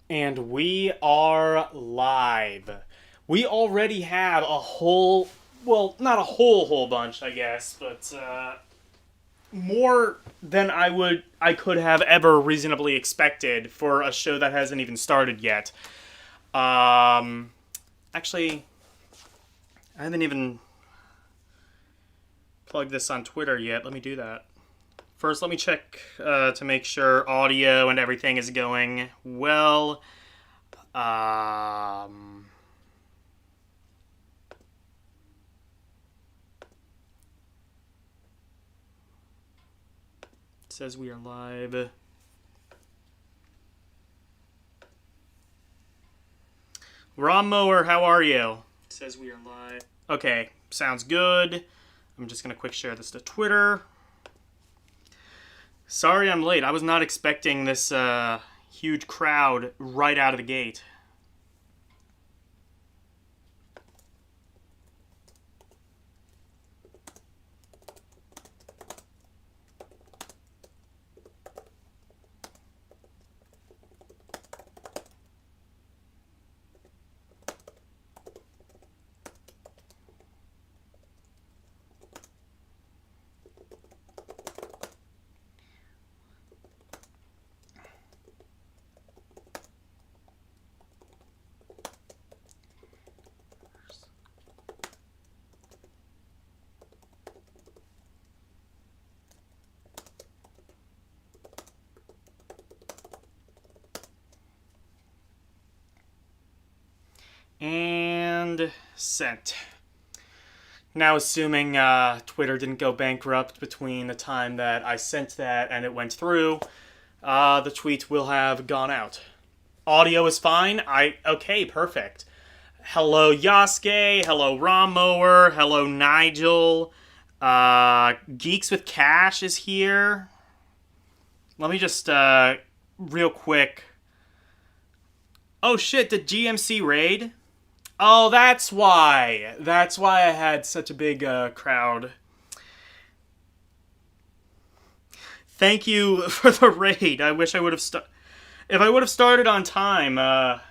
And we are live. We already have a whole, well, not a whole bunch, I guess, but more than I could have ever reasonably expected for a show that hasn't even started yet. Um, Actually, I haven't even plugged this on Twitter yet. Let me do that. First, let me check to make sure audio and everything is going well. Um, It says we are live. Ron Mower, how are you? It says we are live. Okay, sounds good. I'm just gonna quick share this to Twitter. Sorry I'm late. I was not expecting this huge crowd right out of the gate. And sent. Now, assuming Twitter didn't go bankrupt between the time that I sent that and it went through, the tweet will have gone out. Audio is fine. Okay, perfect. Hello Yasuke. Hello Rom Mower. Hello Nigel. Geeks with Cash is here. Let me just real quick. Oh shit! Did GMC raid? Oh, that's why. That's why I had such a big crowd. Thank you for the raid. I wish I would have if I would have started on time. That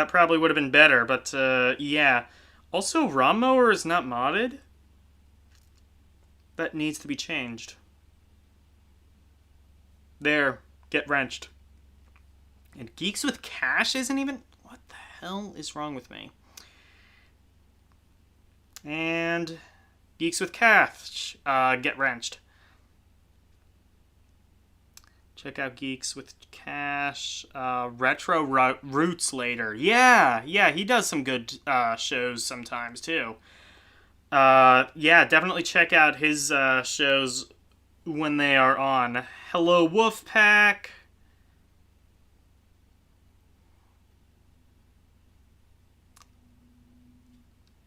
probably would have been better. But yeah. Also, ROM Mower is not modded. That needs to be changed. There, get wrenched. And Geeks with Cash isn't even. What the hell is wrong with me? And Geeks with Cash, get wrenched. Check out Geeks with Cash. Retro Roots later. Yeah, he does some good shows sometimes too. Yeah, definitely check out his shows when they are on. Hello, Wolfpack.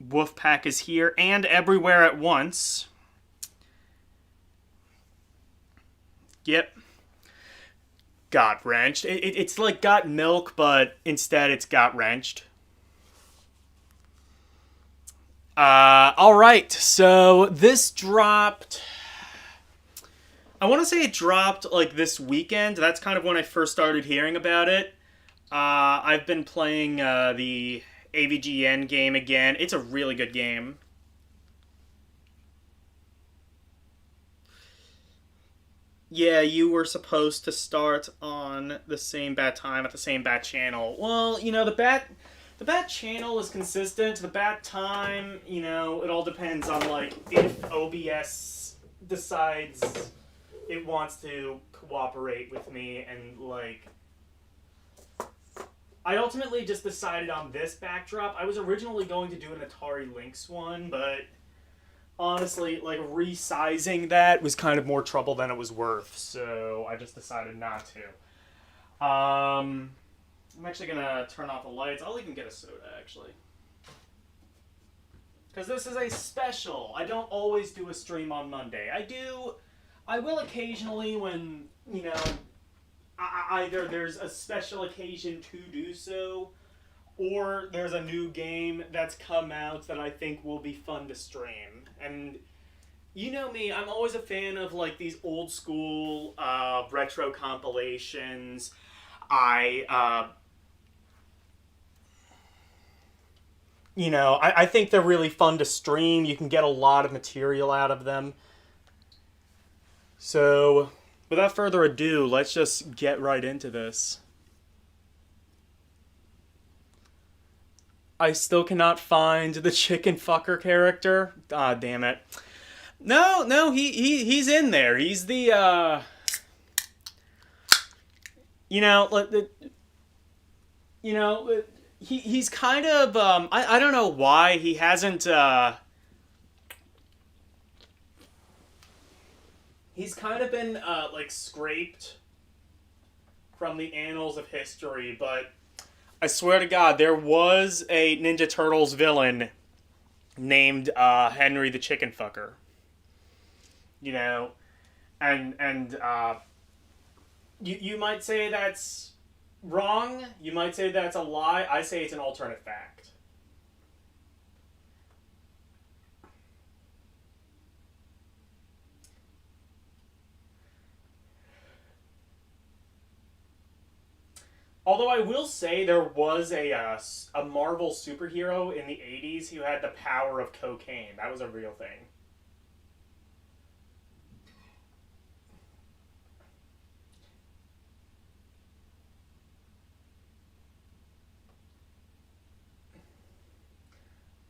Wolfpack is here and everywhere at once. Yep. Got wrenched. It's like got milk, but instead it's got wrenched. All right. So this dropped. I want to say it dropped like this weekend. That's kind of when I first started hearing about it. I've been playing the AVGN game again. It's a really good game. Yeah, you were supposed to start on the same bat time at the same bat channel. Well, the bat channel is consistent. The bat time, it all depends on like if OBS decides it wants to cooperate with me and like I ultimately just decided on this backdrop. I was originally going to do an Atari Lynx one, but honestly, like resizing that was kind of more trouble than it was worth, so I just decided not to. I'm actually gonna turn off the lights. I'll even get a soda actually, because this is a special. I don't always do a stream on Monday. I will occasionally when either there's a special occasion to do so, or there's a new game that's come out that I think will be fun to stream. And you know me, I'm always a fan of like these old school retro compilations. I I think they're really fun to stream. You can get a lot of material out of them. So, without further ado, let's just get right into this. I still cannot find the chicken fucker character. Ah, damn it. No, he's in there. He's the you know, you know, he's kind of I don't know why he hasn't he's kind of been like scraped from the annals of history, but I swear to God, there was a Ninja Turtles villain named Henry the Chicken Fucker. You know, and you might say that's wrong. You might say that's a lie. I say it's an alternate fact. Although I will say there was a Marvel superhero in the 80s who had the power of cocaine. That was a real thing.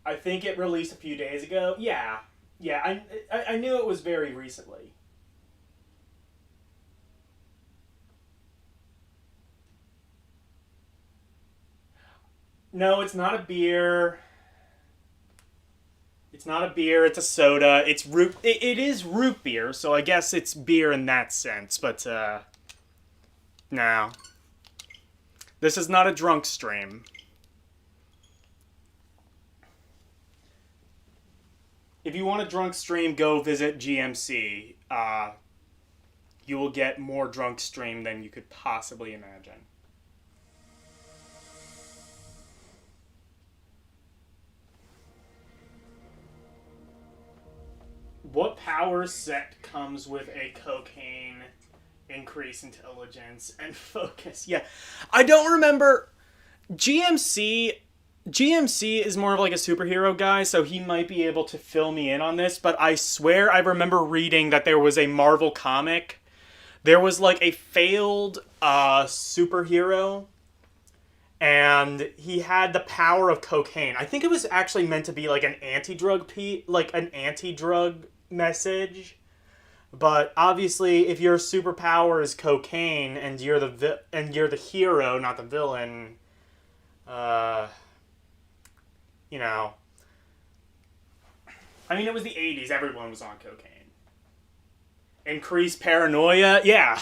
I think it released a few days ago. Yeah. Yeah, I knew it was very recently. No, it's not a beer. It's not a beer. It's a soda. It's root. It is root beer, so I guess it's beer in that sense. But no, this is not a drunk stream. If you want a drunk stream, go visit GMC. You will get more drunk stream than you could possibly imagine. What power set comes with a cocaine increase intelligence and focus? Yeah, I don't remember. GMC GMC is more of like a superhero guy, so he might be able to fill me in on this, but I swear I remember reading that there was a Marvel comic. There was like a failed superhero, and he had the power of cocaine. I think it was actually meant to be like an anti-drug message. But obviously, if your superpower is cocaine and you're the hero, not the villain, uh, you know, I mean, it was the '80s. Everyone was on cocaine. Increased paranoia, yeah.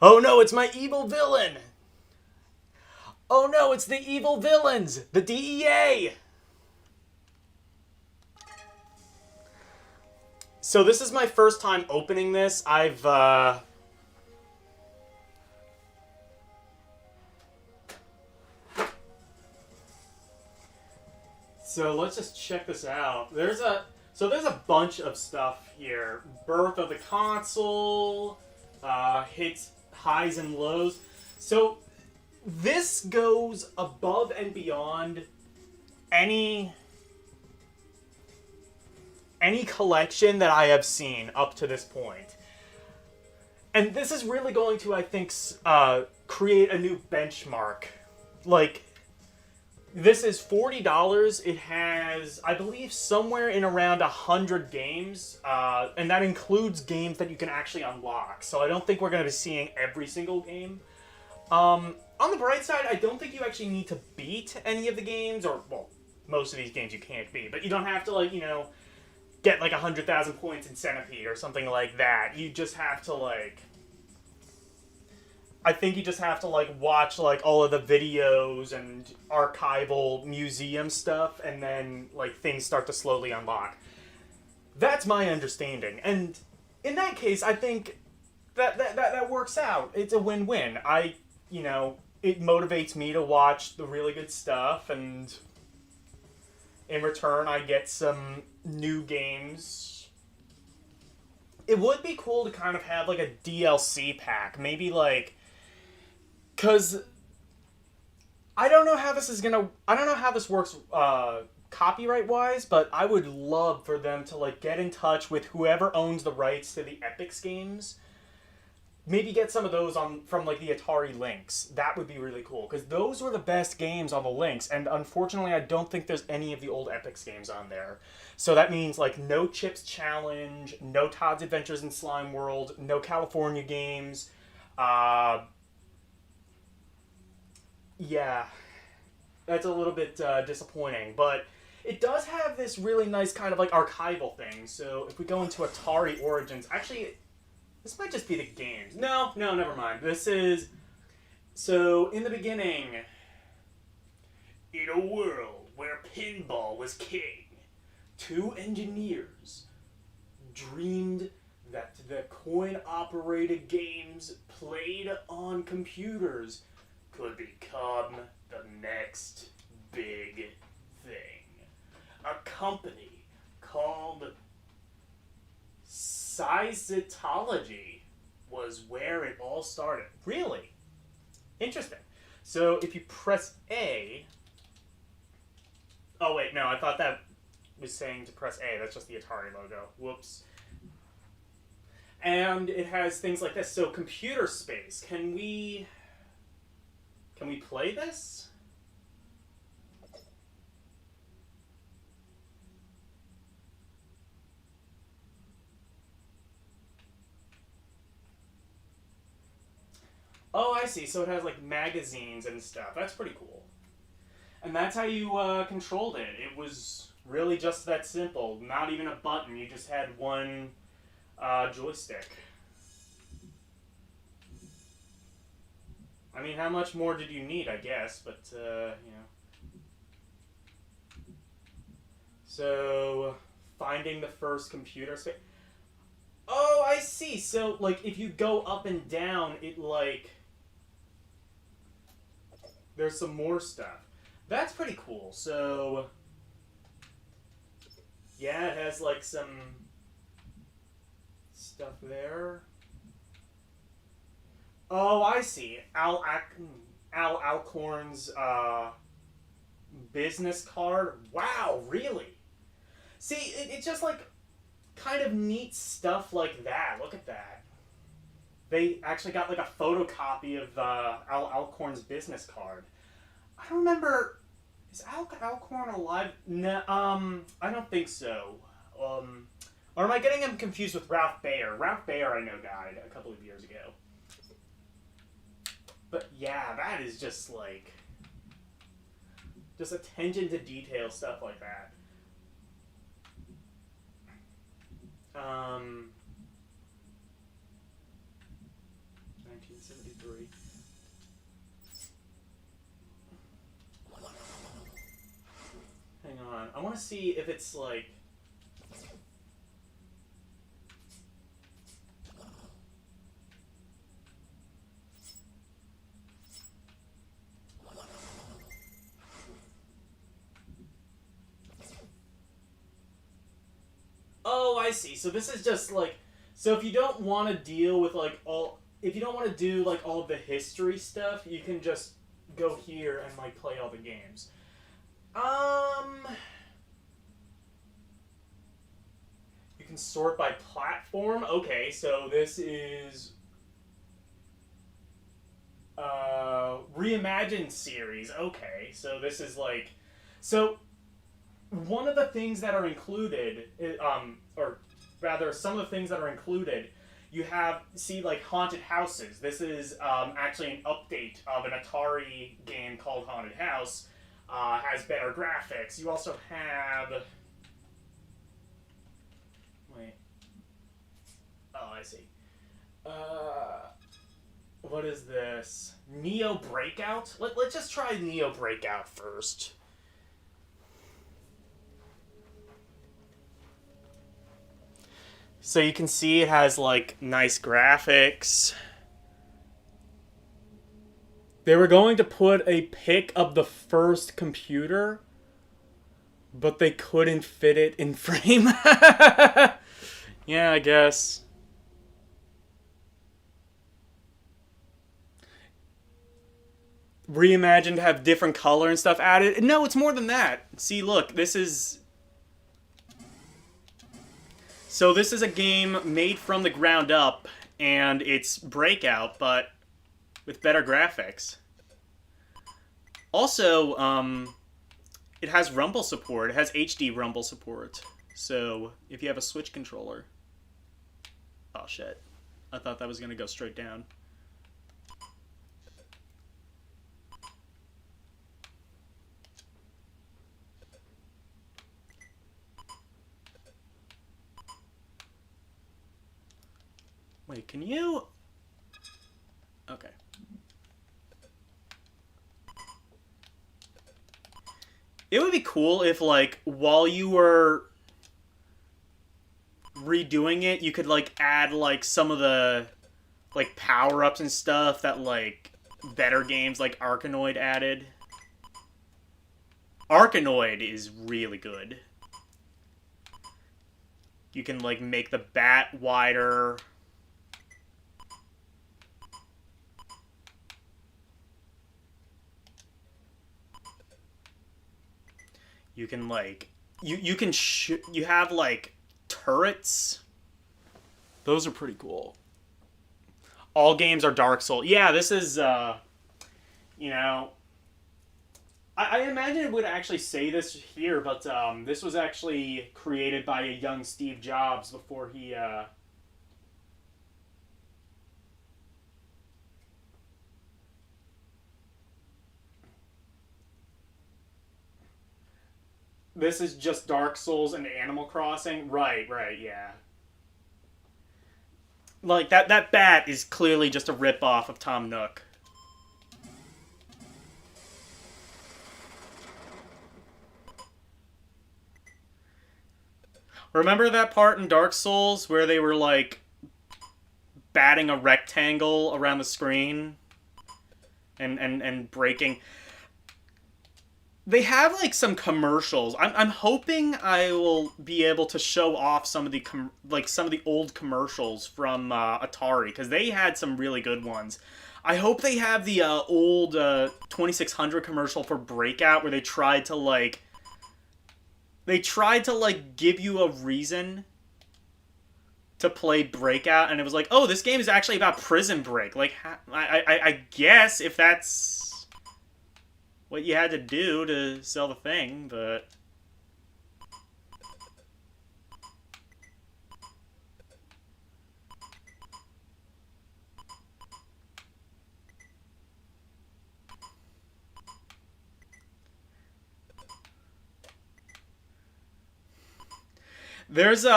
Oh no, it's my evil villain. Oh no, it's the evil villains, the DEA. So this is my first time opening this. So let's just check this out. There's a bunch of stuff here. Birth of the console, hits highs and lows. So this goes above and beyond any collection that I have seen up to this point. And this is really going to, I think, create a new benchmark. Like, this is $40. It has, I believe, somewhere in around 100 games, and that includes games that you can actually unlock. So I don't think we're going to be seeing every single game. On the bright side, I don't think you actually need to beat any of the games, or, well, most of these games you can't beat, but you don't have to, like, get like 100,000 points in Centipede or something like that. You just have to I think you just have to watch all of the videos and archival museum stuff, and then things start to slowly unlock. That's my understanding, and in that case, I think that works out. It's a win-win. It motivates me to watch the really good stuff, and in return, I get some new games it would be cool to kind of have like a DLC pack, maybe like, because I don't know how this works copyright wise, but I would love for them to like get in touch with whoever owns the rights to the Epix games. Maybe get some of those on from like the Atari Lynx. That would be really cool because those were the best games on the Lynx, and unfortunately, I don't think there's any of the old Epix games on there. So that means like no Chips Challenge, no Todd's Adventures in Slime World, no California games. Yeah, that's a little bit disappointing, but it does have this really nice kind of like archival thing. So if we go into Atari Origins, actually, this might just be the games. No, never mind. This is... So, in the beginning, in a world where pinball was king, two engineers dreamed that the coin-operated games played on computers could become the next big thing. A company called Cytology was where it all started. Really? Interesting. So if you press A... Oh wait, no, I thought that was saying to press A. That's just the Atari logo. Whoops. And it has things like this. So computer space. Can we play this? Oh, I see. So it has like magazines and stuff. That's pretty cool. And that's how you controlled it. It was really just that simple. Not even a button. You just had one joystick. I mean, how much more did you need, I guess, but, you know. So, finding the first computer space. Oh, I see. So, like, if you go up and down, it, like... There's some more stuff. That's pretty cool. So, yeah, it has, like, some stuff there. Oh, I see. Al Alcorn's business card. Wow, really? See, it's just like kind of neat stuff like that. Look at that. They actually got like a photocopy of Al Alcorn's business card. I don't remember. Is Al Alcorn alive? No, I don't think so. Or am I getting him confused with Ralph Baer? Ralph Baer, I know, died a couple of years ago. But yeah, that is just like, just attention to detail stuff like that. 1973. Hang on, I want to see if it's like. Oh, I see. So this is just like, so if you don't want to deal with like if you don't want to do like all of the history stuff, you can just go here and like play all the games. You can sort by platform. Okay, so this is Reimagined series. Okay, so this is like, so one of the things that are included, or rather, some of the things that are included, you see like Haunted Houses. This is actually an update of an Atari game called Haunted House. Has better graphics. You also have... Wait. Oh, I see. What is this? Neo Breakout? Let's just try Neo Breakout first. So you can see it has like nice graphics. They were going to put a pic of the first computer, but they couldn't fit it in frame. Yeah, I guess. reimagined, have different color and stuff added. No, it's more than that. See, look, this is... So this is a game made from the ground up, and it's Breakout, but with better graphics. Also, it has rumble support. It has HD rumble support. So, if you have a Switch controller... Oh, shit. I thought that was going to go straight down. Wait, can you... Okay. It would be cool if, like, while you were redoing it, you could, like, add, like, some of the, like, power-ups and stuff that, like, better games like Arkanoid added. Arkanoid is really good. You can, like, make the bat wider... You can, like... You can you have, like, turrets. Those are pretty cool. All games are Dark Souls. Yeah, this is, you know... I imagine it would actually say this here, but this was actually created by a young Steve Jobs before he... This is just Dark Souls and Animal Crossing? Right, yeah. Like, that bat is clearly just a rip-off of Tom Nook. Remember that part in Dark Souls where they were, like, batting a rectangle around the screen? And breaking... They have, like, some commercials. I'm hoping I will be able to show off some of the some of the old commercials from Atari, because they had some really good ones. I hope they have the old 2600 commercial for Breakout, where they tried to give you a reason to play Breakout, and it was like, oh, this game is actually about Prison Break. Like, I guess if that's what you had to do to sell the thing, but... There's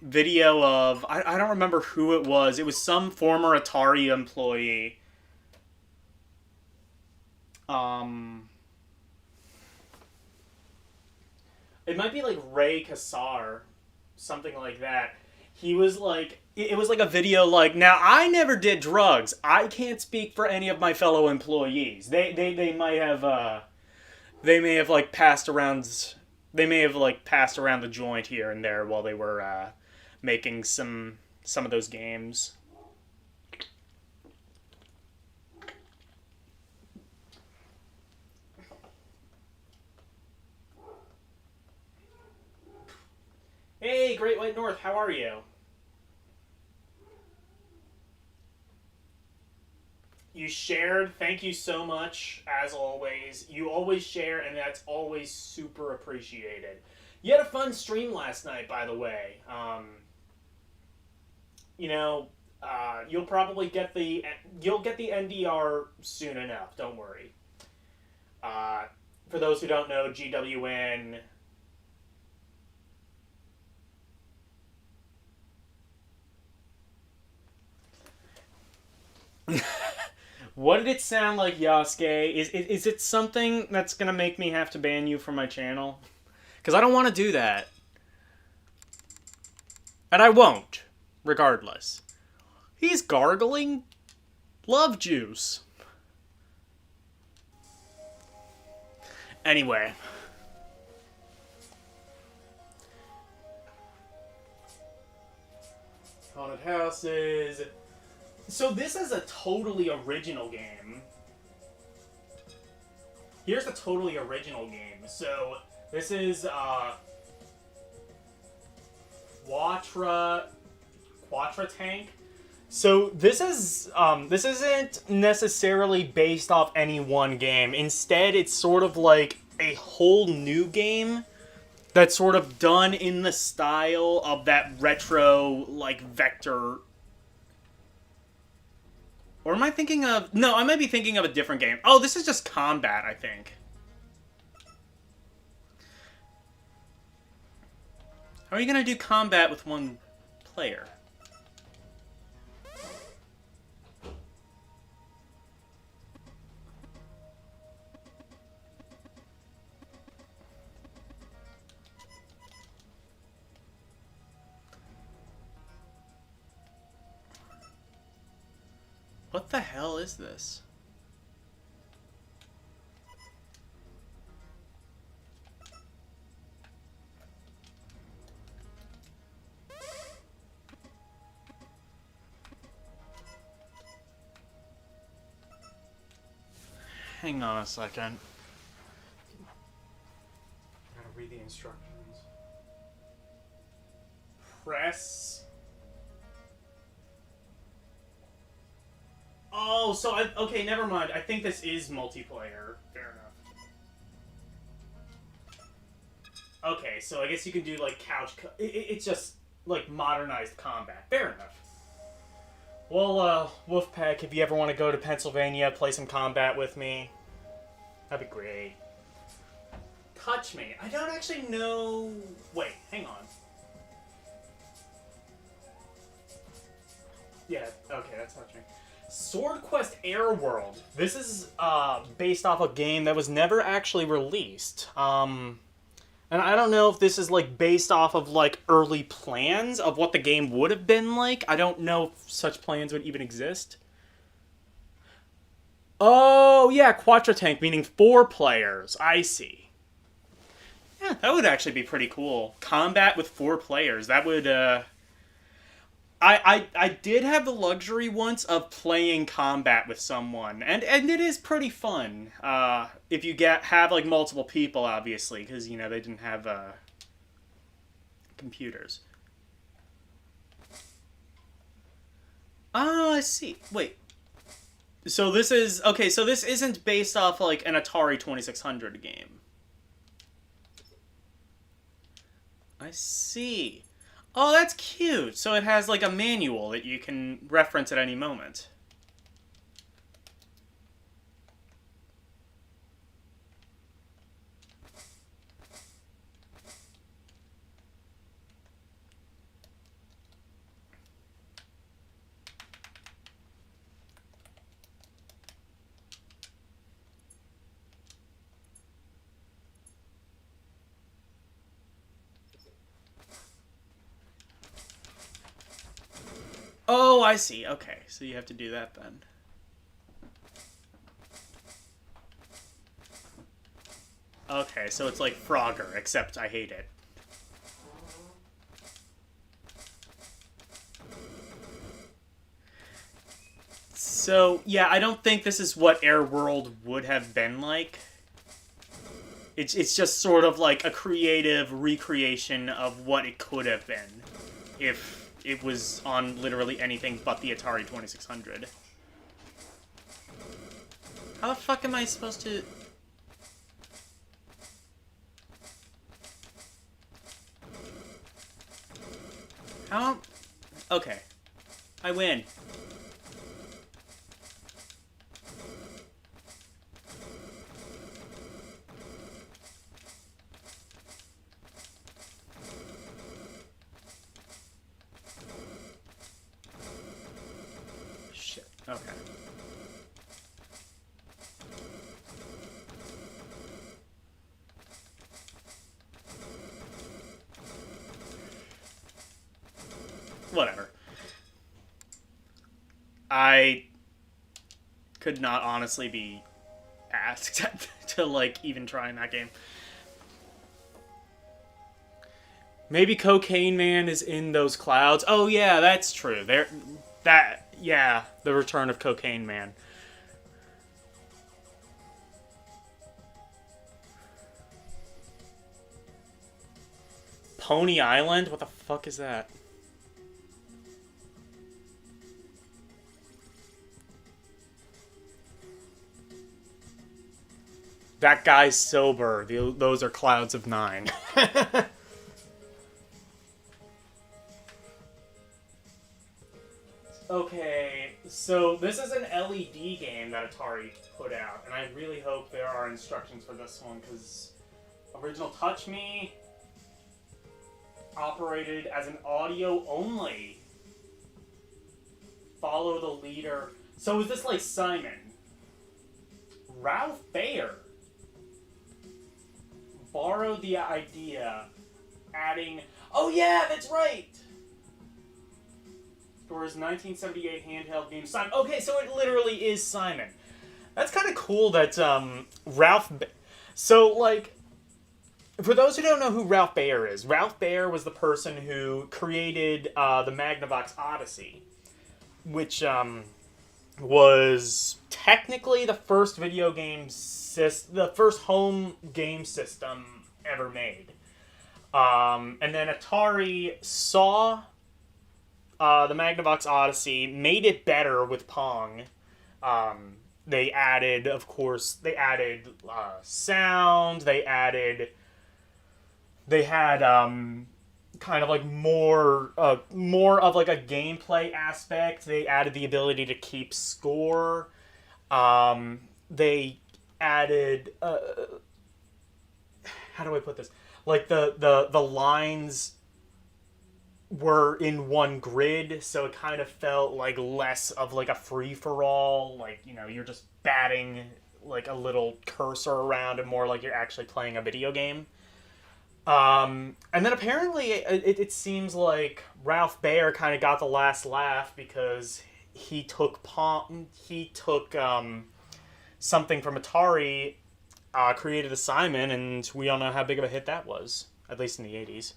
video of... I don't remember who it was. It was some former Atari employee. It might be like Ray Kassar, something like that. He was like, it was like a video like, now I never did drugs. I can't speak for any of my fellow employees. They might have, they may have like passed around, they may have like passed around the joint here and there while they were making some of those games. Hey, Great White North, how are you? You shared, thank you so much, as always. You always share, and that's always super appreciated. You had a fun stream last night, by the way. You know, you'll probably get the NDR soon enough, don't worry. For those who don't know, GWN... What did it sound like, Yasuke? Is it something that's gonna make me have to ban you from my channel? Because I don't want to do that. And I won't, regardless. He's gargling love juice. Anyway. Haunted houses... So this is a totally original game. here's the totally original game. So this is Quatra Tank. So this isn't necessarily based off any one game. Instead, it's sort of like a whole new game that's sort of done in the style of that retro, like, vector. Or am I thinking of... No, I might be thinking of a different game. Oh, this is just combat, I think. How are you going to do combat with one player? What the hell is this? Hang on a second. I gotta read the instructions. Press. Oh, so okay, never mind. I think this is multiplayer. Fair enough. Okay, so I guess you can do like it's just like modernized combat. Fair enough. Well, Wolfpack, if you ever want to go to Pennsylvania, play some combat with me, that'd be great. Touch me. I don't actually know... Wait, hang on. Yeah, okay, that's Touch Me. Sword Quest Air World. This is based off a game that was never actually released. And I don't know if this is, like, based off of, like, early plans of what the game would have been like. I don't know if such plans would even exist. Oh, yeah, Quatra Tank, meaning 4 players. I see. Yeah, that would actually be pretty cool. Combat with 4 players. That would, I did have the luxury once of playing combat with someone, and it is pretty fun. If you have like multiple people, obviously, because you know they didn't have computers. Oh, I see. Wait. So this is okay. So this isn't based off like an Atari 2600 game. I see. Oh, that's cute. So it has like a manual that you can reference at any moment. Oh, I see. Okay, so you have to do that then. Okay, so it's like Frogger, except I hate it. So, yeah, I don't think this is what Air World would have been like. It's just sort of like a creative recreation of what it could have been if it was on literally anything but the Atari 2600. How the fuck am I supposed to... How... Okay. I win. Shit. Okay. Whatever. I could not honestly be asked to, like, even try in that game. Maybe Cocaine Man is in those clouds. Oh, yeah, that's true. Yeah, the return of Cocaine Man. Coney Island? What the fuck is that? That guy's sober. Those are clouds of nine. Okay, so this is an LED game that Atari put out, and I really hope there are instructions for this one, because original Touch Me operated as an audio only. Follow the leader. So is this like Simon? Ralph Baer borrowed the idea, adding... Oh yeah, that's right! For his 1978 handheld game Simon. Okay, so it literally is Simon. That's kind of cool that So, like, for those who don't know who Ralph Baer is, Ralph Baer was the person who created the Magnavox Odyssey, which was technically the first video game the first home game system ever made. And then Atari saw the Magnavox Odyssey, made it better with Pong. They added, of course, sound. They had kind of like more of like a gameplay aspect. They added the ability to keep score. They added how do I put this? Like the lines were in one grid, so it kind of felt like less of like a free-for-all, like, you know, you're just batting like a little cursor around and more like you're actually playing a video game. And then apparently it seems like Ralph Baer kind of got the last laugh because he took something from Atari, created a Simon, and we all know how big of a hit that was, at least in the 80s.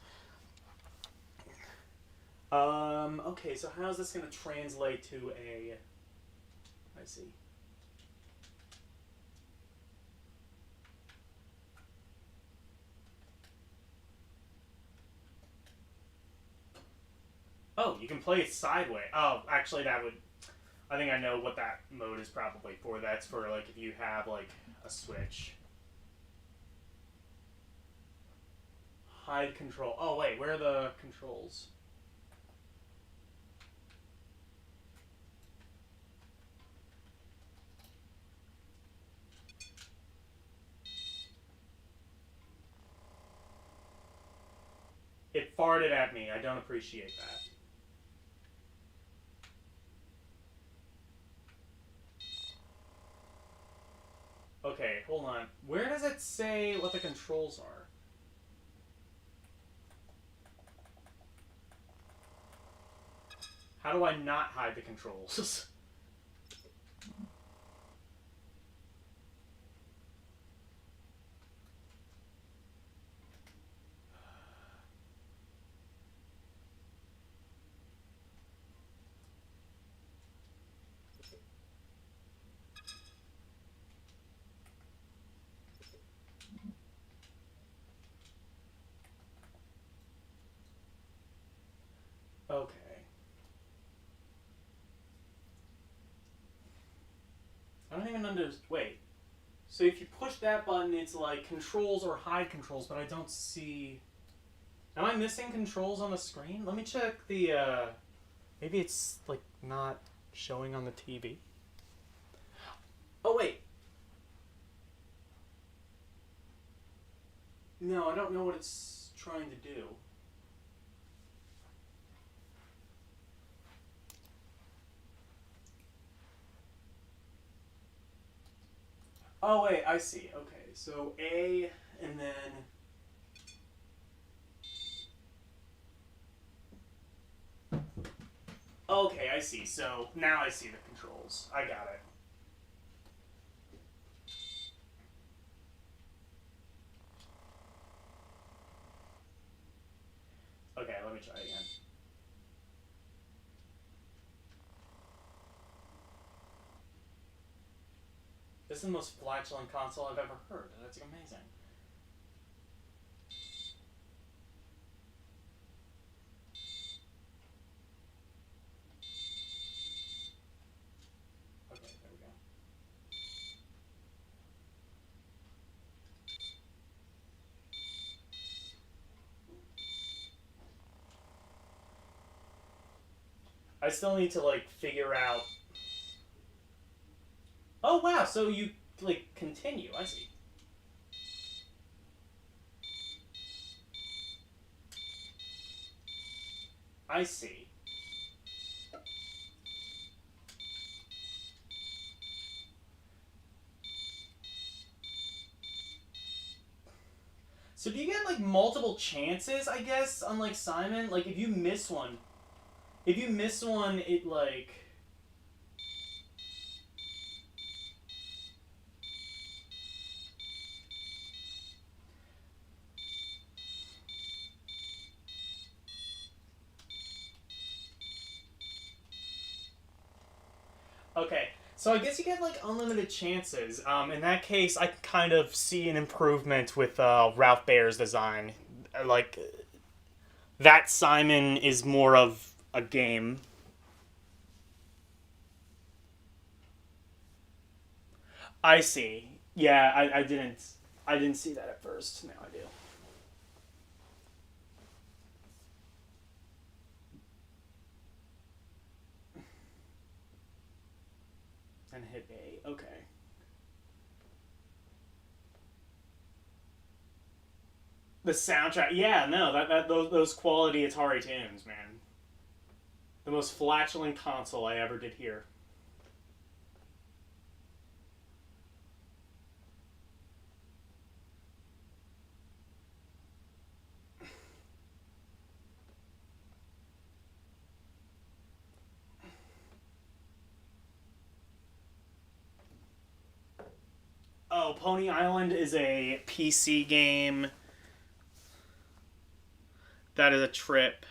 Okay, so how's this going to translate to a... I see. Oh, you can play it sideways. Oh, actually that would... I think I know what that mode is probably for. That's for, like, if you have, like, a Switch. Hide control. Oh, wait, where are the controls? It farted at me. I don't appreciate that. Okay, hold on. Where does it say what the controls are? How do I not hide the controls? Okay. I don't even understand. Wait. So if you push that button, it's like controls or hide controls, but I don't see... Am I missing controls on the screen? Let me check the, maybe it's, like, not showing on the TV. Oh, wait. No, I don't know what it's trying to do. Oh, wait, I see. Okay, so A, and then... Okay, I see. So now I see the controls. I got it. Okay, let me try again. This is the most flatulent console I've ever heard. That's amazing. I still need to, like, figure out... Oh, wow, so you, like, continue. I see. I see. So do you get, like, multiple chances, I guess, unlike Simon? Like, if you miss one... If you miss one, it, like... Okay, so I guess you get, like, unlimited chances. In that case, I kind of see an improvement with Ralph Baer's design. Like, that Simon is more of a game. I see. Yeah, I didn't see that at first. Now I do. And hit A. Okay. The soundtrack, yeah, no, that those quality Atari tunes, man. The most flatulent console I ever did hear. Oh, Pony Island is a PC game. That is a trip.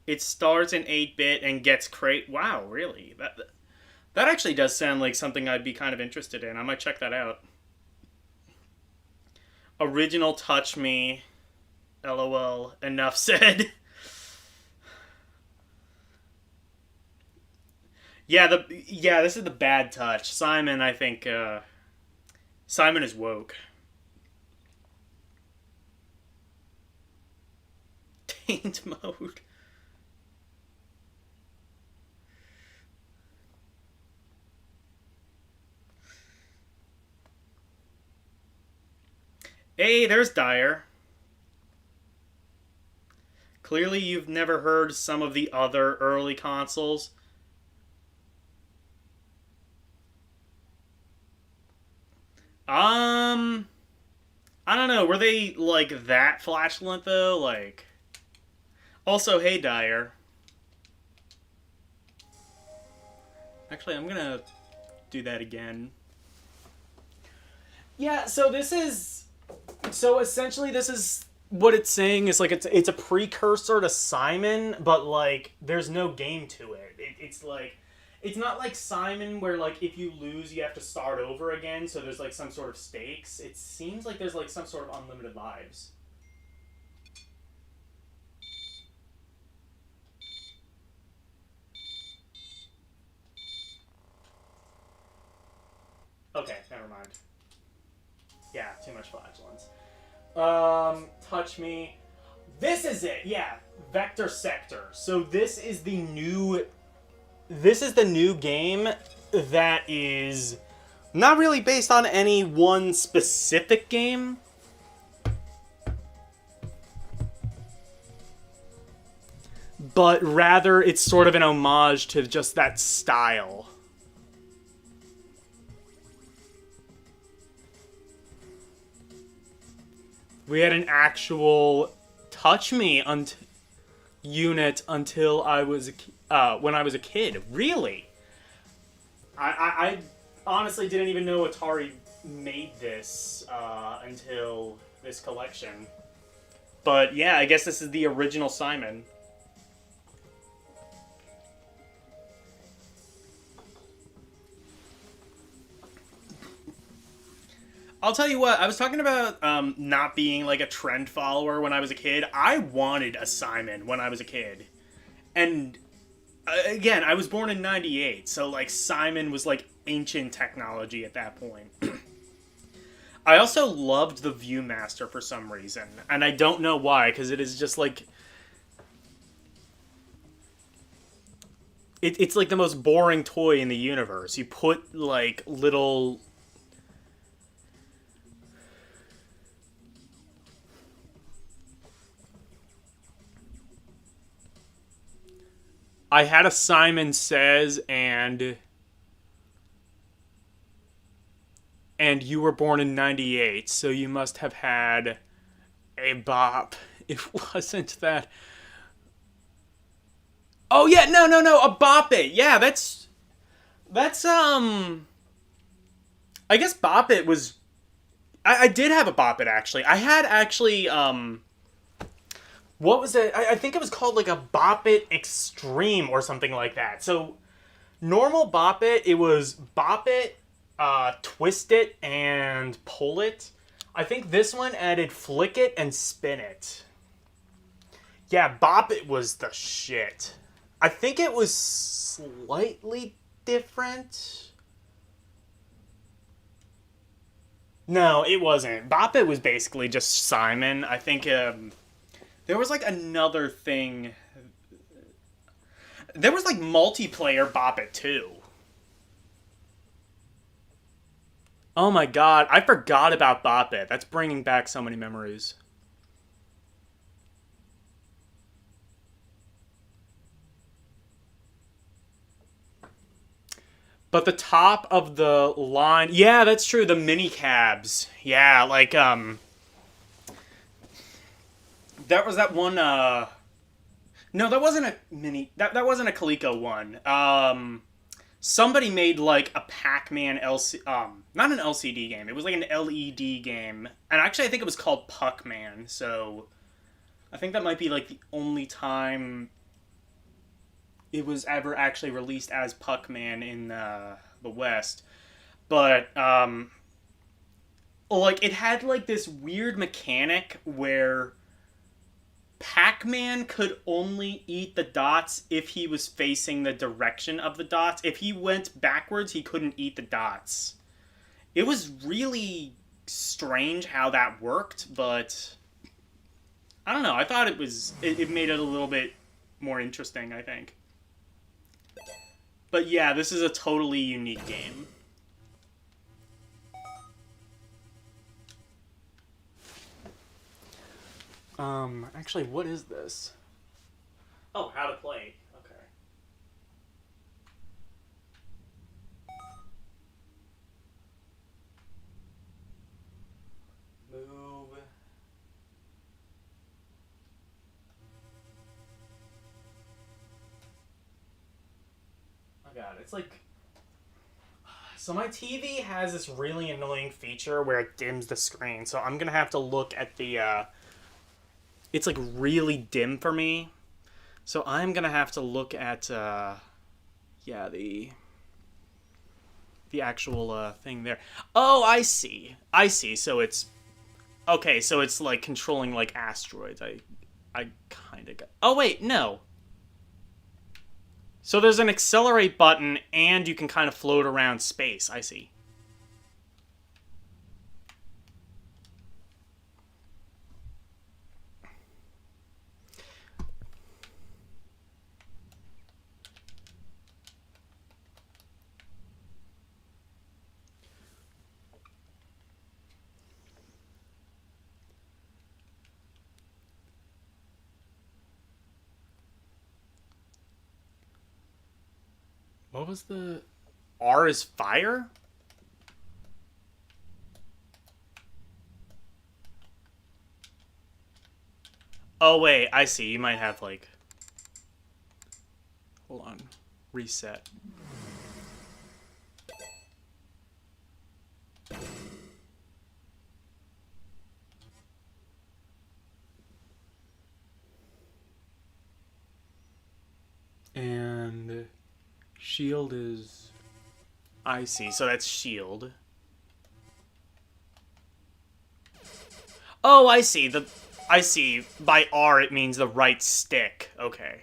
It starts in 8-bit and gets crate. Wow, really? That actually does sound like something I'd be kind of interested in. I might check that out. Original Touch Me. LOL. Enough said. Yeah, this is the bad touch. Simon, I think Simon is woke. Taint mode. Hey, there's Dyer. Clearly you've never heard some of the other early consoles. I don't know. Were they, like, that flatulent, though? Like... Also, hey, Dyer. Actually, I'm gonna do that again. Yeah, so this is... So, essentially, this is... What it's saying is, like, it's a precursor to Simon, but, like, there's no game to it. It's, like... It's not like Simon where, like, if you lose, you have to start over again, so there's, like, some sort of stakes. It seems like there's, like, some sort of unlimited lives. Okay, never mind. Yeah, too much flatulence. Touch Me. This is it, yeah. Vector Sector. So this is the new... This is the new game that is not really based on any one specific game. But rather, it's sort of an homage to just that style. We had an actual Touch Me unit until I was when I was a kid. Really? I honestly didn't even know Atari made this until this collection. But yeah, I guess this is the original Simon. I'll tell you what, I was talking about not being like a trend follower when I was a kid. I wanted a Simon when I was a kid. And again, I was born in 98, so like Simon was like ancient technology at that point. I also loved the Viewmaster for some reason, and I don't know why, because it is just like... It's like the most boring toy in the universe. You put like little. I had a Simon Says and you were born in '98, so you must have had a bop. It wasn't that. Oh yeah, no, a bop it. Yeah, that's. I guess bop it was. I did have a bop it actually. I had actually what was it? I think it was called like a Bop It Extreme or something like that. So normal Bop It, it was Bop It, Twist It, and Pull It. I think this one added Flick It and Spin It. Yeah, Bop It was the shit. I think it was slightly different. No, it wasn't. Bop It was basically just Simon. I think there was like another thing. There was like multiplayer Bop It too. Oh my god, I forgot about Bop It. That's bringing back so many memories. But the top of the line, yeah, that's true. The mini cabs, yeah, like that was that one. No, that wasn't a mini. That wasn't a Coleco one. Somebody made like a Pac-Man not an LCD game. It was like an LED game, and actually, I think it was called Puck-Man. So, I think that might be like the only time it was ever actually released as Puck-Man in the West. But like it had like this weird mechanic where Pac-Man could only eat the dots if he was facing the direction of the dots. If he went backwards, he couldn't eat the dots. It was really strange how that worked, but I don't know. I thought it made it a little bit more interesting, I think. But yeah, this is a totally unique game. Actually, what is this? Oh, how to play. Okay. Move. Oh god, it's like... So my TV has this really annoying feature where it dims the screen, so I'm gonna have to look at the, it's like really dim for me. So I'm gonna have to look at yeah, the actual thing there. Oh, I see. I see. So it's okay, so it's like controlling like asteroids. I kind of got. Oh wait, no. So there's an accelerate button and you can kind of float around space. I see. What was the R is fire? Oh wait, I see. You might have like hold on. Reset. And shield is I see. So that's shield. Oh, I see. I see. By R it means the right stick. Okay.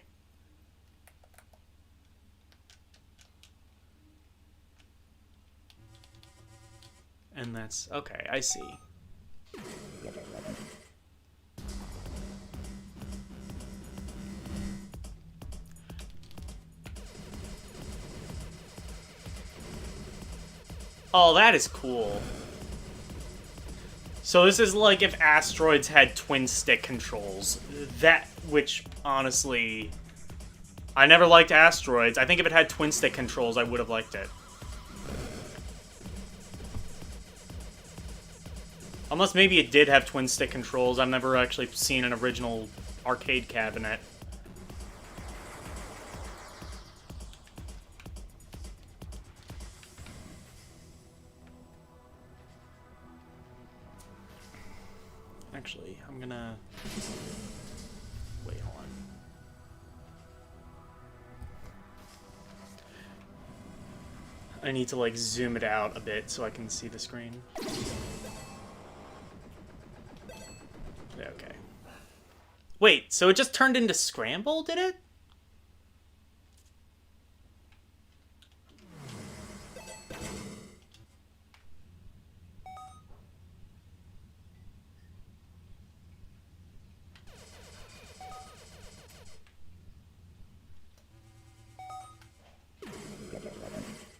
And that's okay, I see. Oh, that is cool. So this is like if Asteroids had twin stick controls. Which, honestly, I never liked Asteroids. I think if it had twin stick controls, I would have liked it. Unless maybe it did have twin stick controls. I've never actually seen an original arcade cabinet. Actually, I'm gonna... Wait, hold on. I need to, like, zoom it out a bit so I can see the screen. Okay. Wait, so it just turned into Scramble, did it?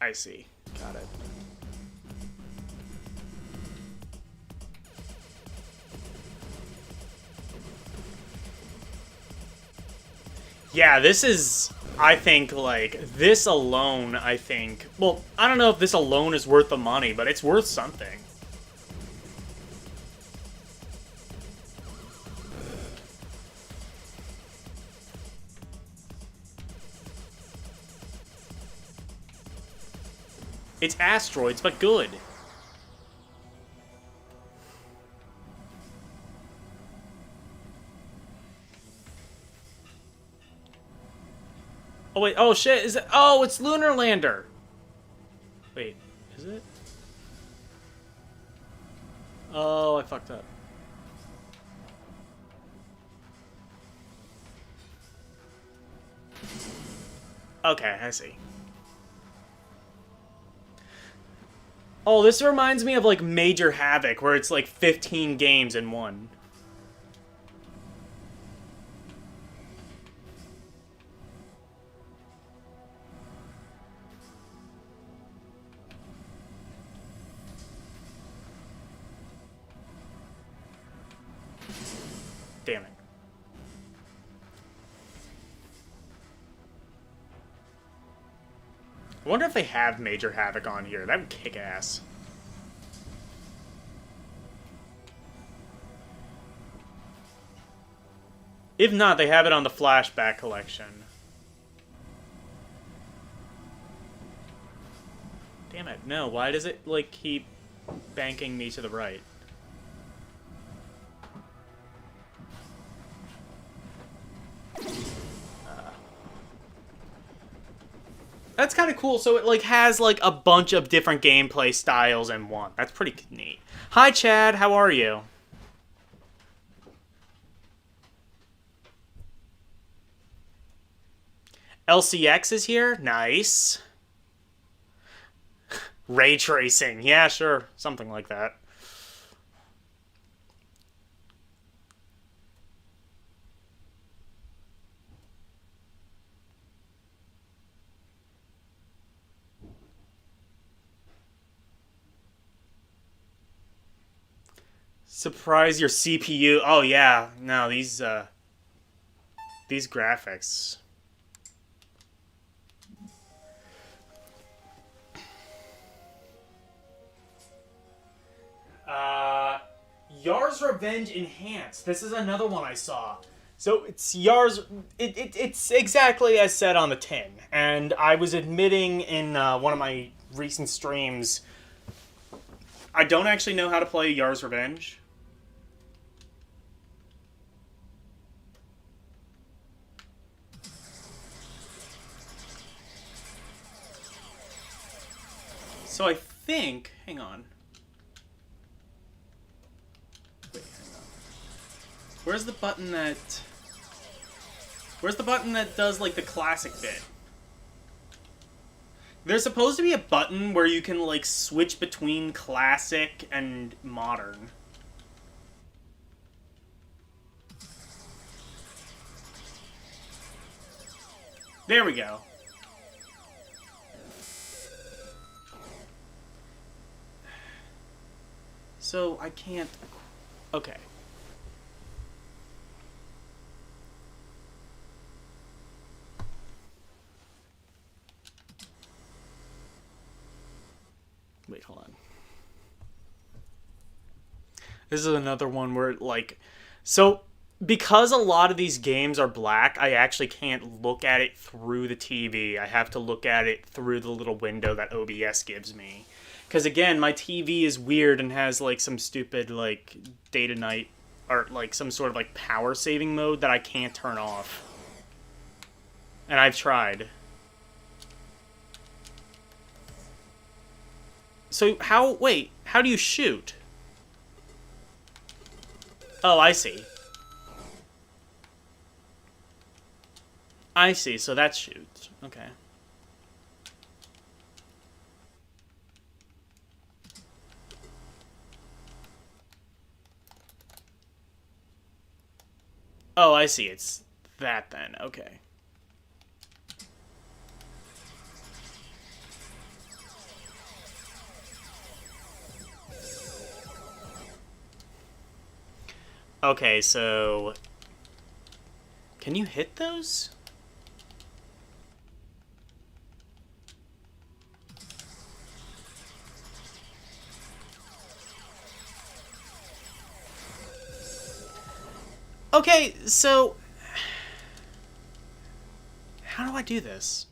I see. Got it. Yeah, this is, I think, like, this alone, I think... Well, I don't know if this alone is worth the money, but it's worth something. It's Asteroids, but good. Oh, wait. Oh, shit. Is it? Oh, it's Lunar Lander. Wait. Is it? Oh, I fucked up. Okay, I see. Oh, this reminds me of, like, Major Havoc, where it's, like, 15 games in one. Damn it. I wonder if they have Major Havoc on here. That would kick ass. If not, they have it on the Flashback collection. Damn it. No, why does it, like, keep banking me to the right? That's kind of cool. So it, like, has, like, a bunch of different gameplay styles in one. That's pretty neat. Hi, Chad. How are you? LCX is here. Nice. Ray tracing. Yeah, sure. Something like that. Surprise your CPU. Oh, yeah. No, these graphics. Yar's Revenge Enhanced. This is another one I saw. So it's Yar's... It's exactly as said on the tin. And I was admitting in one of my recent streams, I don't actually know how to play Yar's Revenge. So I think... Hang on. Wait, hang on. Where's the button that... Where's the button that does, like, the classic bit? There's supposed to be a button where you can, like, switch between classic and modern. There we go. So I can't... Okay. Wait, hold on. This is another one where, like... So, because a lot of these games are black, I actually can't look at it through the TV. I have to look at it through the little window that OBS gives me. Because, again, my TV is weird and has, like, some stupid, like, data night... Or, like, some sort of, like, power-saving mode that I can't turn off. And I've tried. So, how... Wait, how do you shoot? Oh, I see. I see, so that shoots. Okay. Oh, I see, it's that then. Okay. Okay, so... Can you hit those? Okay, so... How do I do this?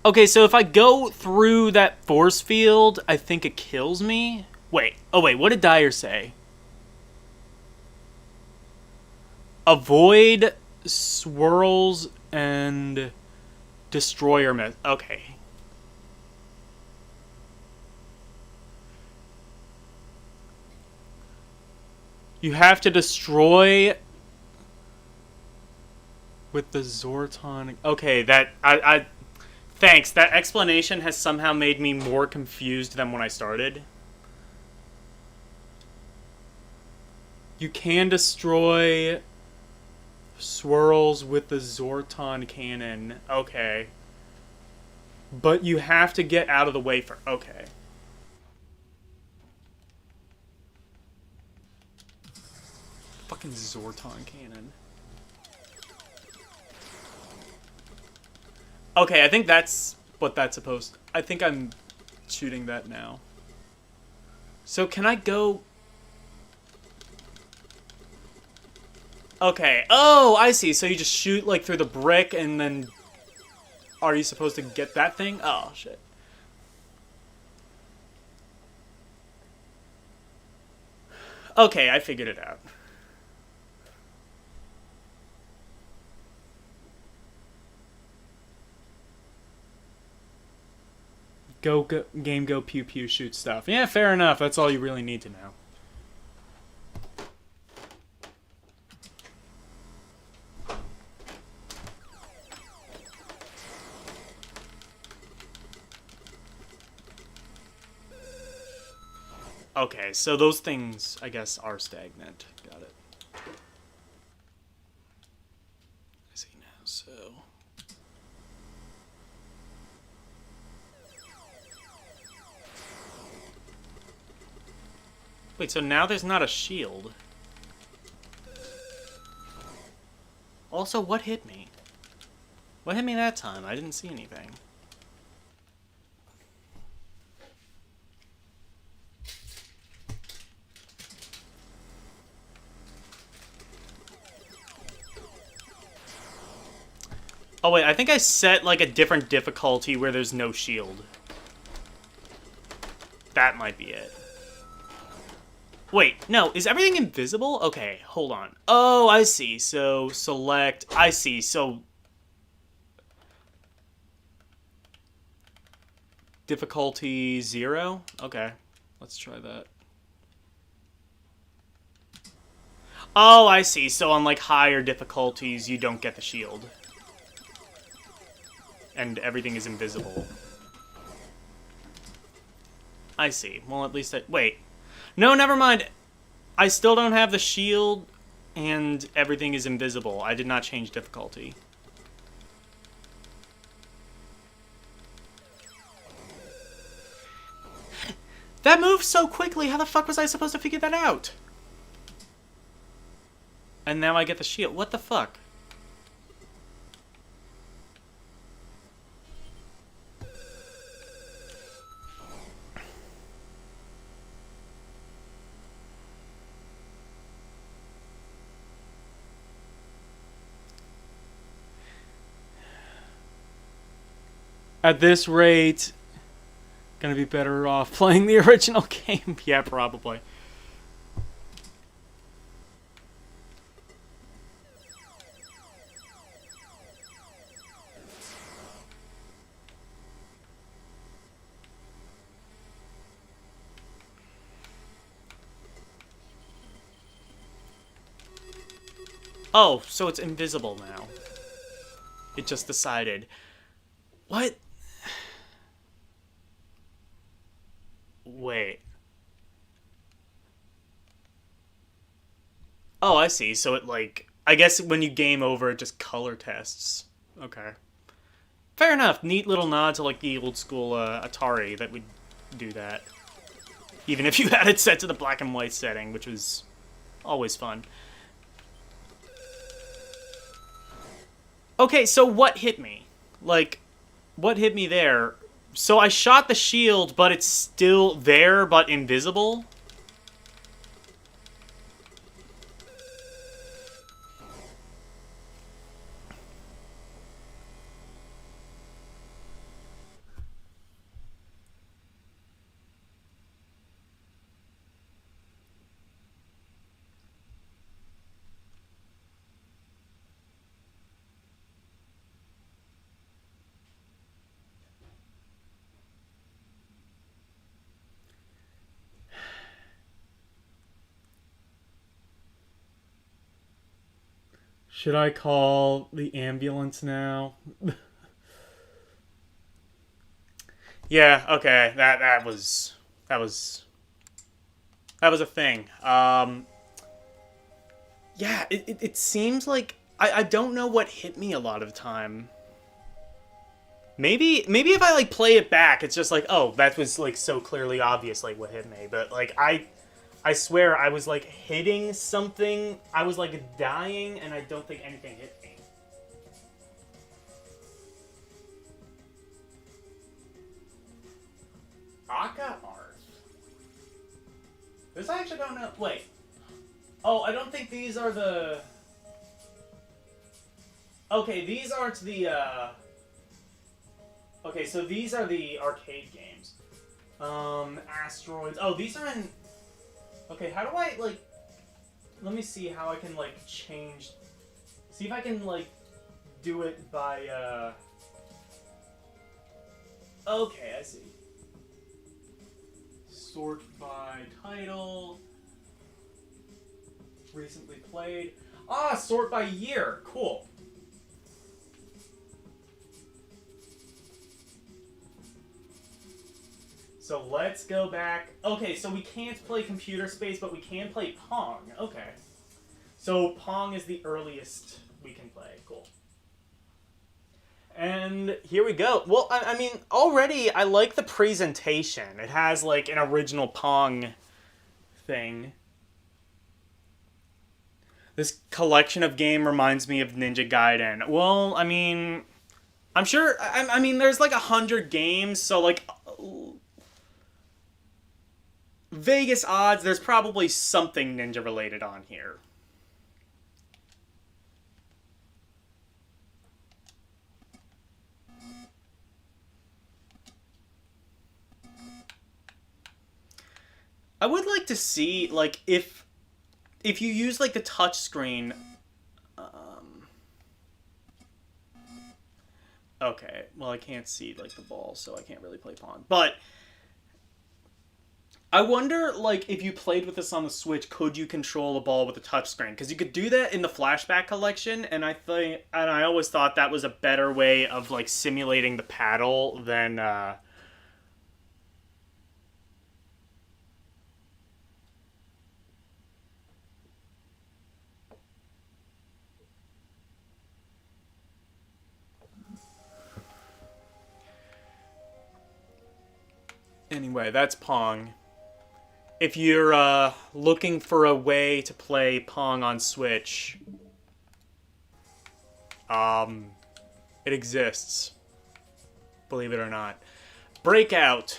Okay, so if I go through that force field, I think it kills me? Wait, oh wait, what did Dyer say? Avoid swirls and destroyer okay. You have to destroy with the Zorton. Okay, that I thanks. That explanation has somehow made me more confused than when I started. You can destroy swirls with the Zorton cannon. Okay. But you have to get out of the way for... Okay. Fucking Zorton cannon. Okay, I think that's what that's supposed... I think I'm shooting that now. So can I go... Okay. Oh, I see. So you just shoot, like, through the brick, and then... Are you supposed to get that thing? Oh, shit. Okay, I figured it out. Go, game, go, pew, pew, shoot stuff. Yeah, fair enough. That's all you really need to know. Okay, so those things, I guess, are stagnant. Got it. I see now, so... Wait, so now there's not a shield. Also, what hit me? What hit me that time? I didn't see anything. Oh wait, I think I set like a different difficulty where there's no shield. That might be it. Wait, no, is everything invisible? Okay, hold on. Oh, I see. So, select... I see, so... Difficulty 0? Okay, let's try that. Oh, I see. So on, like, higher difficulties, you don't get the shield. And everything is invisible. I see. Well, at least I... Wait. No, never mind. I still don't have the shield, and everything is invisible. I did not change difficulty. That moved so quickly. How the fuck was I supposed to figure that out? And now I get the shield. What the fuck? At this rate, gonna be better off playing the original game. Yeah, probably. Oh, so it's invisible now. It just decided. What? Wait. Oh, I see. So it, like... I guess when you game over, it just color tests. Okay. Fair enough. Neat little nod to, like, the old school Atari that would do that. Even if you had it set to the black and white setting, which was always fun. Okay, so what hit me? Like, what hit me there? So I shot the shield, but it's still there, but invisible? Should I call the ambulance now? Yeah, okay. That was a thing. Yeah, it seems like I don't know what hit me a lot of the time. Maybe if I like play it back, it's just like, oh, that was like so clearly obvious like what hit me. But like I swear I was like hitting something. I was like dying, and I don't think anything hit me. Aka art. This I actually don't know. Wait. Oh, I don't think these are the... Okay, these aren't the, Okay, so these are the arcade games. Asteroids. Oh, these are in... Okay, how do I, like... Let me see how I can, like, change... See if I can, like, do it by, Okay, I see. Sort by title... Recently played. Ah, sort by year. Cool. So let's go back. Okay, so we can't play Computer Space, but we can play Pong. Okay. So Pong is the earliest we can play. Cool. And here we go. Well, I mean, already I like the presentation. It has like an original Pong thing. This collection of game reminds me of Ninja Gaiden. Well, I mean, I'm sure, I mean, there's like 100 games, so like, Vegas odds, there's probably something ninja related on here. I would like to see, like, if you use, like, the touch screen... Okay, well, I can't see, like, the ball, so I can't really play Pong. But I wonder, like, if you played with this on the Switch, could you control the ball with a touch screen? Because you could do that in the Flashback collection, and I always thought that was a better way of, like, simulating the paddle than, Anyway, that's Pong. If you're looking for a way to play Pong on Switch, it exists. Believe it or not. Breakout.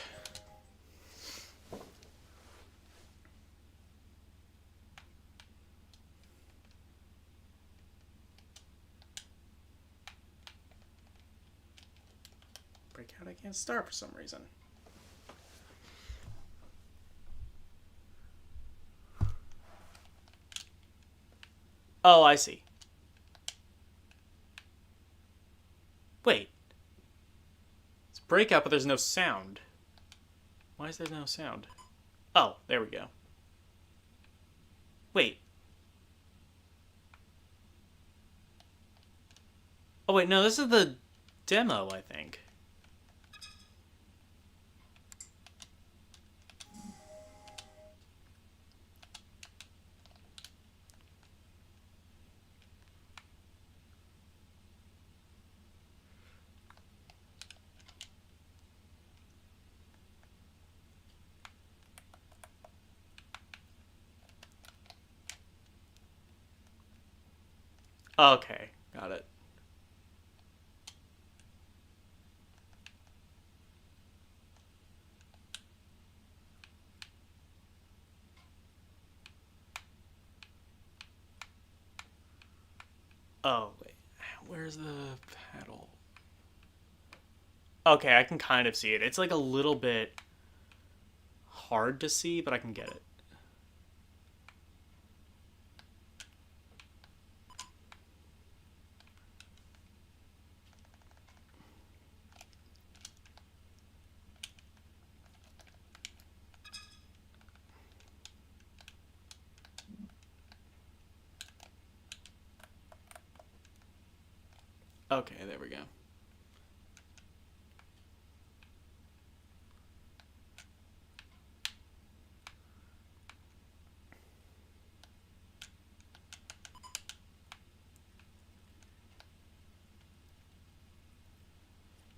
Breakout I can't start for some reason. Oh, I see. Wait. It's Breakout, but there's no sound. Why is there no sound? Oh, there we go. Wait. Oh, wait, no, this is the demo, I think. Okay, got it. Oh, wait. Where's the paddle? Okay, I can kind of see it. It's like a little bit hard to see, but I can get it. Okay, there we go.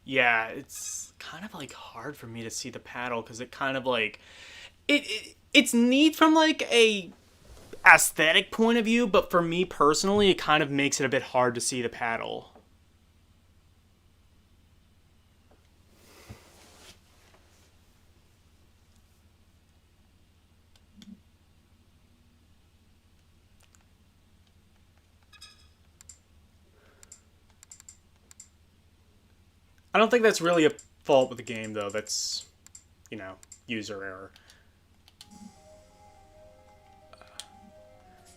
Yeah, it's kind of like hard for me to see the paddle because it kind of like it's neat from like a aesthetic point of view, but for me personally, it kind of makes it a bit hard to see the paddle. I don't think that's really a fault with the game though. That's, you know, user error.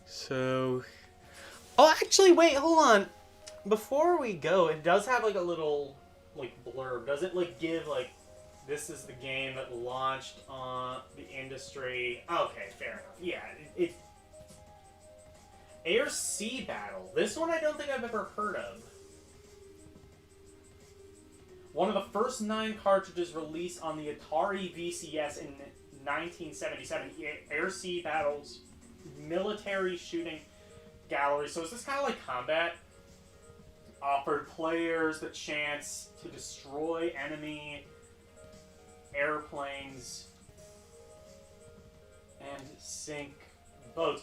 So, oh, actually, wait, hold on. Before we go, it does have like a little like blurb. Does it like give like this is the game that launched on the industry? Okay, fair enough. Yeah, it Air Sea Battle. This one I don't think I've ever heard of. One of the first 9 cartridges released on the Atari VCS in 1977. Air Sea Battles, military shooting gallery. So is this kind of like combat? Offered players the chance to destroy enemy airplanes and sink boats.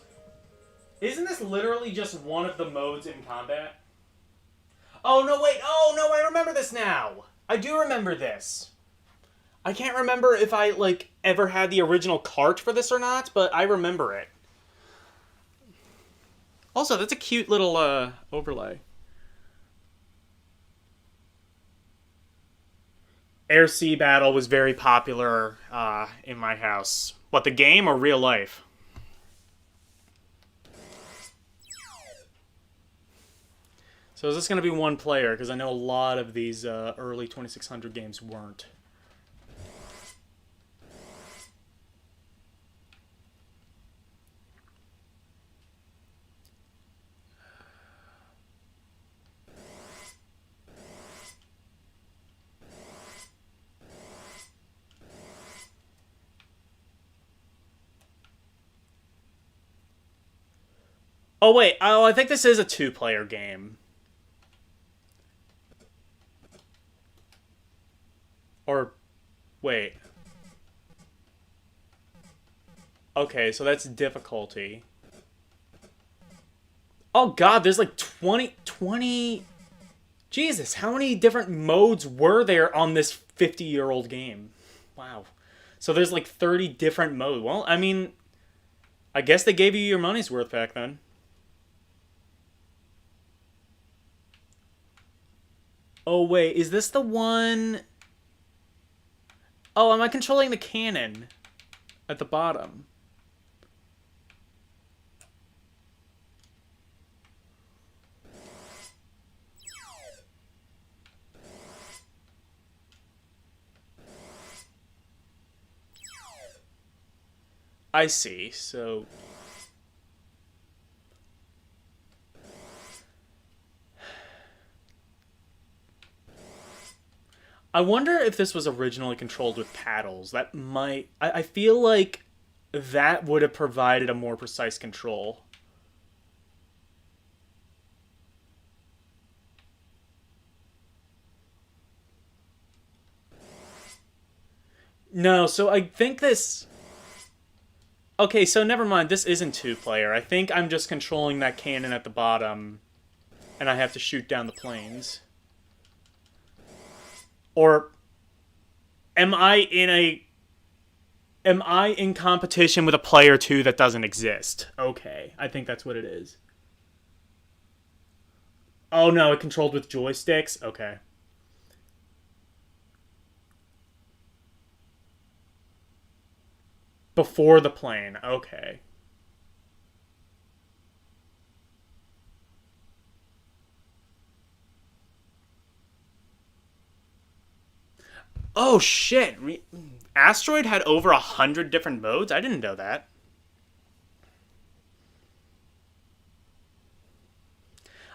Isn't this literally just one of the modes in combat? Oh, no, wait. Oh, no, I remember this now. I do remember this. I can't remember if I, like, ever had the original cart for this or not, but I remember it. Also, that's a cute little, overlay. Air Sea Battle was very popular, in my house. What, the game or real life? So is this going to be one player? Because I know a lot of these early 2600 games weren't. Oh, wait. Oh, I think this is a 2-player game. Or, wait. Okay, so that's difficulty. Oh god, there's like 20. Jesus, how many different modes were there on this 50-year-old game? Wow. So there's like 30 different modes. Well, I mean, I guess they gave you your money's worth back then. Oh, wait, is this the one... Oh, am I controlling the cannon at the bottom? I see, so... I wonder if this was originally controlled with paddles. That might... I feel like that would have provided a more precise control. No, so I think this... Okay, so never mind. This isn't two-player. I think I'm just controlling that cannon at the bottom, and I have to shoot down the planes. Or am I in a... Am I in competition with a player 2 that doesn't exist? Okay, I think that's what it is. Oh no, it controlled with joysticks? Okay. Before the plane, okay. Oh shit! Asteroid had over 100 different modes? I didn't know that.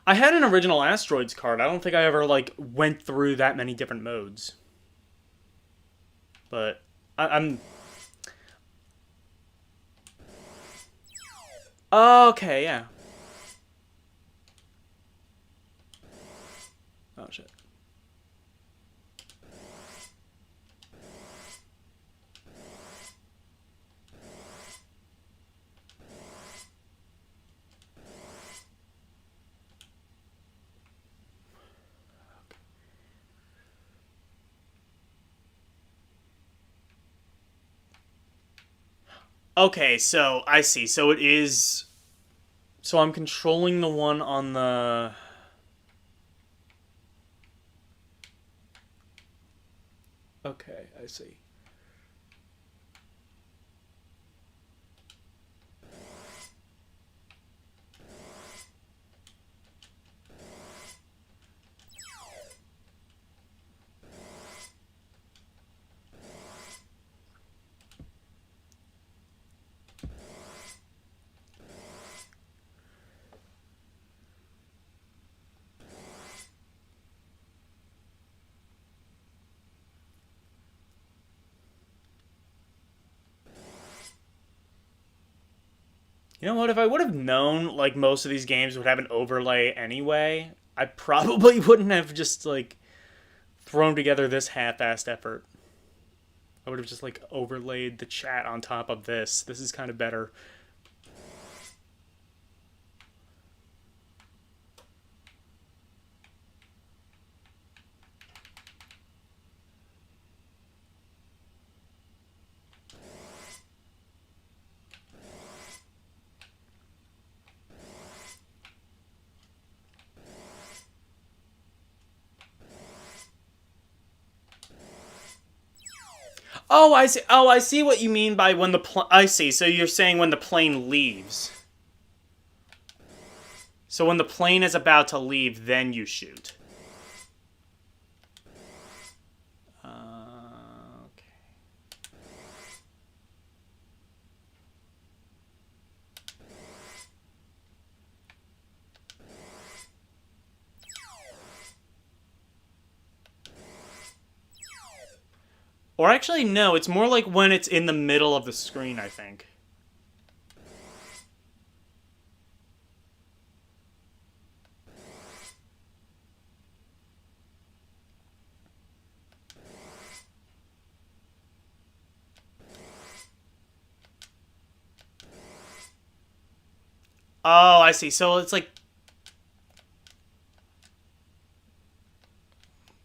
I had an original Asteroids card. I don't think I ever, like, went through that many different modes. But, I'm... Okay, yeah. Oh shit. Okay, so I see. So it is... So I'm controlling the one on the... Okay, I see. You know what? If I would have known, like, most of these games would have an overlay anyway, I probably wouldn't have just, like, thrown together this half-assed effort. I would have just, like, overlaid the chat on top of this. This is kind of better. Oh, I see. Oh, I see what you mean by when the I see. So you're saying when the plane leaves. So when the plane is about to leave, then you shoot. Okay. Or actually, no. It's more like when it's in the middle of the screen, I think. Oh, I see. So it's like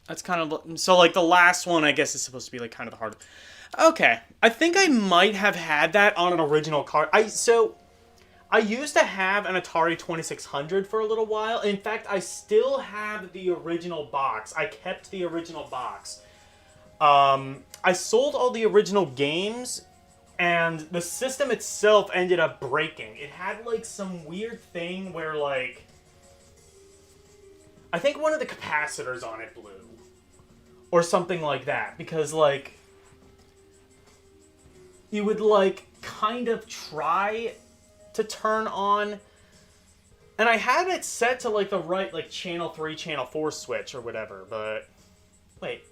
that's kind of so like the last one I guess is supposed to be like kind of the hard. Okay, I think I might have had that on an original card. I used to have an Atari 2600 for a little while. In fact, I still have the original box. I kept the original box. I sold all the original games, and the system itself ended up breaking. It had like some weird thing where like I think one of the capacitors on it blew or something like that because like you would like kind of try to turn on, and I had it set to like the right like channel 3 channel 4 switch or whatever, but wait,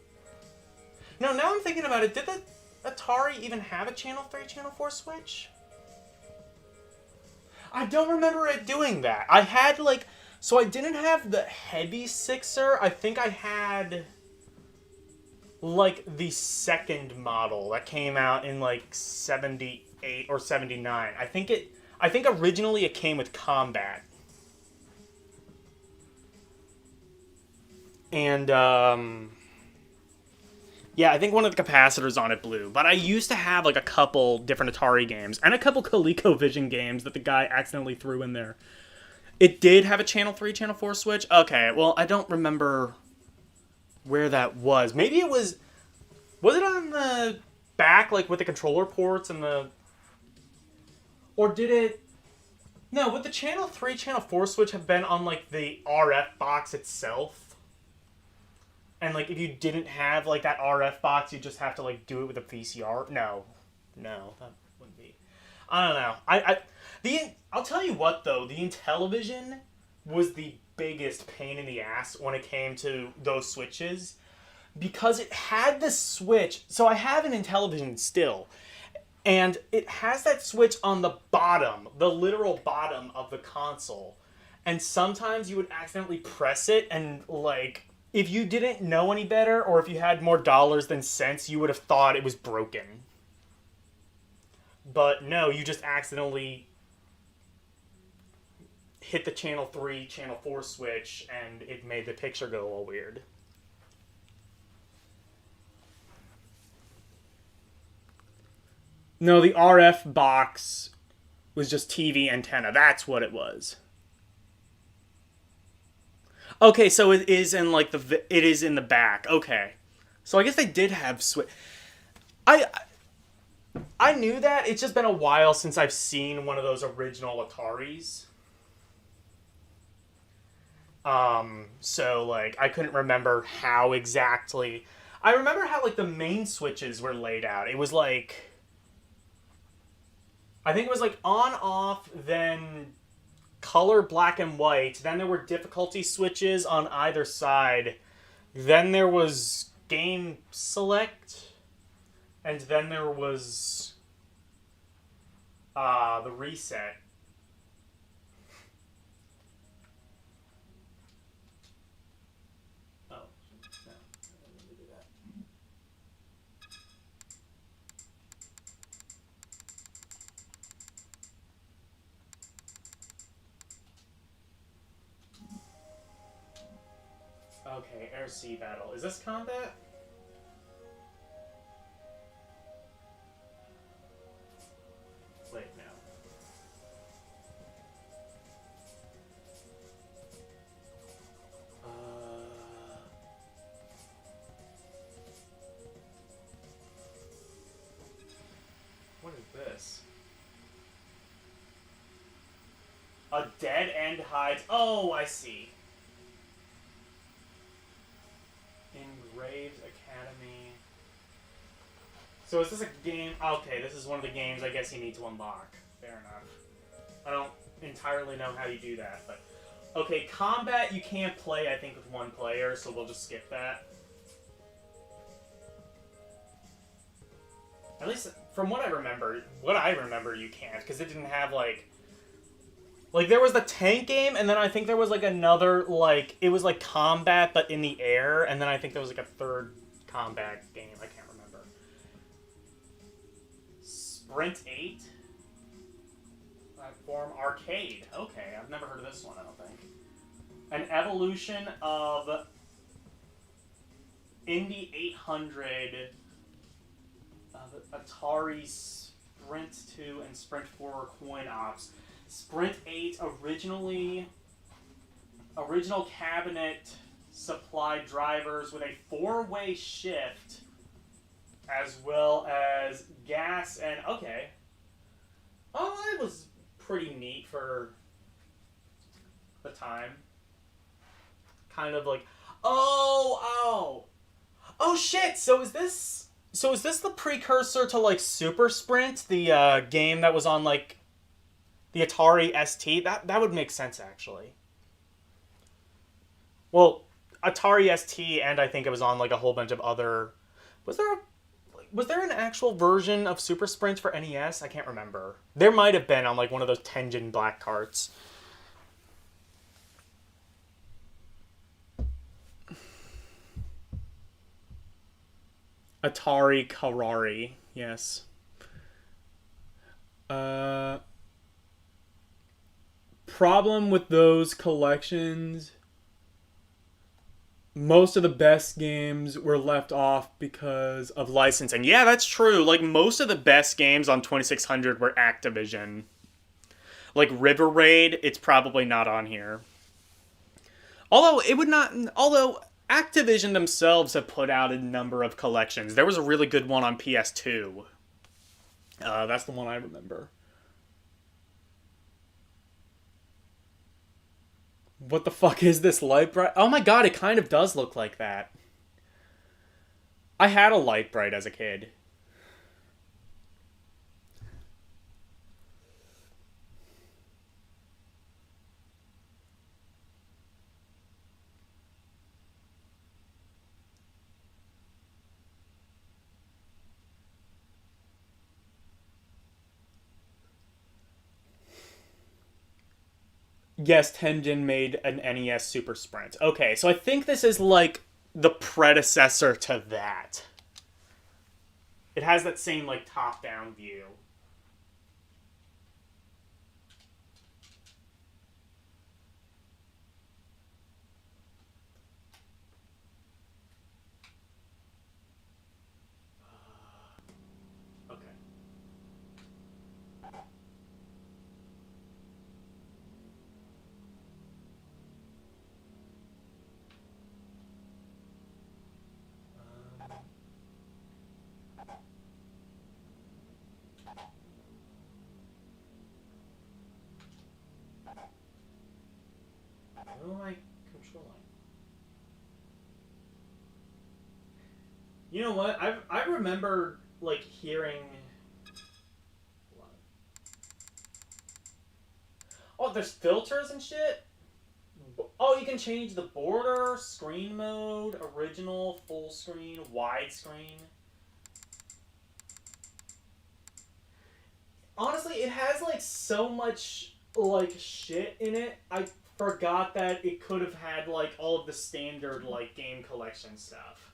no, now I'm thinking about it, did the Atari even have a channel 3 channel 4 switch? I don't remember it doing that. I had like, so I didn't have the heavy sixer. I think I had like the second model that came out in like 78 or 79. I think originally it came with combat. And yeah, I think one of the capacitors on it blew. But I used to have like a couple different Atari games and a couple ColecoVision games that the guy accidentally threw in there. It did have a channel 3 channel 4 switch. Okay, well, I don't remember where that was. Maybe it was it on the back like with the controller ports and the, or did it, no, would the channel 3 channel 4 switch have been on like the RF box itself? And like if you didn't have like that RF box, you just have to like do it with a VCR? No. No, that wouldn't be. I don't know. I'll tell you what though, the Intellivision was the biggest pain in the ass when it came to those switches because it had this switch. So I have an Intellivision still, and it has that switch on the bottom, the literal bottom of the console. And sometimes you would accidentally press it, and like if you didn't know any better or if you had more dollars than cents, you would have thought it was broken. But no, you just accidentally hit the channel 3 channel 4 switch and it made the picture go all weird. No, the RF box was just TV antenna. That's what it was. Okay, so it is in like it is in the back. Okay, so I guess they did have switch. I I knew that. It's just been a while since I've seen one of those original Ataris. So like I couldn't remember how exactly. I remember how like the main switches were laid out. It was like I think it was like on off, then color black and white. Then there were difficulty switches on either side. Then there was game select, and then there was the reset. Oh, no, I don't need to do that. Okay, air sea battle. Is this combat? Wait, no. What is this? A dead end hides. Oh, I see. Engraved Academy. So is this a game? Okay, this is one of the games I guess you need to unlock. Fair enough. I don't entirely know how you do that, but okay, combat you can't play I think with one player, so we'll just skip that. At least from what I remember you can't, because it didn't have like there was the tank game, and then I think there was like another like it was like combat but in the air, and then I think there was like a third combat game. I can't remember. Sprint 8. Platform arcade. Okay, I've never heard of this one, I don't think. An evolution of Indy 800, Atari Sprint 2, and Sprint 4 coin ops. Sprint 8 original cabinet supplied drivers with a four-way shift, as well as gas and okay. Oh, it was pretty neat for the time. Kind of like, oh shit. So is this the precursor to like Super Sprint, the game that was on like the Atari ST? That would make sense actually. Well, Atari ST, and I think it was on like a whole bunch of other. Was there a was there an actual version of Super Sprint for NES? I can't remember. There might have been on like one of those Tenjin black carts. Atari Karari, yes. Uh, Problem with those collections, most of the best games were left off because of licensing. Yeah, that's true. Like most of the best games on 2600 were Activision. Like River Raid, it's probably not on here. Although it would not although Activision themselves have put out a number of collections. There was a really good one on PS2. That's the one I remember. What the fuck is this light bright? Oh my god, it kind of does look like that. I had a light bright as a kid. Yes, Tenjin made an NES Super Sprint. Okay, so I think this is like the predecessor to that. It has that same like top-down view. Okay. Who am I controlling? You know what? I remember like hearing. Oh, there's filters and shit. Oh, you can change the border, screen mode, original, full screen, widescreen. Honestly, it has like so much like shit in it. I forgot that it could have had like all of the standard like game collection stuff.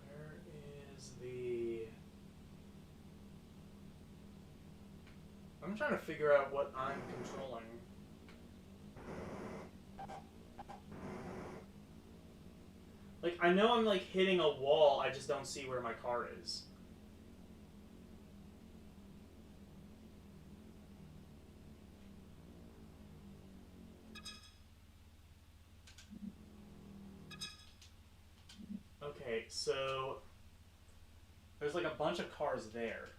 Where is the I'm trying to figure out what I'm controlling. Like I know I'm like hitting a wall, I just don't see where my car is. Okay, so there's like a bunch of cars there.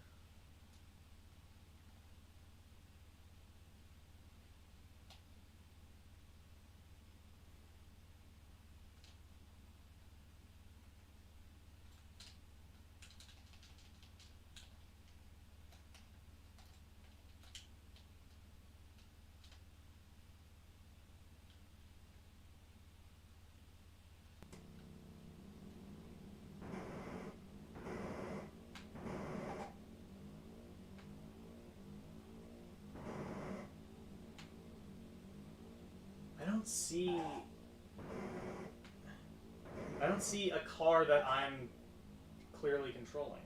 not see a car that I'm clearly controlling.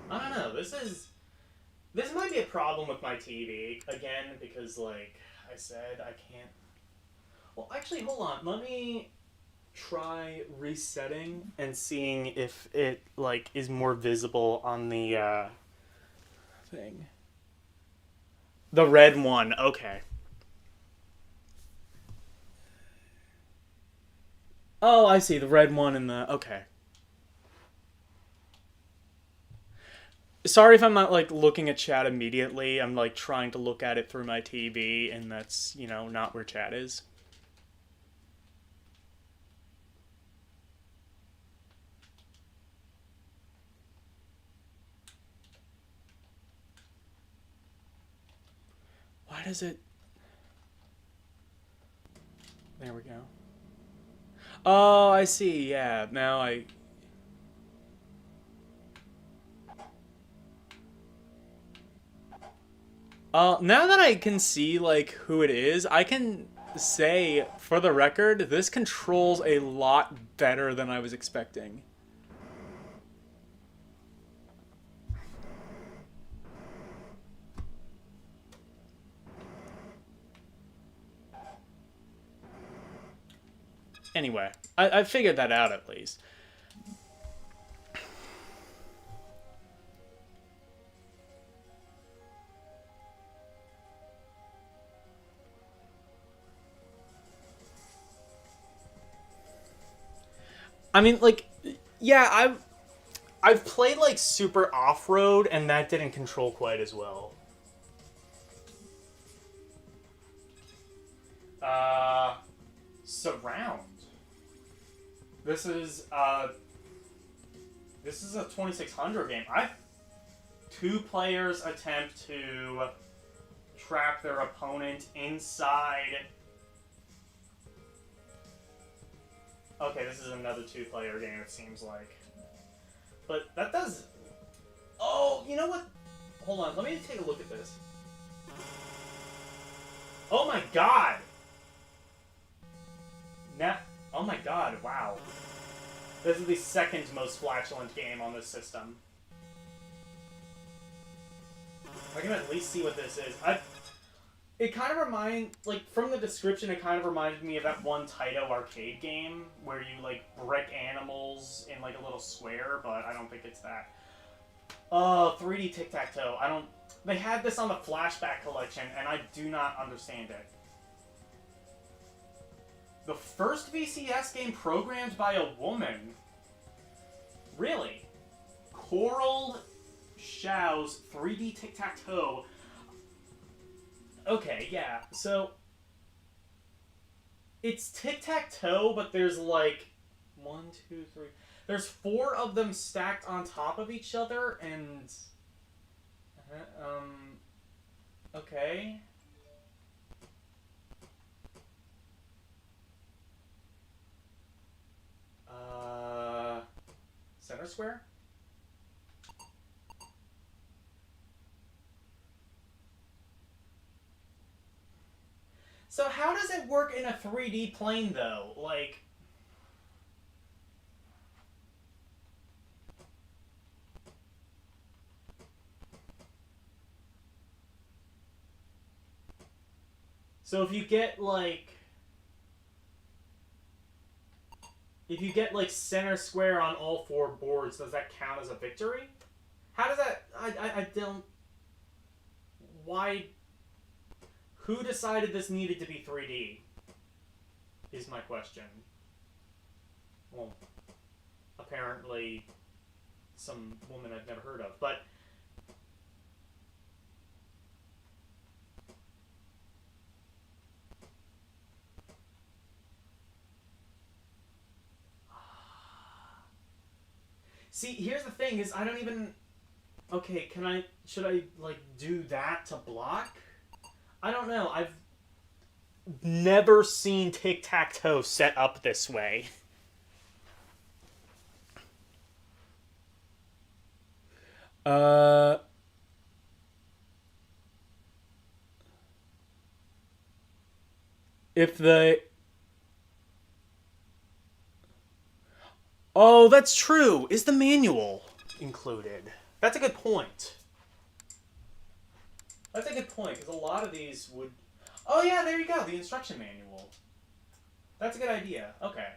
I don't know. This might be a problem with my TV again because, like I said, I can't. Well, actually, hold on. Let me try resetting and seeing if it like is more visible on the thing. The red one. Okay. Oh, I see. The red one in the. Okay. Sorry if I'm not like looking at chat immediately. I'm like trying to look at it through my TV, and that's, not where chat is. Why does it. There we go. Oh, I see. Yeah. Now I. Now that I can see like who it is, I can say for the record, this controls a lot better than I was expecting. Anyway, I figured that out at least. I mean, like, yeah, I've played like Super Off Road, and that didn't control quite as well. Surround. This is a 2600 game. Two players attempt to trap their opponent inside. Okay, this is another two-player game, it seems like. But that does... Oh, you know what? Hold on, let me take a look at this. Oh my god! Oh my god, wow. This is the second most flatulent game on this system. I can at least see what this is. It kind of from the description, it kind of reminded me of that one Taito arcade game where you, like, brick animals in, like, a little square, but I don't think it's that. 3D tic-tac-toe. They had this on the Flashback collection, and I do not understand it. The first VCS game programmed by a woman? Really? Coral Shao's 3D tic-tac-toe. Okay, yeah, so it's tic-tac-toe, but there's like 1, 2, 3. There's 4 of them stacked on top of each other, and okay. Center square? So how does it work in a 3D plane, though? Like... So if you get, like... If you get, like, center square on all 4 boards, does that count as a victory? How does that... I don't... Why... Who decided this needed to be 3D? Is my question. Well, apparently some woman I've never heard of, but... See, here's the thing, is I don't even... Okay, should I, like, do that to block? I don't know, I've never seen tic-tac-toe set up this way. If the... Oh, that's true. Is the manual included? That's a good point. That's a good point, because a lot of these would... Oh yeah, there you go, the instruction manual. That's a good idea. Okay.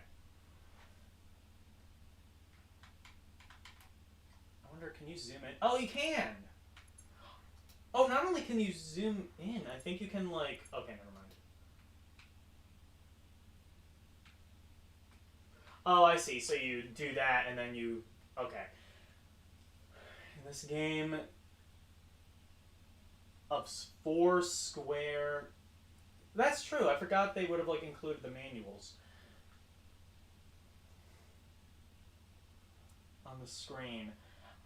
I wonder, can you zoom in? Oh, you can! Oh, not only can you zoom in, I think you can, like... Okay, never mind. Oh, I see. So you do that, and then you... Okay. In this game of 4 square... That's true. I forgot they would have, like, included the manuals on the screen,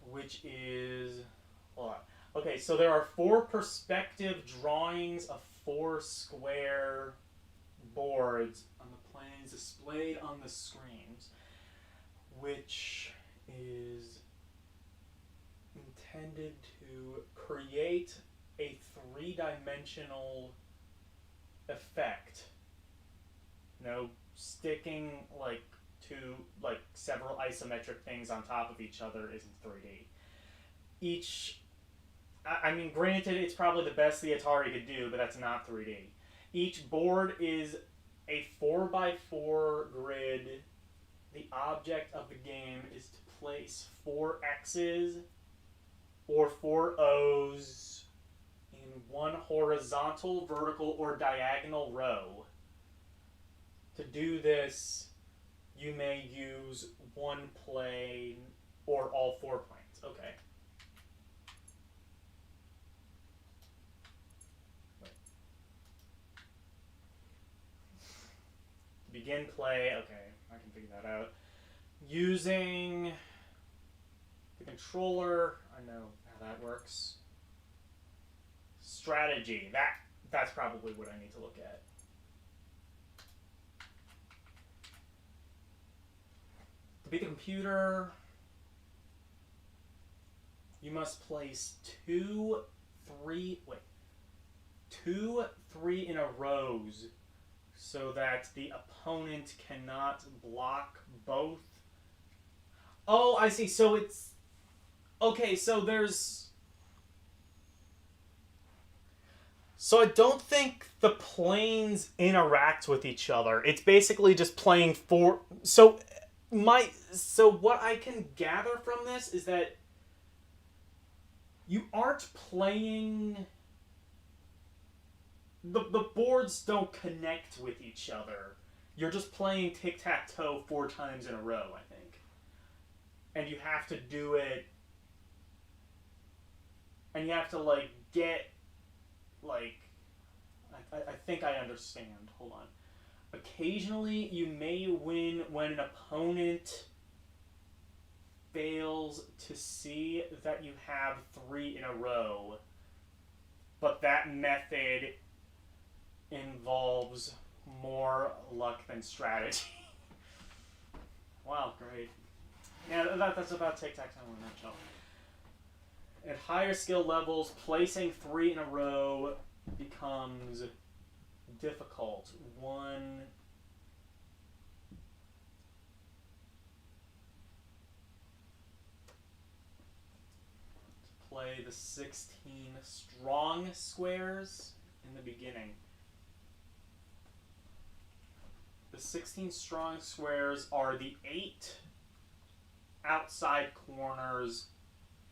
which is... Hold on. Okay, so there are 4 perspective drawings of 4 square boards on the planes displayed on the screens, which is intended to create a 3-dimensional effect. Sticking like several isometric things on top of each other isn't 3D. I mean, granted, it's probably the best the Atari could do, but that's not 3D. Each board is a 4x4 grid. The object of the game is to place 4 X's or 4 O's in one horizontal, vertical, or diagonal row. To do this, you may use one plane or all 4 planes. Okay. Begin play. Okay, I can figure that out. Using the controller, I know how that works. Strategy. That's probably what I need to look at. To beat the computer, you must place 2, 3 in a rows so that the opponent cannot block both. Oh, I see. So it's... Okay, so there's... So I don't think the planes interact with each other. It's basically just playing 4... So what I can gather from this is that you aren't playing... The boards don't connect with each other. You're just playing tic-tac-toe 4 times in a row, I think. And you have to do it... And you have to, like, get... Like... I think I understand. Hold on. Occasionally, you may win when an opponent fails to see that you have 3 in a row. But that method involves more luck than strategy. Wow, great. Yeah, that's about tic-tac-toe in a nutshell. At higher skill levels, placing 3 in a row becomes difficult. One... to play the 16 strong squares in the beginning. The 16 strong squares are the 8 outside corners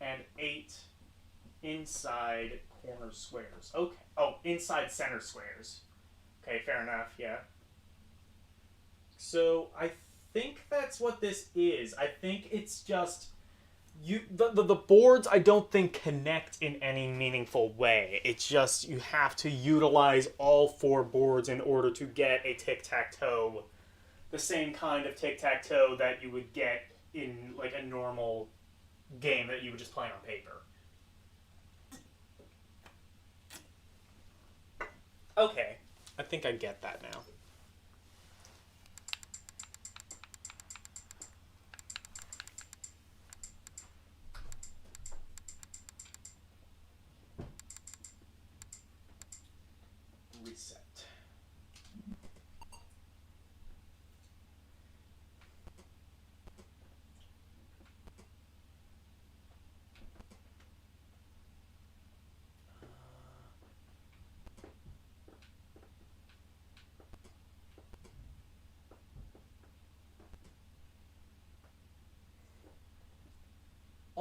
and 8 inside corner squares. Okay. Oh, inside center squares. Okay, fair enough, yeah. So, I think that's what this is. I think it's just... The boards, I don't think, connect in any meaningful way. It's just you have to utilize all 4 boards in order to get a tic-tac-toe. The same kind of tic-tac-toe that you would get in, like, a normal game that you would just play on paper. Okay. I think I get that now. Reset.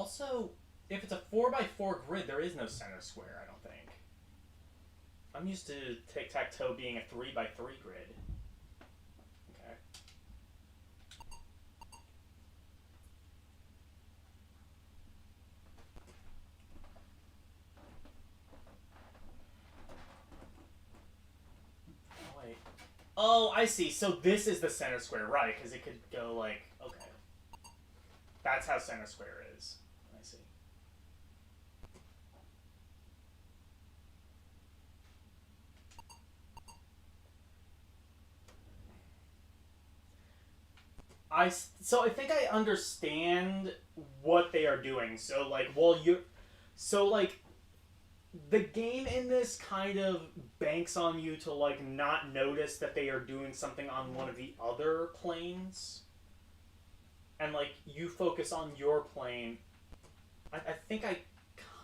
Also, if it's a 4x4 grid, there is no center square, I don't think. I'm used to tic-tac-toe being a 3x3 grid. Okay. Oh, wait. Oh, I see. So this is the center square, right? Because it could go like, okay. That's how center square is. I see. So I think I understand what they are doing. So like, the game in this kind of banks on you to like not notice that they are doing something on one of the other planes, and like you focus on your plane. I think I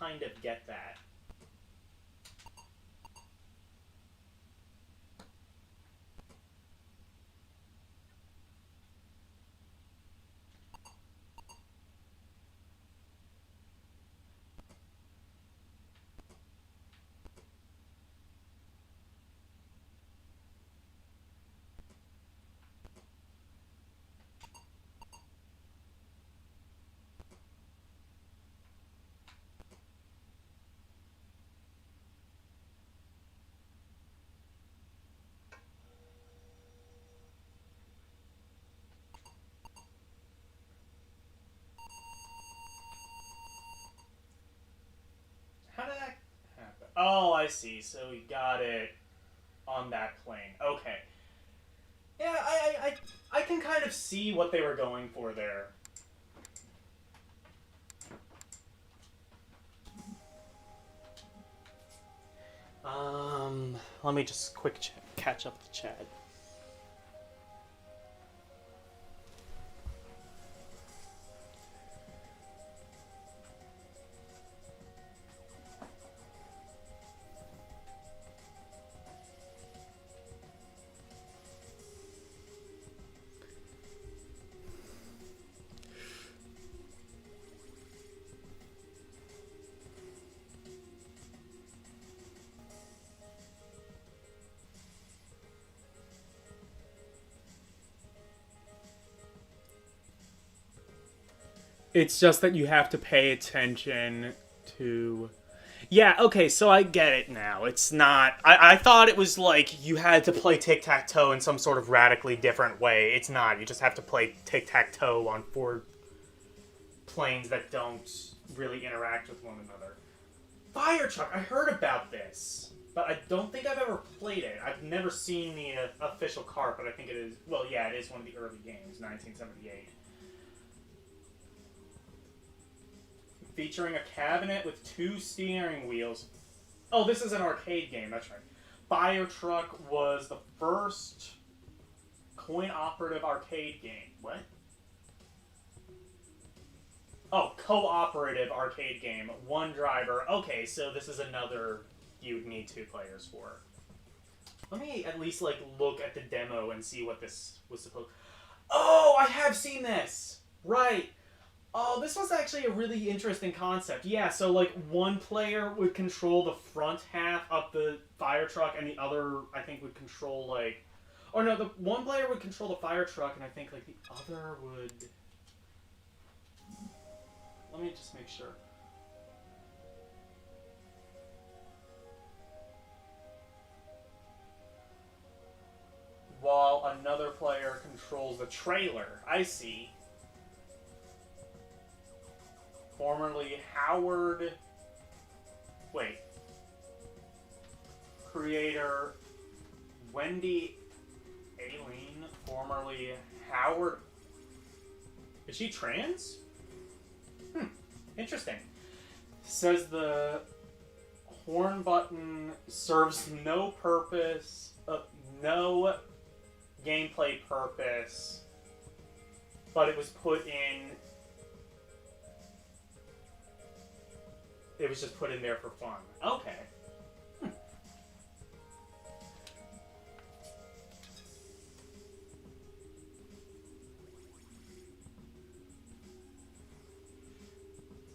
kind of get that. How did that happen? Oh, I see. So we got it on that plane. Okay. Yeah, I can kind of see what they were going for there. Let me just catch up with Chad. It's just that you have to pay attention to. Yeah, okay, so I get it now. It's not. I thought it was like you had to play tic tac toe in some sort of radically different way. It's not. You just have to play tic tac toe on 4 planes that don't really interact with one another. Fire truck, I heard about this, but I don't think I've ever played it. I've never seen the official cart, but I think it is. Well, yeah, it is one of the early games, 1978. Featuring a cabinet with 2 steering wheels. Oh, this is an arcade game, that's right. Fire Truck was the first coin-operative arcade game. What? Oh, cooperative arcade game. 1 driver. Okay, so this is another you'd need 2 players for. Let me at least, like, look at the demo and see what this was supposed... Oh, I have seen this! Right. Oh, this was actually a really interesting concept. Yeah, so like 1 player would control the front half of the fire truck, and the other, I think, would control like, or no, the 1 player would control the fire truck, and I think like the other would. Let me just make sure. While another player controls the trailer. I see. Formerly Howard. Wait. Creator Wendy Aileen, formerly Howard. Is she trans? Interesting. Says the horn button serves no purpose, no gameplay purpose, but it was put in. It was just put in there for fun. Okay.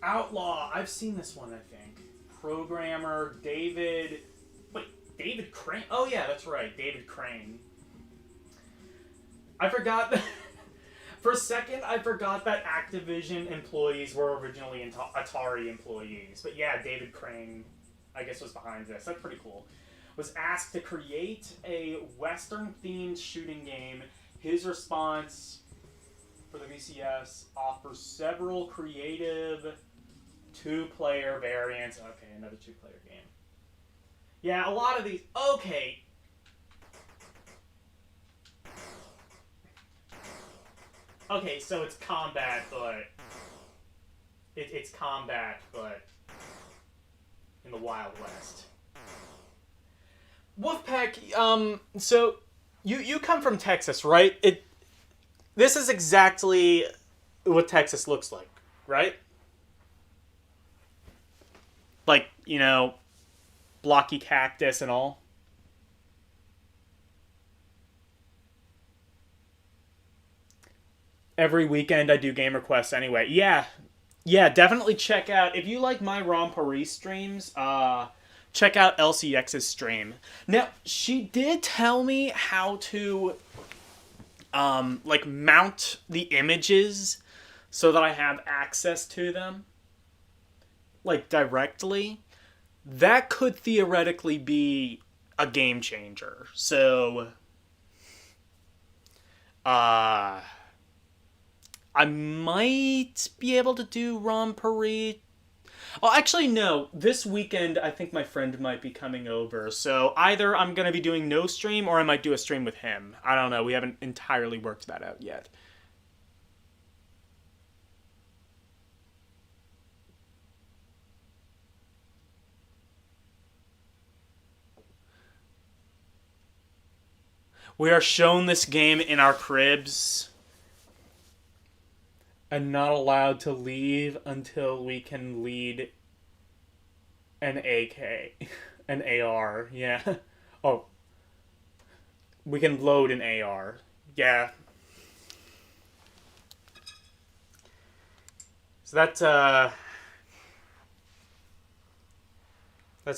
Outlaw. I've seen this one, I think. Programmer David. Wait, David Crane? Oh, yeah, that's right. David Crane. I forgot. For a second, I forgot that Activision employees were originally Atari employees. But yeah, David Crane, I guess, was behind this. That's pretty cool. Was asked to create a Western-themed shooting game. His response for the VCS offers several creative two-player variants. Okay, another two-player game. Yeah, a lot of these. Okay. Okay, so it's combat, but it's combat, but in the Wild West. Wolfpack. So you come from Texas, right? This is exactly what Texas looks like, right? Like, blocky cactus and all. Every weekend I do game requests anyway. Yeah. Yeah, definitely check out, if you like my Ron Paris streams, check out LCX's stream. Now, she did tell me how to mount the images so that I have access to them, like, directly. That could theoretically be a game changer. So, I might be able to do Ron Paris. Oh, actually, no. This weekend, I think my friend might be coming over. So either I'm going to be doing no stream or I might do a stream with him. I don't know. We haven't entirely worked that out yet. We are shown this game in our cribs and not allowed to leave until we can lead an AK. An AR, yeah. Oh. We can load an AR. Yeah. So that's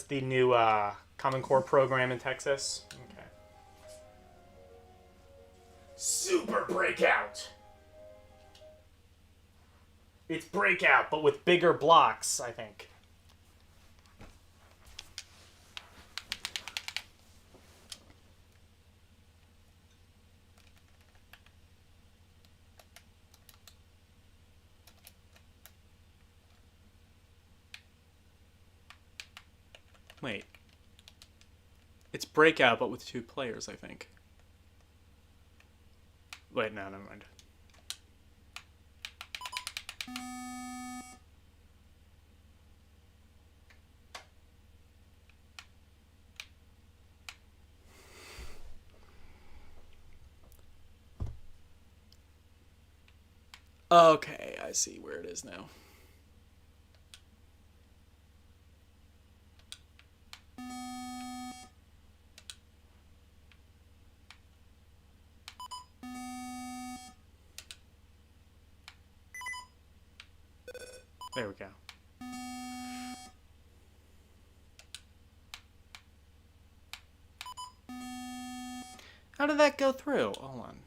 the new Common Core program in Texas. Okay. Super Breakout! It's Breakout, but with bigger blocks, I think. Wait. It's Breakout, but with 2 players, I think. Wait, no, never mind. Okay, I see where it is now. There we go. How did that go through? Hold on.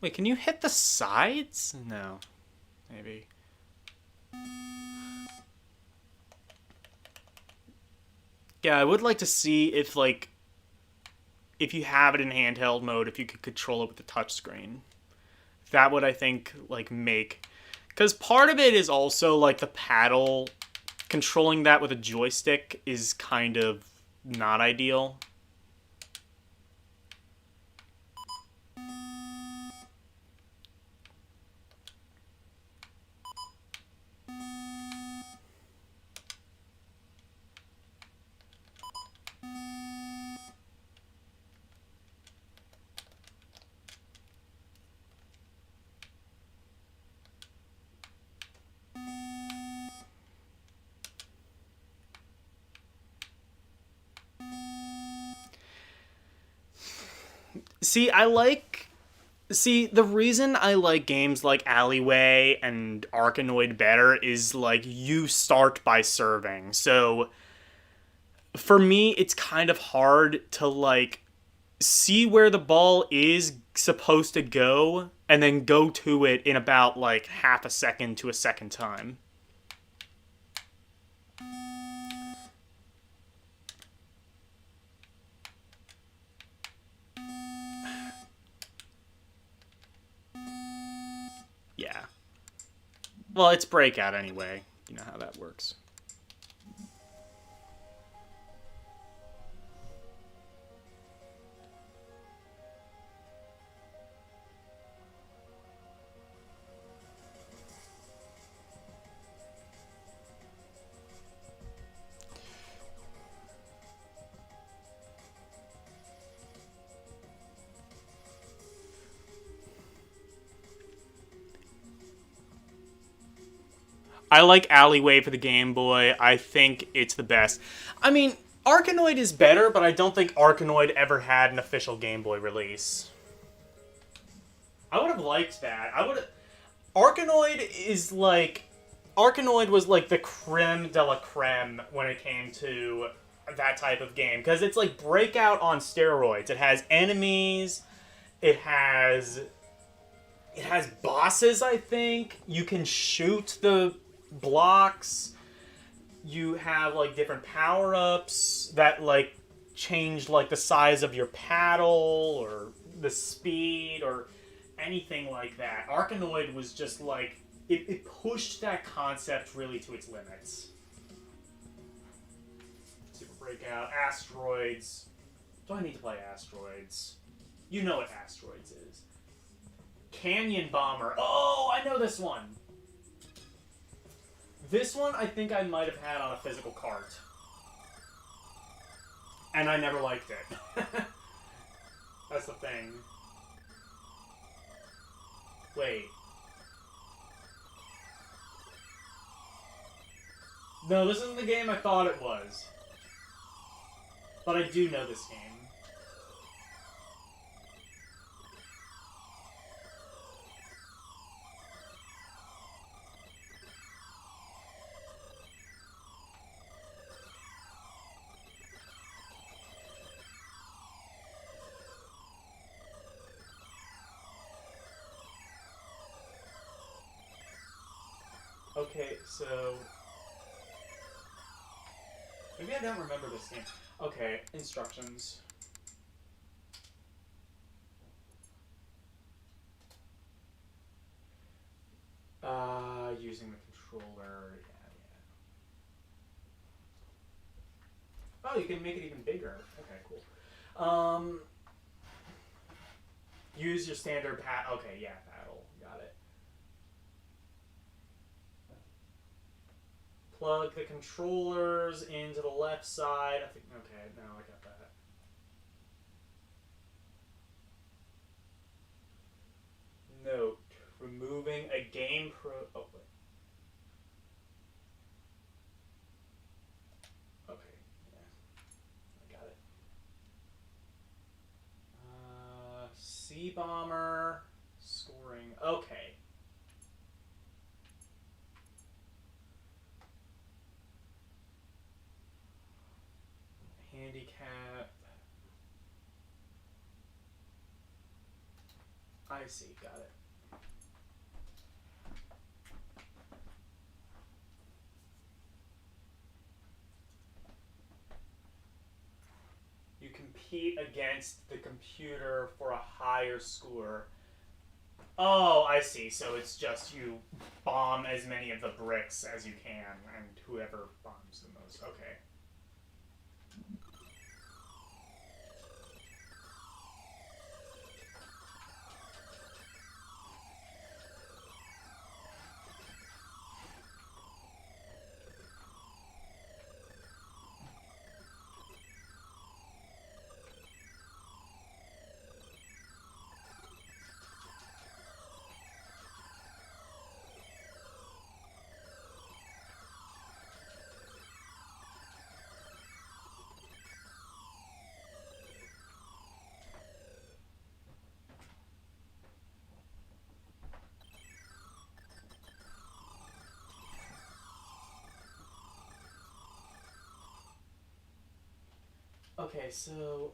Wait, can you hit the sides? No. Maybe. Yeah, I would like to see if, like, if you have it in handheld mode, if you could control it with the touchscreen. That would, I think, like, make... Because part of it is also, like, the paddle. Controlling that with a joystick is kind of not ideal. See, I like. See, the reason I like games like Alleyway and Arkanoid better is like you start by serving. So for me, it's kind of hard to like see where the ball is supposed to go and then go to it in about like half a second to a second time. Yeah. Well, it's Breakout anyway. You know how that works. I like Alleyway for the Game Boy. I think it's the best. I mean, Arkanoid is better, but I don't think Arkanoid ever had an official Game Boy release. I would have liked that. I would. Arkanoid is like. Arkanoid was like the creme de la creme when it came to that type of game because it's like Breakout on steroids. It has enemies. It has. It has bosses. I think you can shoot the blocks. You have like different power-ups that like change like the size of your paddle or the speed or anything like that. Arkanoid was just like it pushed that concept really to its limits. Super Breakout, Asteroids. Do I need to play Asteroids? You know what Asteroids is. Canyon Bomber. Oh, I know this one. This one I think I might have had on a physical cart. And I never liked it. That's the thing. Wait. No, this isn't the game I thought it was. But I do know this game. Okay, so... Maybe I don't remember this game. Okay, instructions. Using the controller, yeah. Oh, you can make it even bigger. Okay, cool. Use your standard okay, yeah, paddle. Got it. Plug the controllers into the left side. I think, okay, now I got that. Note, removing a game oh, wait. Okay, yeah. I got it. Sea Bomber, scoring, okay. Handicap. I see, got it. You compete against the computer for a higher score. Oh, I see. So it's just you bomb as many of the bricks as you can, and whoever bombs the most. Okay. Okay, so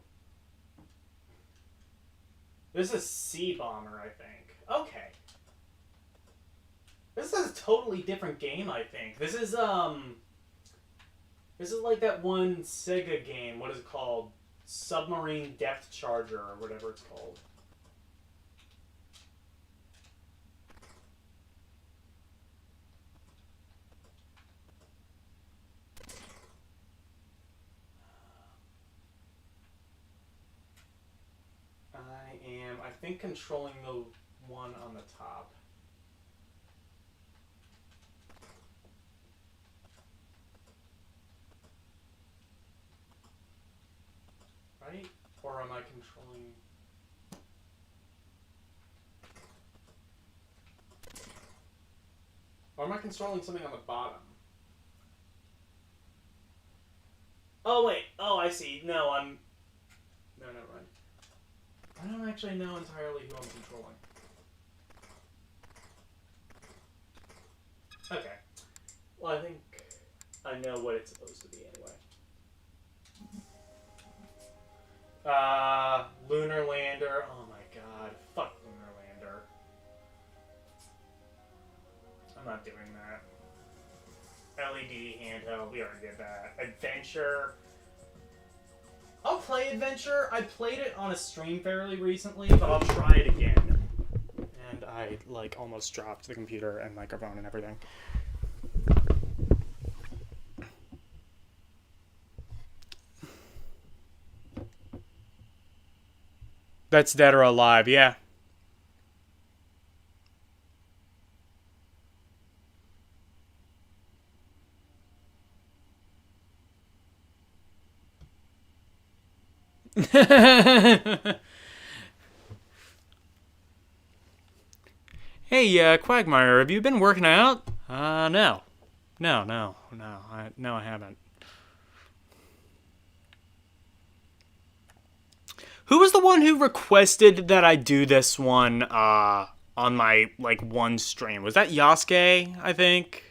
this is Sea Bomber, I think. Okay. This is a totally different game, I think. This is like that one Sega game. What is it called? Submarine Depth Charger, or whatever it's called. I think, controlling the one on the top. Right? Or am I controlling... Or am I controlling something on the bottom? Oh, wait. Oh, I see. No, I'm... No, never mind. I don't actually know entirely who I'm controlling. Okay. Well, I think I know what it's supposed to be anyway. Lunar Lander. Oh my god. Fuck Lunar Lander. I'm not doing that. LED handheld. We already did that. Adventure. I'll play Adventure. I played it on a stream fairly recently, but I'll try it again. And I, like, almost dropped the computer and microphone and everything. That's Dead or Alive, yeah. Hey, Quagmire, have you been working out? No. No, I haven't. Who was the one who requested that I do this one, on my, like, one stream? Was that Yasuke, I think?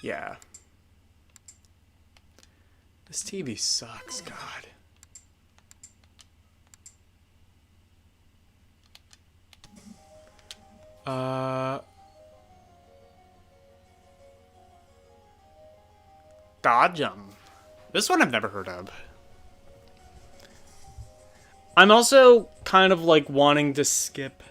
Yeah. This TV sucks, God. Dodgem. This one I've never heard of. I'm also kind of like wanting to skip.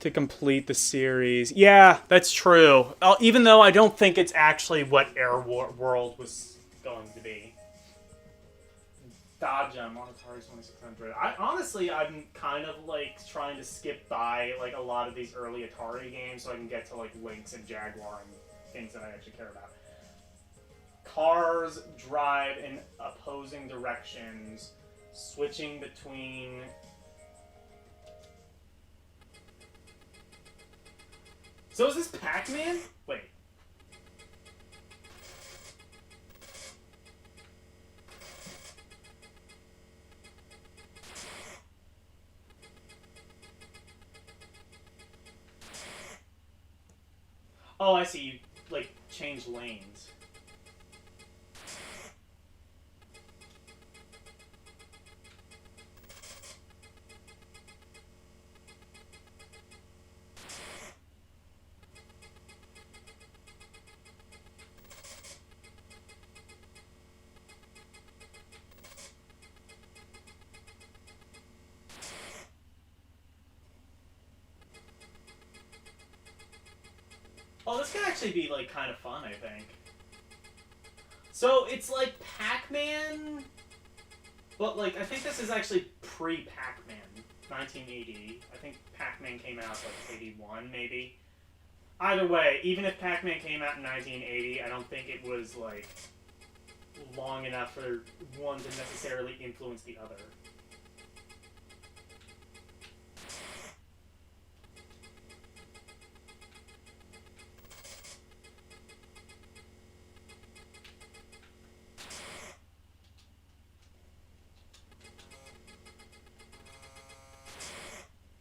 To complete the series. Yeah, that's true. Even though I don't think it's actually what Air World was going to be. Dodgem on Atari 2600. I'm kind of like trying to skip by like a lot of these early Atari games so I can get to like Lynx and Jaguar and things that I actually care about. Cars drive in opposing directions, switching between. So is this Pac-Man? Wait. Oh, I see. You, like, change lanes. Oh, this could actually be, like, kind of fun, I think. So, it's like Pac-Man, but, like, I think this is actually pre-Pac-Man, 1980. I think Pac-Man came out, like, 81, maybe. Either way, even if Pac-Man came out in 1980, I don't think it was, like, long enough for one to necessarily influence the other.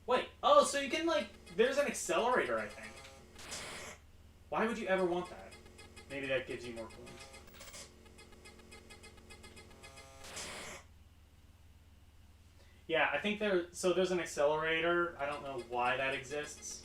Wait, oh, so you can, like, there's an accelerator, I think. Why would you ever want that? Maybe that gives you more coins. Yeah, I think there's an accelerator. I don't know why that exists.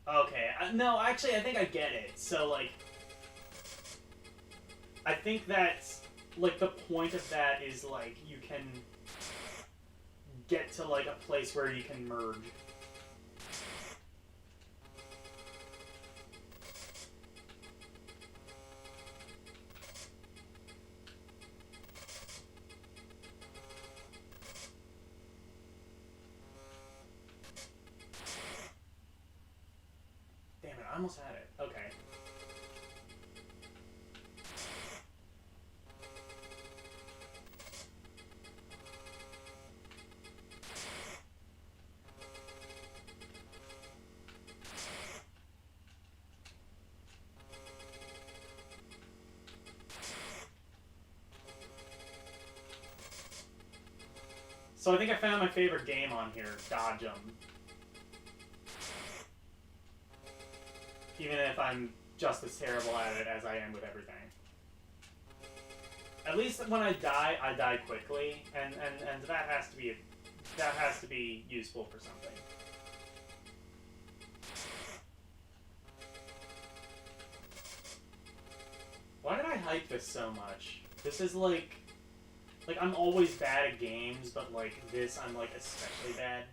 Okay, no, actually, I think I get it. So, like, I think that's, like, the point of that is, like, you can get to, like, a place where you can merge. Damn it, I almost had it. Okay. So I think I found my favorite game on here, Dodge 'em. Even if I'm just as terrible at it as I am with everything. At least when I die quickly, and that has to be useful for something. Why did I hype this so much? This is like I'm always bad at games, but like this I'm like especially bad.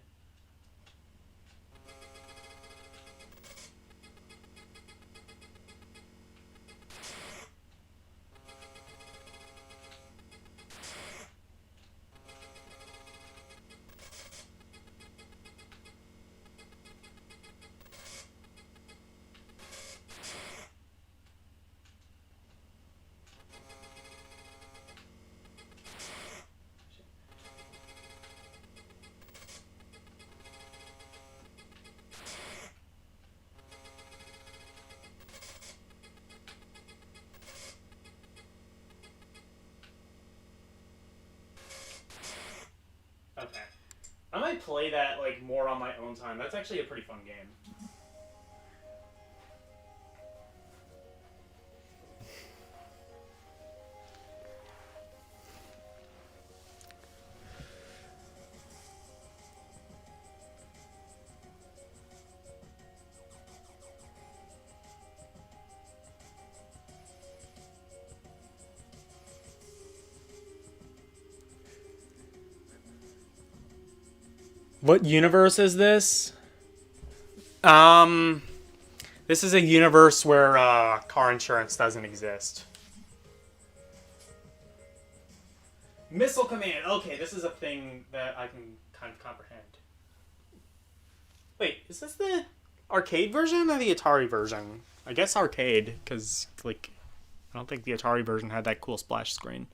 Okay. I might play that like more on my own time. That's actually a pretty fun game. What universe is this? This is a universe where car insurance doesn't exist. Missile Command. Okay, this is a thing that I can kind of comprehend. Wait, is this the arcade version or the Atari version? I guess arcade, because like I don't think the Atari version had that cool splash screen.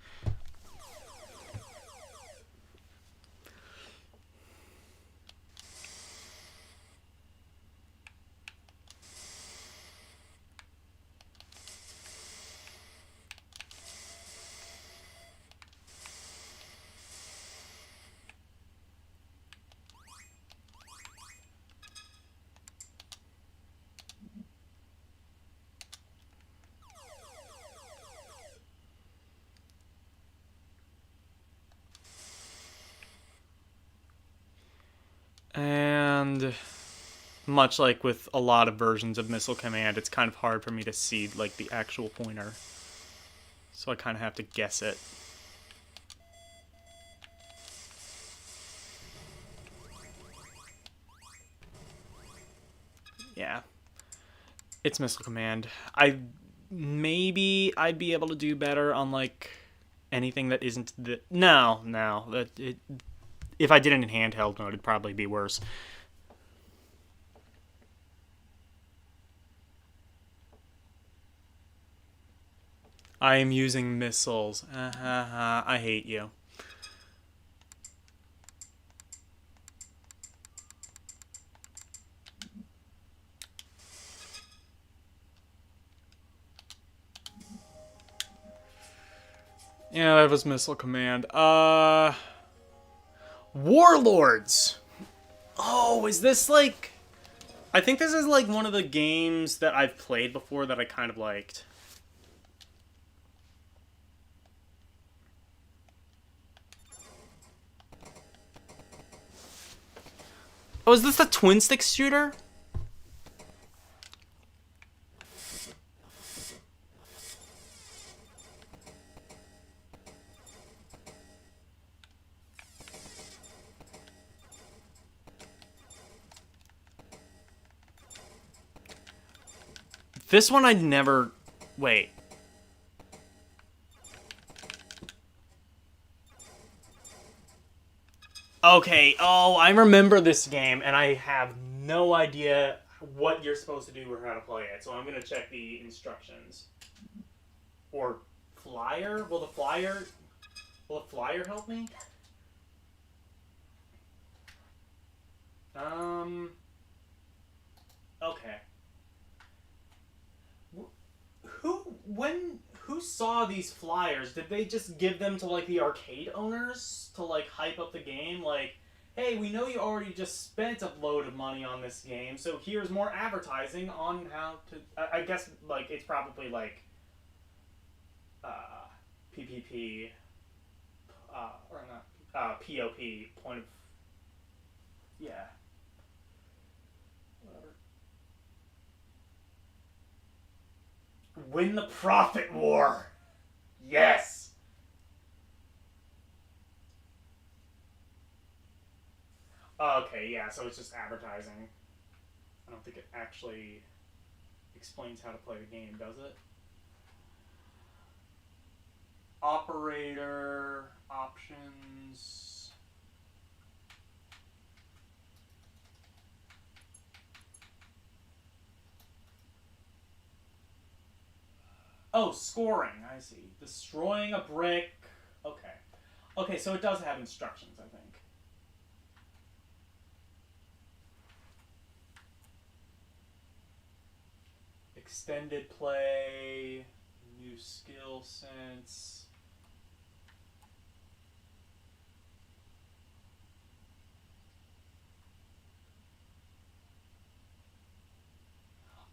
And much like with a lot of versions of Missile Command, it's kind of hard for me to see like the actual pointer. So I kind of have to guess it. Yeah. It's Missile Command. maybe I'd be able to do better on like anything that isn't the no that it, if I did it in handheld mode, it'd probably be worse. I am using missiles. I hate you. Yeah, that was Missile Command. Warlords! Oh, is this like... I think this is like one of the games that I've played before that I kind of liked. Oh, is this a twin stick shooter? This one I'd never... Wait. Okay, oh, I remember this game, and I have no idea what you're supposed to do or how to play it, so I'm going to check the instructions. Or flyer? Will the flyer help me? Okay. Who saw these flyers? Did they just give them to like the arcade owners to like hype up the game? Like, hey, we know you already just spent a load of money on this game, so here's more advertising on how to. I guess like it's probably like PPP or not POP point of yeah. Win the profit war. Yes. Okay, yeah, so it's just advertising. I don't think it actually explains how to play the game, does it? Operator options. Oh, scoring. I see. Destroying a brick. Okay. Okay, so it does have instructions, I think. Extended play. New skill sense.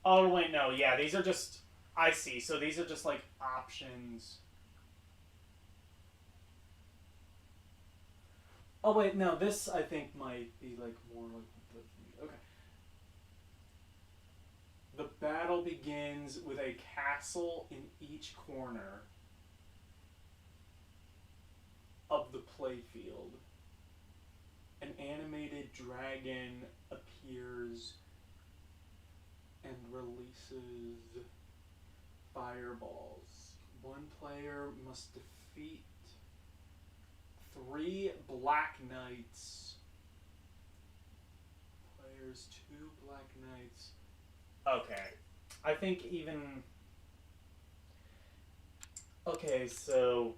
Oh, wait, no. Yeah, these are just... I see. So these are just like options. Oh wait, no. This I think might be like more like the okay. The battle begins with a castle in each corner of the playfield. An animated dragon appears and releases fireballs. One player must defeat 3 black knights. Players 2 black knights. Okay. I think even... Okay, so...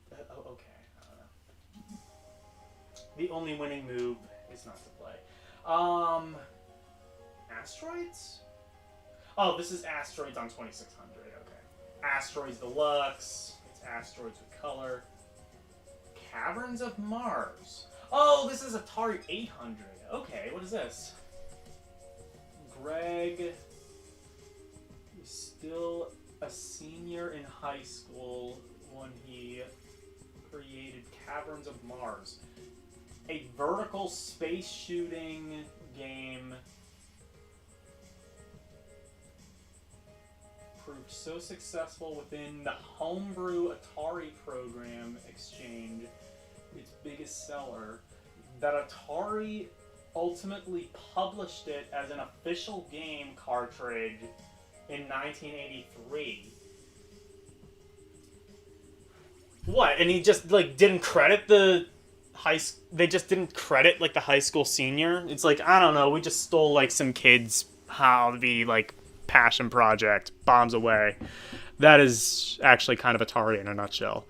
okay. I don't know. The only winning move is not to play. Asteroids? Oh, this is Asteroids on 2600. Okay. Asteroids Deluxe. It's Asteroids with color. Caverns of Mars. Oh, this is Atari 800. Okay, what is this? Greg is still a senior in high school when he created Caverns of Mars. A vertical space shooting game proved so successful within the homebrew Atari program exchange, its biggest seller, that Atari ultimately published it as an official game cartridge in 1983. What? And he just like didn't credit the they just didn't credit like the high school senior. It's like, I don't know, we just stole like some kids hobby like passion project, bombs away. That is actually kind of Atari in a nutshell.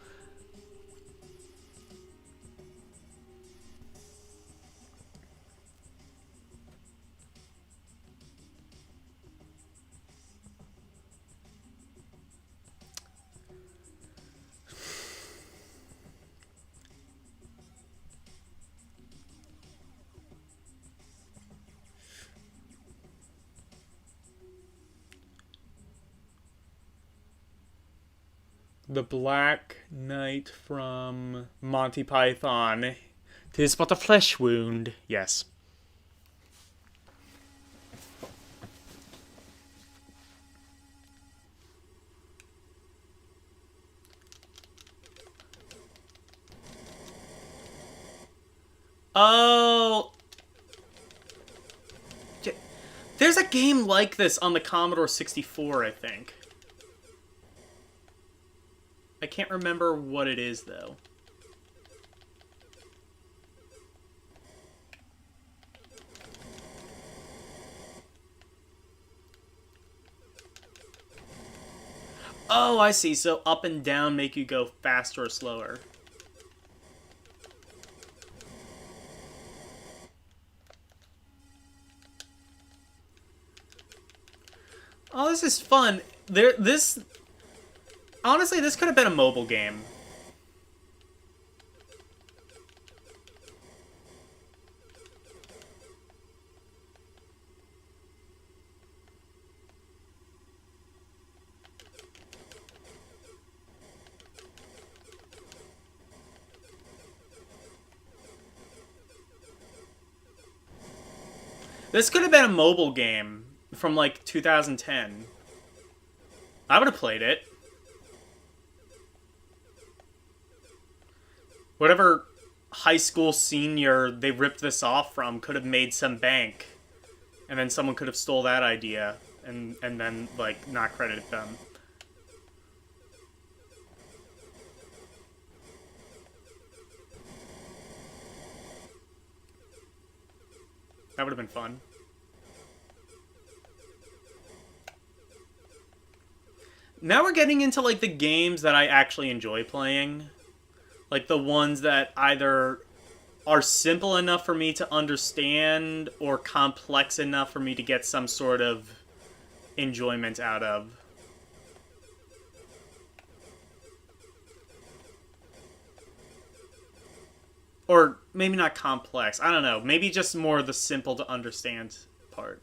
The Black Knight from Monty Python. 'Tis but a flesh wound. Yes. Oh, there's a game like this on the Commodore 64, I think. I can't remember what it is, though. Oh, I see. So up and down make you go faster or slower. Oh, this is fun. Honestly, this could have been a mobile game. This could have been a mobile game from like 2010. I would have played it. Whatever high school senior they ripped this off from could have made some bank, and then someone could have stole that idea and then like not credited them. That would have been fun. Now we're getting into like the games that I actually enjoy playing. Like the ones that either are simple enough for me to understand or complex enough for me to get some sort of enjoyment out of. Or maybe not complex. I don't know. Maybe just more the simple to understand part.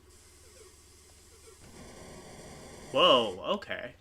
Whoa, okay.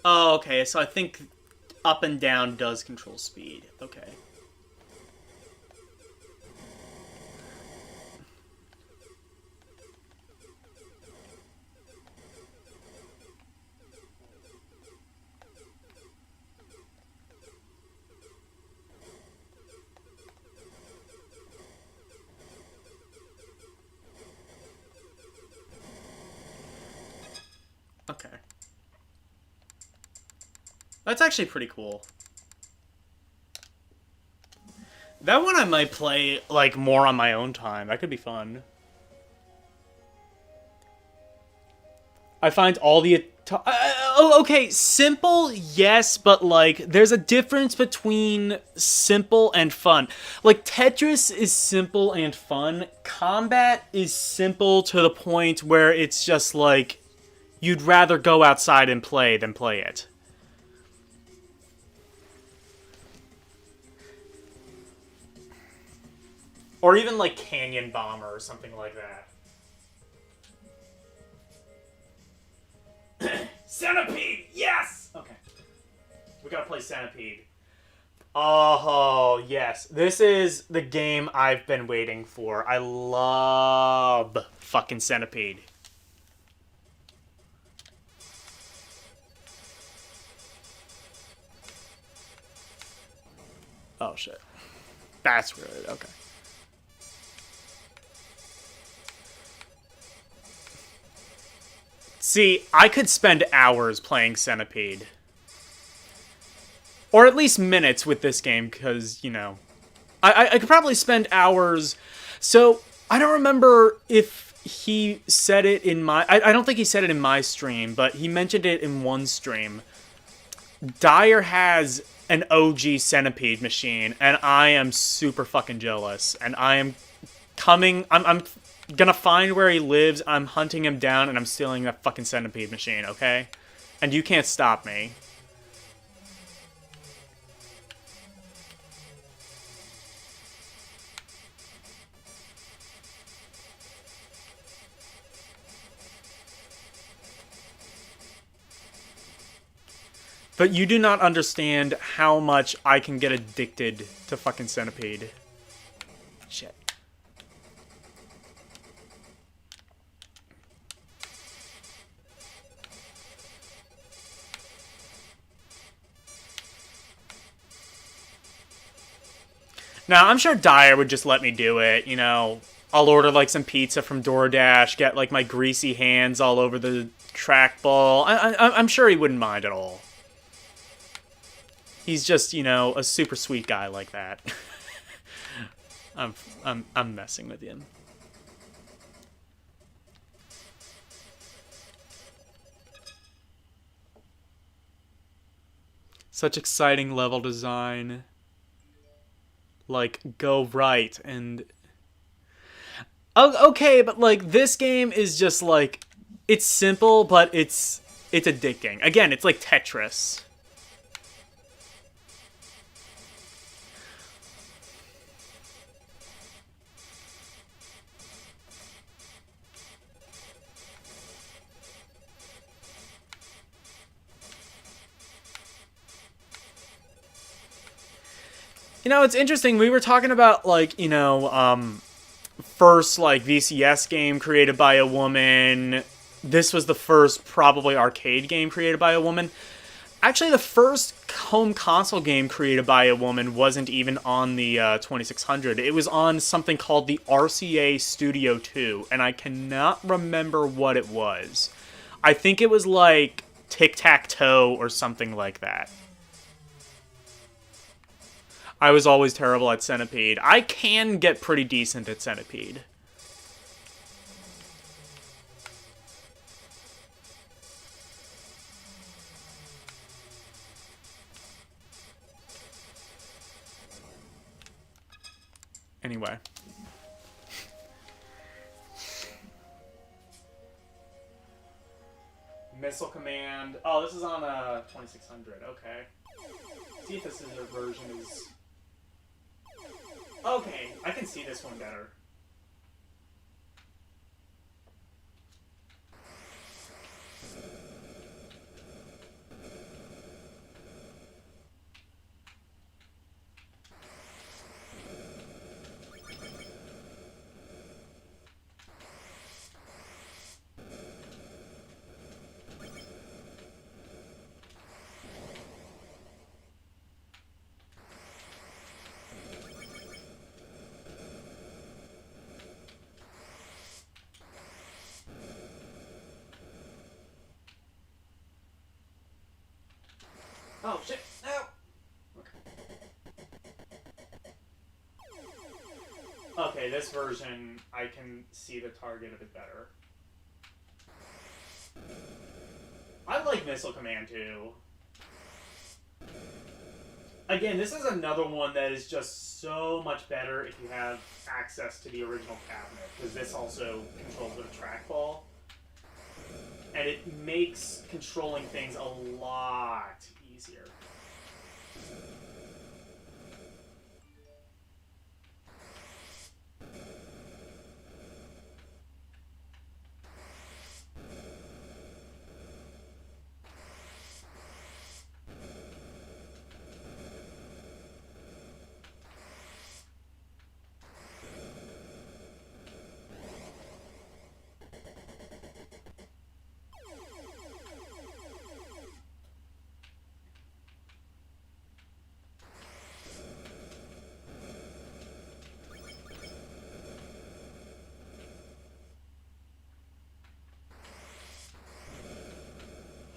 Oh, okay. So I think up and down does control speed. Okay. Okay. That's actually pretty cool. That one I might play, like, more on my own time. That could be fun. I find all the... okay, simple, yes, but, like, there's a difference between simple and fun. Like, Tetris is simple and fun. Combat is simple to the point where it's just, like, you'd rather go outside and play than play it. Or even, like, Canyon Bomber or something like that. Centipede! Yes! Okay. We gotta play Centipede. Oh, yes. This is the game I've been waiting for. I love fucking Centipede. Oh, shit. That's weird. Okay. See, I could spend hours playing Centipede. Or at least minutes with this game, because, you know, I could probably spend hours. So, I don't remember if he said it in my... I don't think he said it in my stream, but he mentioned it in one stream. Dyer has an OG Centipede machine, and I am super fucking jealous. And I am coming... I'm gonna find where he lives, I'm hunting him down, and I'm stealing that fucking Centipede machine, okay? And you can't stop me. But you do not understand how much I can get addicted to fucking Centipede. Shit. Now, I'm sure Dyer would just let me do it, you know. I'll order, like, some pizza from DoorDash, get, like, my greasy hands all over the trackball. I'm sure he wouldn't mind at all. He's just, you know, a super sweet guy like that. I'm messing with him. Such exciting level design. Like, go right and... Oh, okay, but, like, this game is just, like... It's simple, but it's addicting. Again, it's like Tetris. You know, it's interesting. We were talking about, like, you know, first, like, VCS game created by a woman. This was the first, probably, arcade game created by a woman. Actually, the first home console game created by a woman wasn't even on the 2600. It was on something called the RCA Studio 2, and I cannot remember what it was. I think it was, like, Tic-Tac-Toe or something like that. I was always terrible at Centipede. I can get pretty decent at Centipede. Anyway. Missile Command. Oh, this is on 2600. Okay. See if this is their version is... Okay, I can see this one better. Oh, shit! Ow! Okay, this version, I can see the target a bit better. I like Missile Command too. Again, this is another one that is just so much better if you have access to the original cabinet, because this also controls with a trackball. And it makes controlling things a lot easier.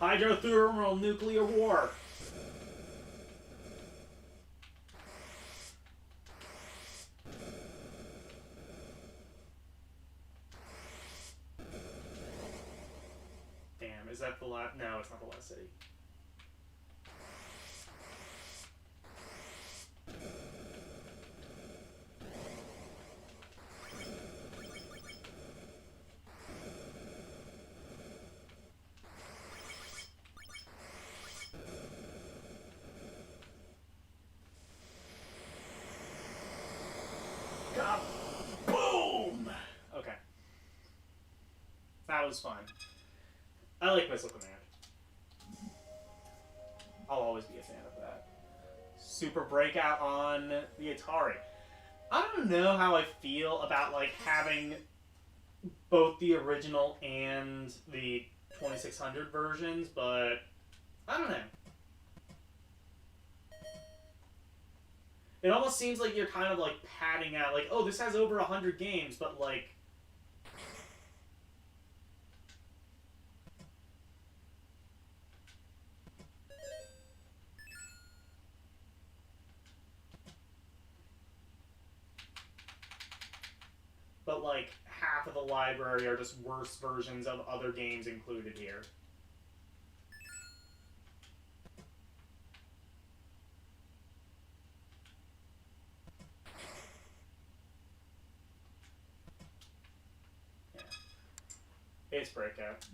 Hydrothermal nuclear war. Damn, is that the last? No, it's not the last city. Boom! Okay. That was fun. I like Missile Command. I'll always be a fan of that. Super Breakout on the Atari. I don't know how I feel about like having both the original and the 2600 versions, but I don't know. It almost seems like you're kind of like padding out, like, oh, this has over 100 games, but like, half of the library are just worse versions of other games included here. Yeah. It's Breakout.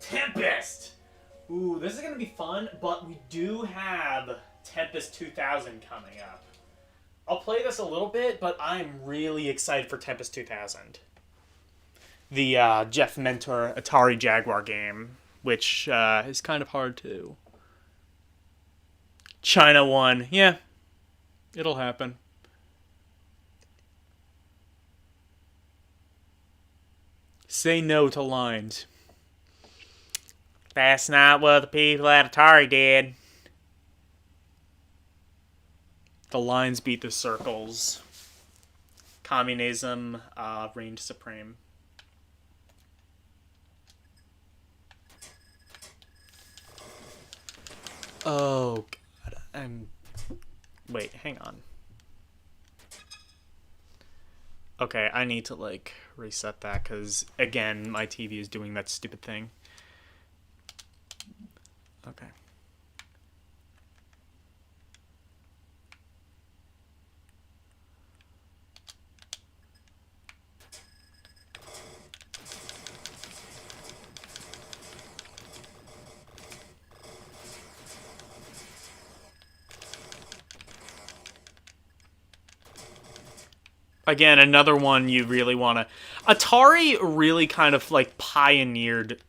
Tempest! Ooh, this is going to be fun, but we do have Tempest 2000 coming up. I'll play this a little bit, but I'm really excited for Tempest 2000. The Jeff Mentor Atari Jaguar game, which is kind of hard to. China won. Yeah, it'll happen. Say no to lines. That's not what the people at Atari did. The lines beat the circles. Communism reigned supreme. Oh, God. Wait, hang on. Okay, I need to, like, reset that, because, again, my TV is doing that stupid thing. Okay. Again, another one you really want to... Atari really kind of, like, pioneered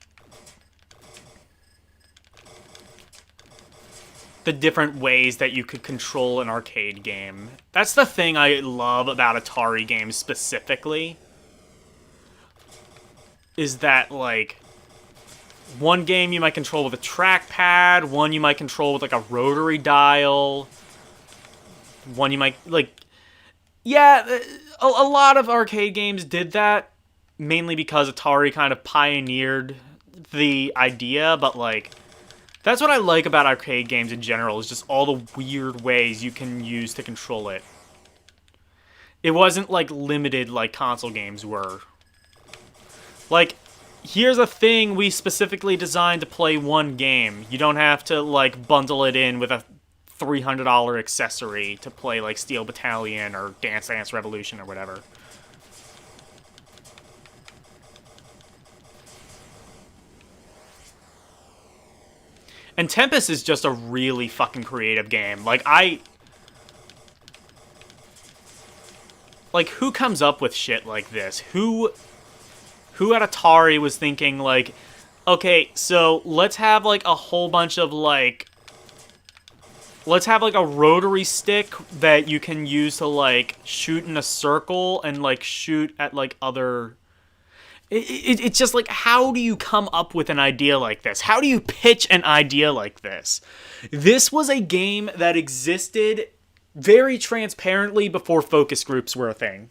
the different ways that you could control an arcade game. That's the thing I love about Atari games specifically. Is that, like, one game you might control with a trackpad, one you might control with, like, a rotary dial, one you might, like... Yeah, a lot of arcade games did that, mainly because Atari kind of pioneered the idea, but, like, that's what I like about arcade games in general, is just all the weird ways you can use to control it. It wasn't, like, limited like console games were. Like, here's a thing we specifically designed to play one game. You don't have to, like, bundle it in with a $300 accessory to play, like, Steel Battalion or Dance Dance Revolution or whatever. And Tempest is just a really fucking creative game. Like, Like, who comes up with shit like this? Who at Atari was thinking, like, okay, so let's have, like, a whole bunch of, like... Let's have, like, a rotary stick that you can use to, like, shoot in a circle and, like, shoot at, like, other... It's just, like, how do you come up with an idea like this? How do you pitch an idea like this? This was a game that existed very transparently before focus groups were a thing.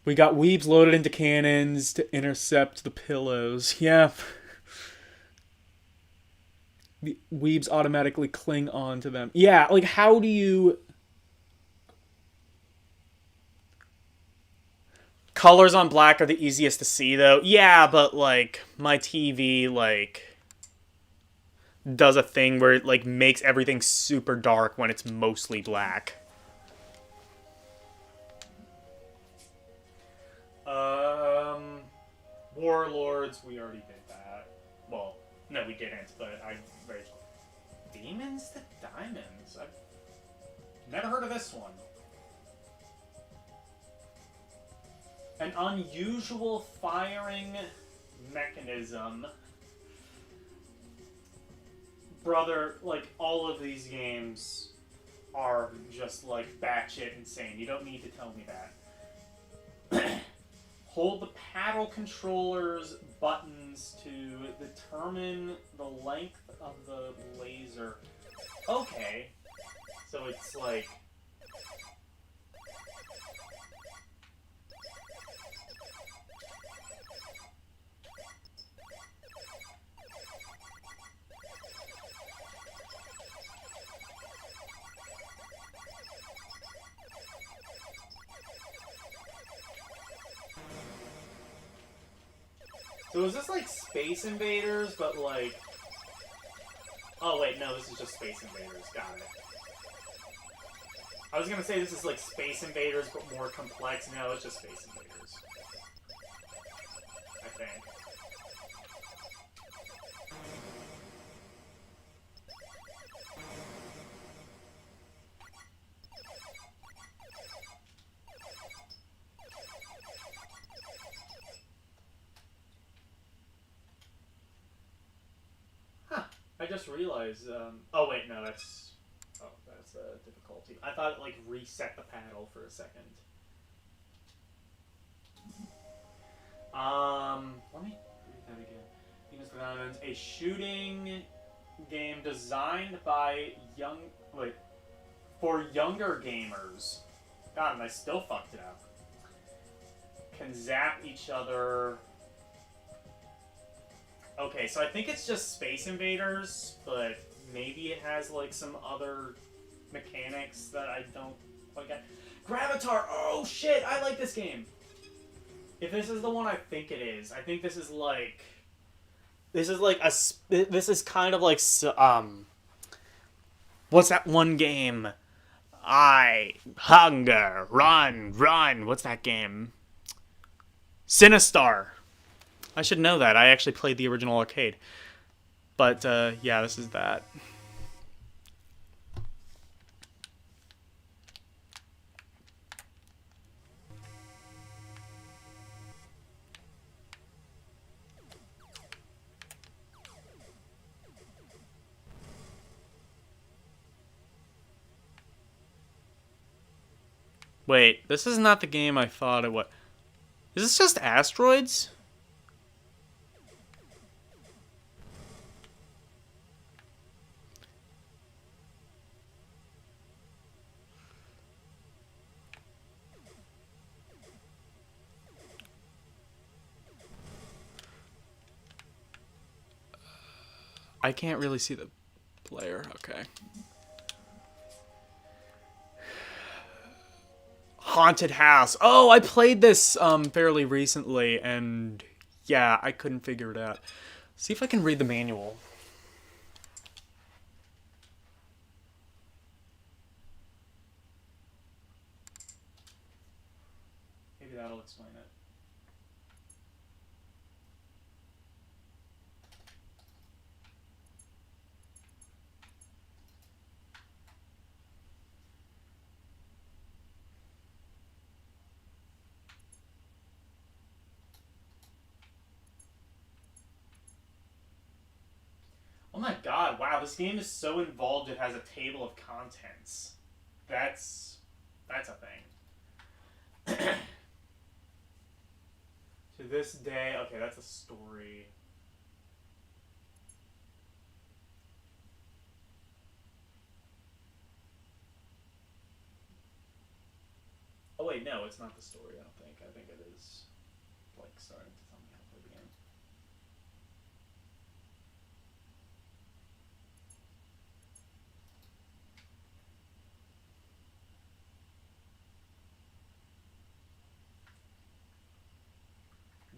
We got weebs loaded into cannons to intercept the pillows. Yeah. The weebs automatically cling on to them. Yeah, like how do you... Colors on black are the easiest to see though. Yeah, but like my TV like does a thing where it like makes everything super dark when it's mostly black. Um Warlords, we already did that. Well, no, we didn't, but I very Demons to Diamonds. I've never heard of this one. An unusual firing mechanism. Brother, like, all of these games are just, like, batshit insane. You don't need to tell me that. Hold the paddle controller's buttons to determine the length of the laser. Okay. So it's like... So is this like Space Invaders, but like... Oh wait, no, this is just Space Invaders. Got it. I was gonna say this is like Space Invaders, but more complex. No, it's just Space Invaders. I think. I just realized, oh wait, no, that's difficulty. I thought it, like, reset the paddle for a second. Let me read that again. Demons to Diamonds, a shooting game designed by for younger gamers. God, and I still fucked it up. Can zap each other. Okay, so I think it's just Space Invaders, but maybe it has, like, some other mechanics that I don't quite get. Gravatar! Oh, shit! I like this game! If this is the one I think it is, I think this is, like... This is kind of like, what's that one game? Hunger, run! What's that game? Sinistar! I should know that. I actually played the original arcade. But, yeah, this is that. Wait, this is not the game I thought it was. Is this just asteroids? I can't really see the player. Okay. Haunted House. Oh, I played this fairly recently, and yeah, I couldn't figure it out. See if I can read the manual. Maybe that'll explain it. Oh my god, wow, this game is so involved it has a table of contents. That's a thing. To this day, okay, that's a story. Oh wait, wait, no, it's not the story, I don't think. I think it is, like, starting to tell me how to play the game.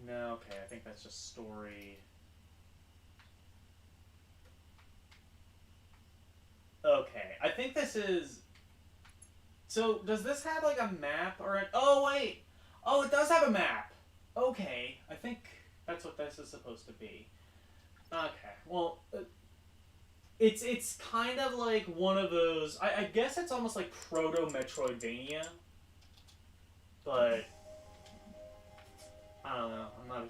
No, okay, I think that's just story. Okay, I think this is... So, does this have, like, a map or... Oh, wait! Oh, it does have a map! Okay, I think that's what this is supposed to be. Okay, well... It's kind of like one of those... I guess it's almost like Proto-Metroidvania. But... I don't know. I'm not...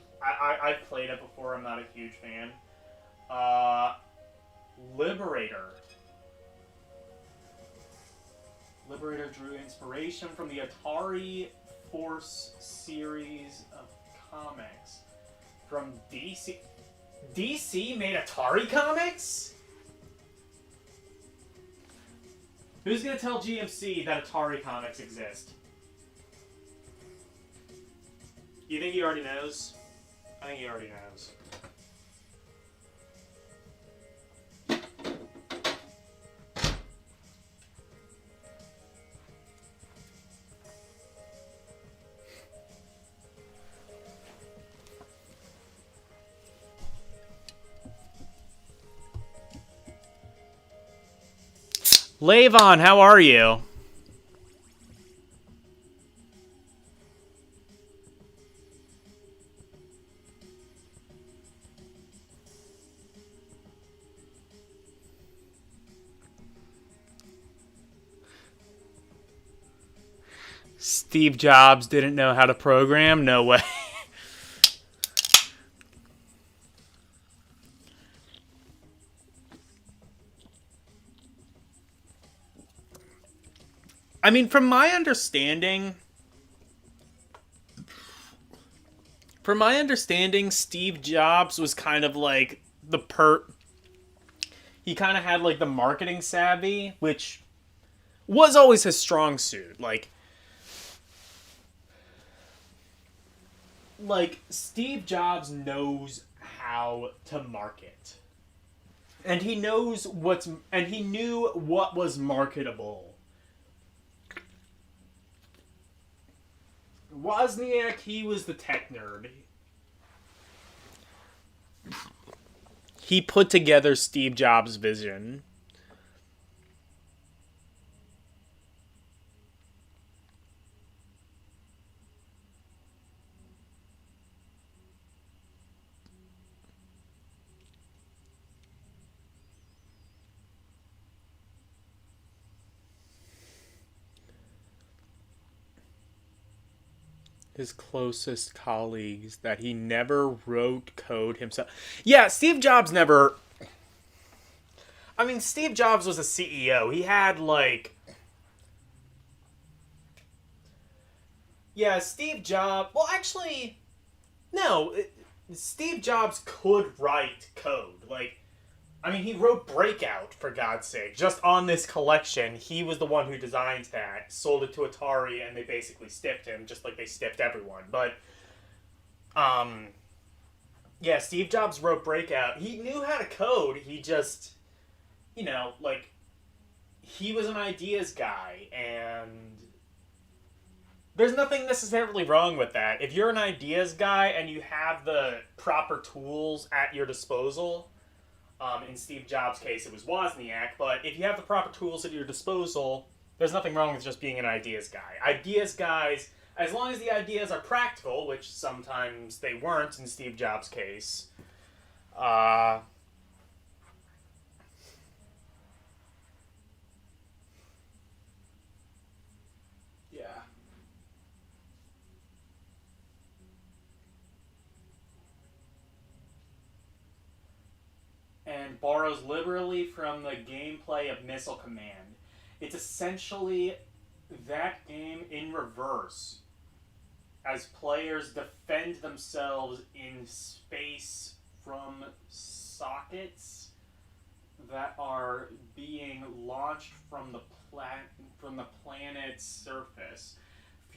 I've played it before. I'm not a huge fan. Liberator. Liberator drew inspiration from the Atari Force series of comics. From DC... DC made Atari comics? Who's gonna tell GMC that Atari comics exist? You think he already knows? I think he already knows. Lavon, how are you? Steve Jobs didn't know how to program? No way. I mean, from my understanding, Steve Jobs was kind of like he kind of had like the marketing savvy, which was always his strong suit. Like Steve Jobs knows how to market. And he knew what was marketable. Wozniak, he was the tech nerd. He put together Steve Jobs' vision. His closest colleagues, that he never wrote code himself. Yeah, Steve Jobs never... I mean, Steve Jobs was a CEO. He had, like... Yeah, Steve Jobs... Well, actually... No. Steve Jobs could write code. Like... I mean, he wrote Breakout, for God's sake. Just on this collection, he was the one who designed that, sold it to Atari, and they basically stiffed him, just like they stiffed everyone. But, yeah, Steve Jobs wrote Breakout. He knew how to code, he just, you know, like, he was an ideas guy, and there's nothing necessarily wrong with that. If you're an ideas guy and you have the proper tools at your disposal... in Steve Jobs' case, it was Wozniak, but if you have the proper tools at your disposal, there's nothing wrong with just being an ideas guy. Ideas guys, as long as the ideas are practical, which sometimes they weren't in Steve Jobs' case, yeah. And borrows liberally from the gameplay of Missile Command. It's essentially that game in reverse, as players defend themselves in space from sockets that are being launched from the planet's surface.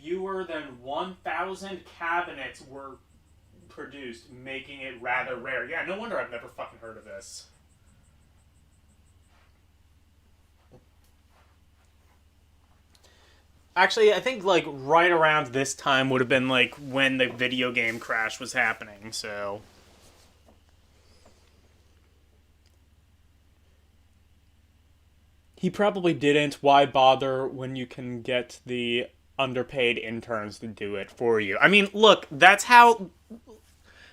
fewer than 1,000 cabinets were produced, making it rather rare. Yeah, no wonder I've never fucking heard of this. Actually, I think like right around this time would have been like when the video game crash was happening, so. He probably didn't. Why bother when you can get the underpaid interns to do it for you? I mean, look, that's how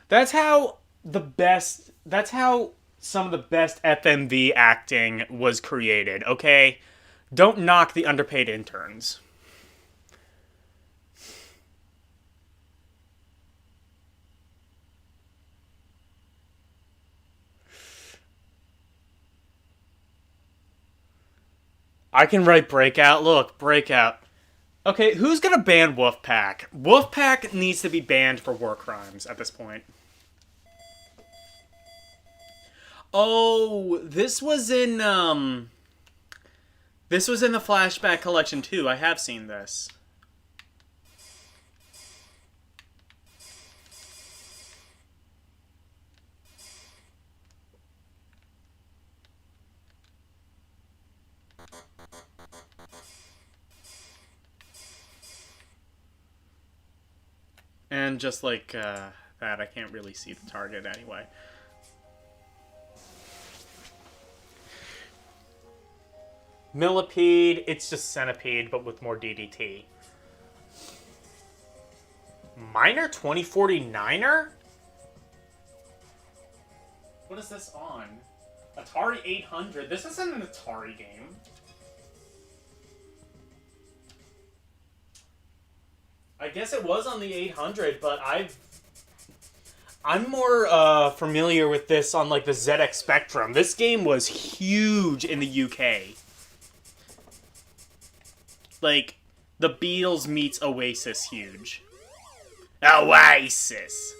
the best that's how some of the best FMV acting was created, okay? Don't knock the underpaid interns. I can write Breakout. Look, Breakout. Okay, who's gonna ban Wolfpack? Wolfpack needs to be banned for war crimes at this point. Oh, this was in the flashback collection too. I have seen this. And just like that, I can't really see the target anyway. Millipede, it's just Centipede, but with more DDT. Miner 2049er? What is this on? Atari 800? This isn't an Atari game. I guess it was on the 800, but I'm more familiar with this on like the ZX Spectrum. This game was huge in the UK. Like, the Beatles meets Oasis huge. Oasis!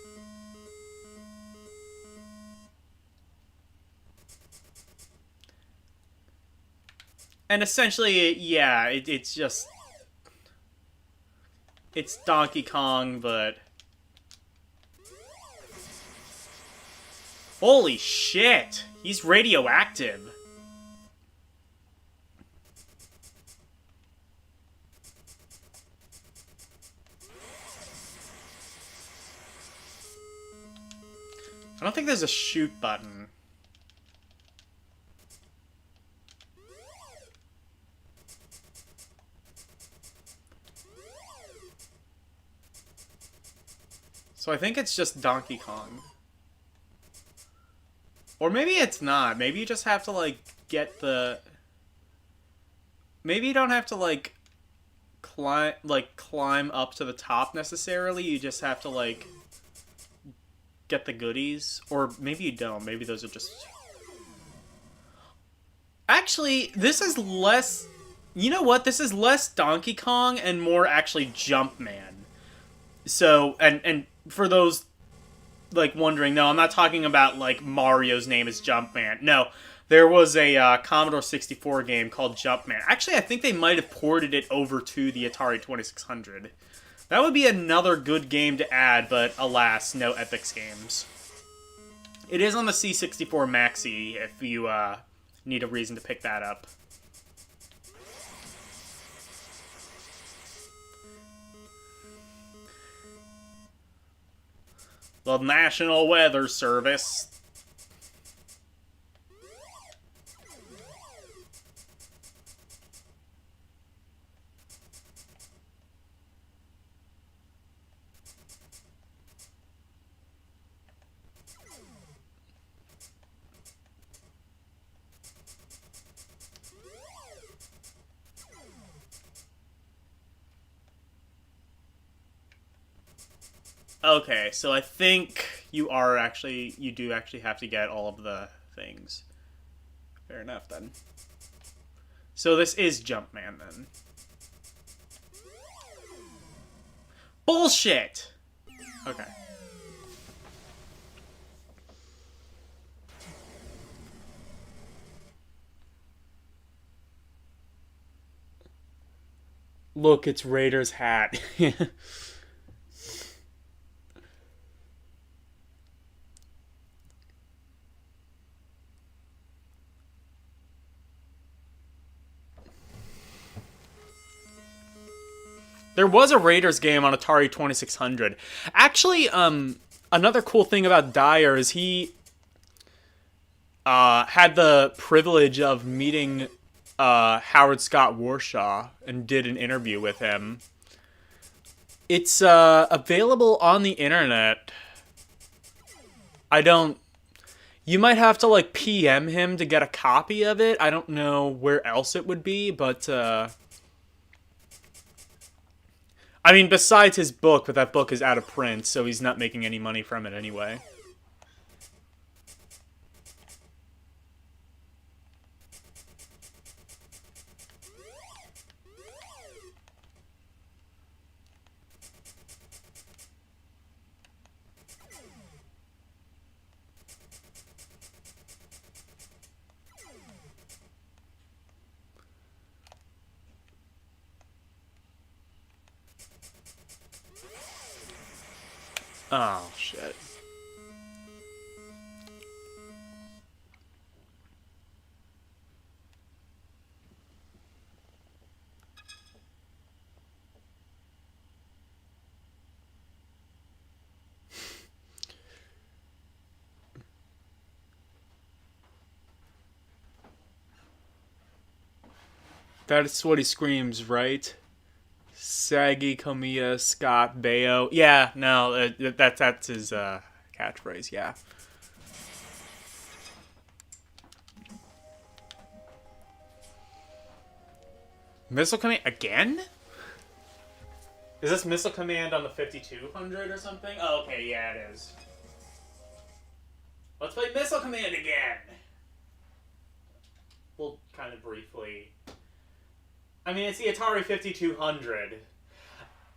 And essentially, yeah, it's just... It's Donkey Kong, but... Holy shit! He's radioactive. I don't think there's a shoot button. So I think it's just Donkey Kong. Or maybe it's not. Maybe you just have to, like, get the... Maybe you don't have to, like, climb up to the top necessarily. You just have to, like... get the goodies. Or maybe you don't. Maybe those are just... Actually, this is less... You know what? This is less Donkey Kong and more actually Jumpman. So, and for those, like, wondering, no, I'm not talking about, like, Mario's name is Jumpman. No, there was a Commodore 64 game called Jumpman. Actually, I think they might have ported it over to the Atari 2600. That would be another good game to add, but alas, no Epix games. It is on the C64 Maxi if you need a reason to pick that up. The National Weather Service. Okay, so I think you do actually have to get all of the things. Fair enough, then. So this is Jumpman, then. Bullshit! Okay. Look, it's Raiders hat. There was a Raiders game on Atari 2600. Actually, another cool thing about Dyer is he had the privilege of meeting Howard Scott Warshaw and did an interview with him. It's available on the internet. I don't. You might have to like PM him to get a copy of it. I don't know where else it would be, but I mean, besides his book, but that book is out of print, so he's not making any money from it anyway. Oh, shit. That's what he screams, right? Saggy, Kamiya, Scott, Baio. Yeah, no, that's his catchphrase, yeah. Missile Command again? Is this Missile Command on the 5200 or something? Oh, okay, yeah, it is. Let's play Missile Command again! Well, kind of briefly. I mean, it's the Atari 5200.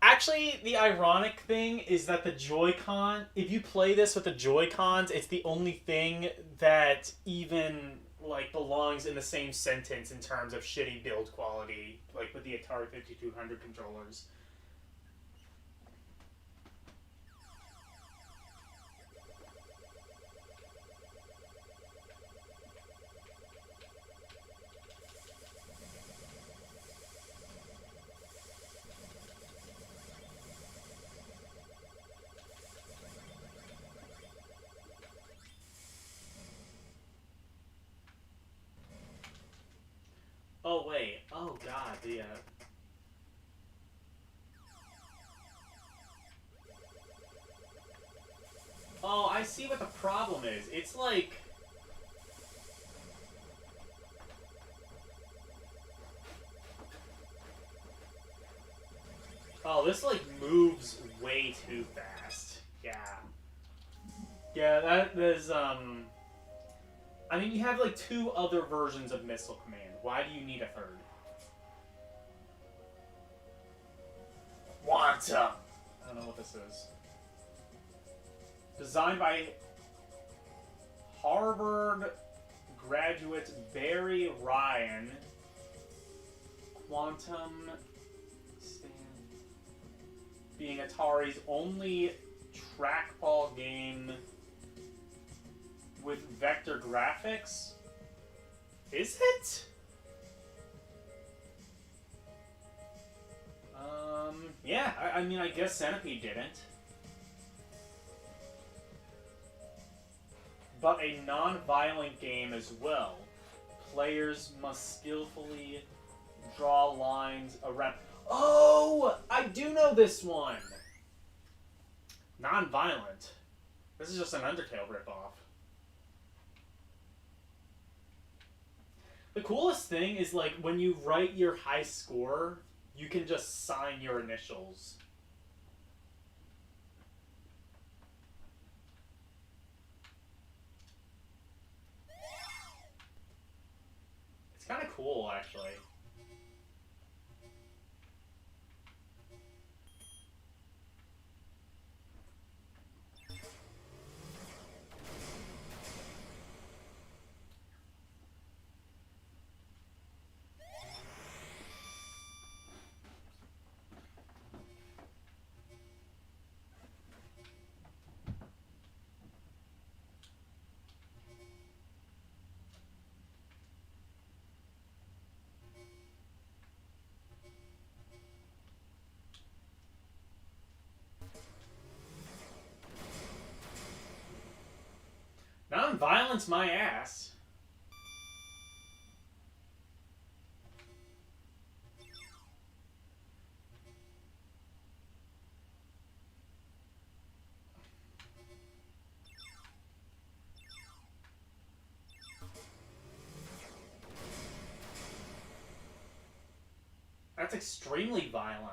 Actually, the ironic thing is that the Joy-Con, if you play this with the Joy-Cons, it's the only thing that even, like, belongs in the same sentence in terms of shitty build quality, like with the Atari 5200 controllers. Oh, wait. Oh, God, the, Oh, I see what the problem is. It's like... Oh, this, like, moves way too fast. Yeah. Yeah, that is, I mean, you have, like, two other versions of Missile Command. Why do you need a third? Quantum! I don't know what this is. Designed by Harvard graduate Barry Ryan. Quantum being Atari's only trackball game with vector graphics. Is it? Yeah, I mean, I guess Centipede didn't. But a non-violent game as well. Players must skillfully draw lines around... Oh! I do know this one! Non-violent. This is just an Undertale ripoff. The coolest thing is, like, when you write your high score, you can just sign your initials. It's kind of cool, actually. balance my ass. That's extremely violent.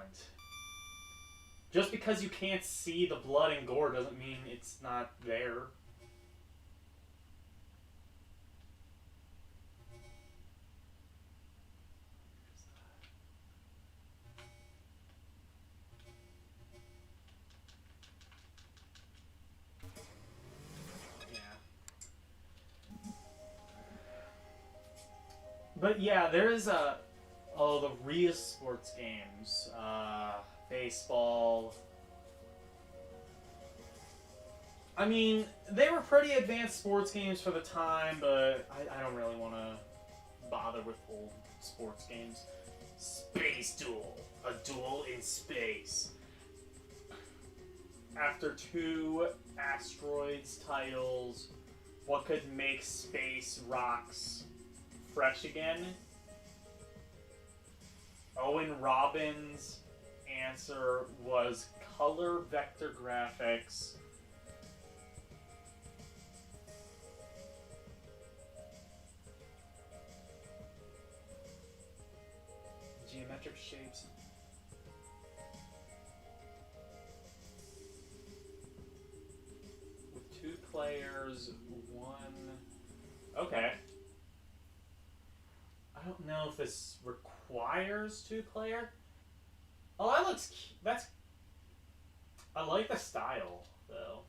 Just because you can't see the blood and gore doesn't mean it's not there. But yeah, there is the Ria sports games. Baseball. I mean, they were pretty advanced sports games for the time, but I don't really want to bother with old sports games. Space Duel. A duel in space. After 2 asteroids titles, what could make space rocks fresh again? Owen Robbins' answer was color vector graphics. Geometric shapes. With 2 players, 1... Okay. I don't know if this requires 2-player. Oh, that looks... That's... I like the style, though.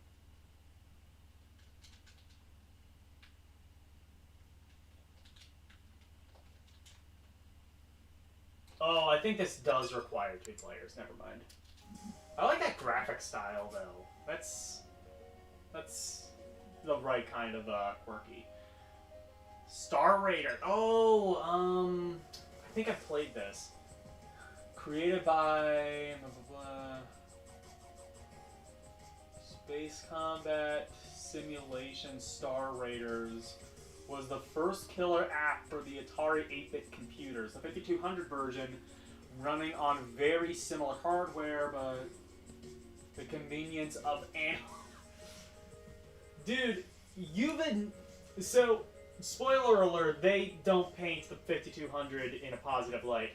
Oh, I think this does require 2 players. Never mind. I like that graphic style, though. That's the right kind of quirky. Star Raider. Oh, I think I've played this. Created by blah, blah, blah. Space Combat Simulation Star Raiders was the first killer app for the Atari 8-bit computers. The 5200 version running on very similar hardware, but the convenience of Dude, you've been... So, spoiler alert, they don't paint the 5200 in a positive light.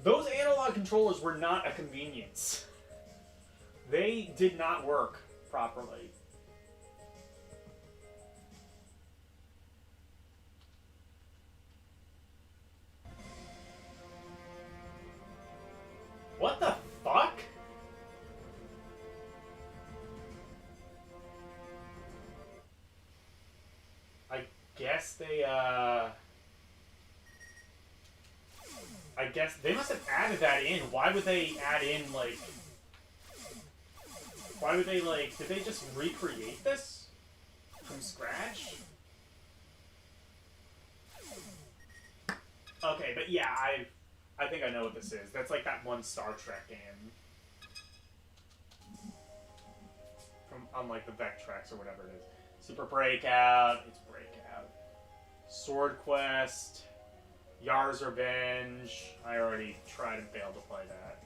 Those analog controllers were not a convenience. They did not work properly. What the fuck? I guess they, I guess they must have added that in. Why would they add in, like... Why would they, like... Did they just recreate this? From scratch? Okay, but yeah, I think I know what this is. That's like that one Star Trek game. From, on like the Vectrex or whatever it is. Super Breakout. It's Breakout. Sword Quest. Yar's Revenge. I already tried and failed to play that.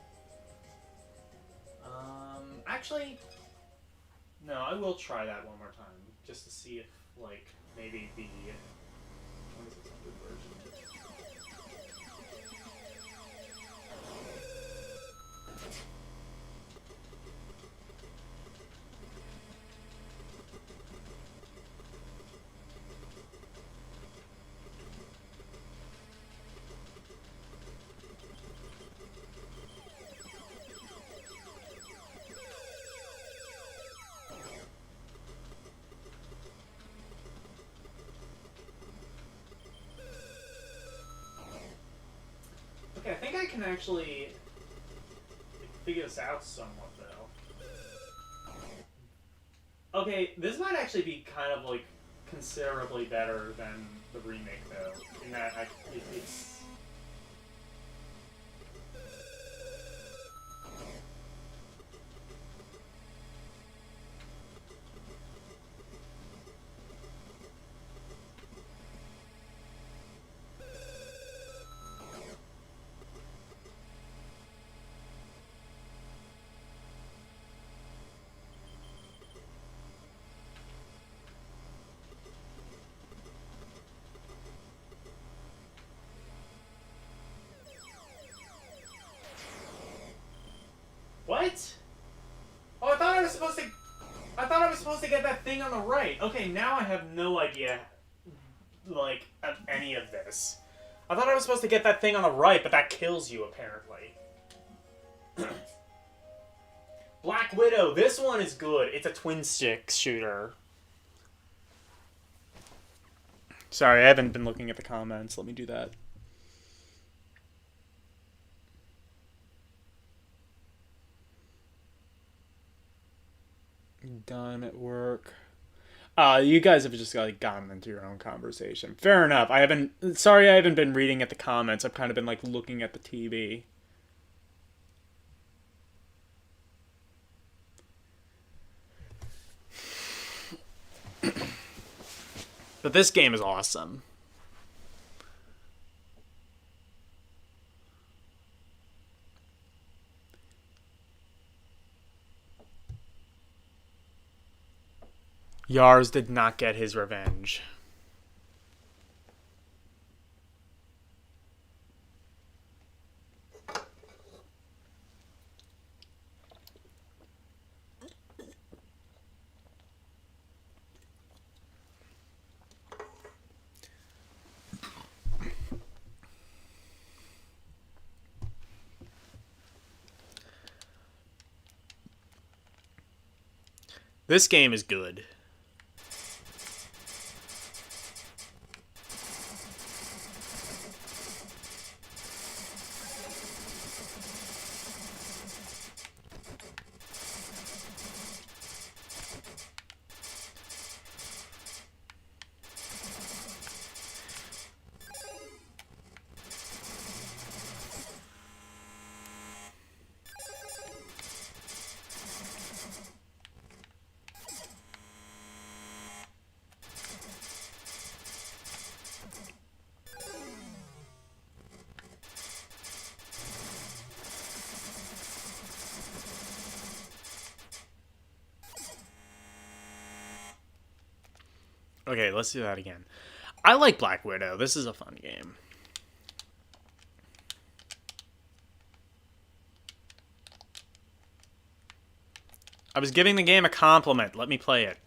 Actually, no, I will try that one more time. Just to see if, like, maybe the 2600 version. Okay, I think I can actually figure this out somewhat, though. Okay, this might actually be kind of, like, considerably better than the remake, though. In that it's... What? Oh, I thought I was supposed to... I thought I was supposed to get that thing on the right. Okay, now I have no idea, like, of any of this. I thought I was supposed to get that thing on the right, but that kills you, apparently. Black Widow. This one is good. It's a twin-stick shooter. Sorry, I haven't been looking at the comments. Let me do that. Done at work. You guys have just like gotten into your own conversation. Fair enough. I haven't been reading at the comments. I've kind of been like looking at the TV. But this game is awesome. Yars did not get his revenge. This game is good. Okay, let's do that again. I like Black Widow. This is a fun game. I was giving the game a compliment. Let me play it.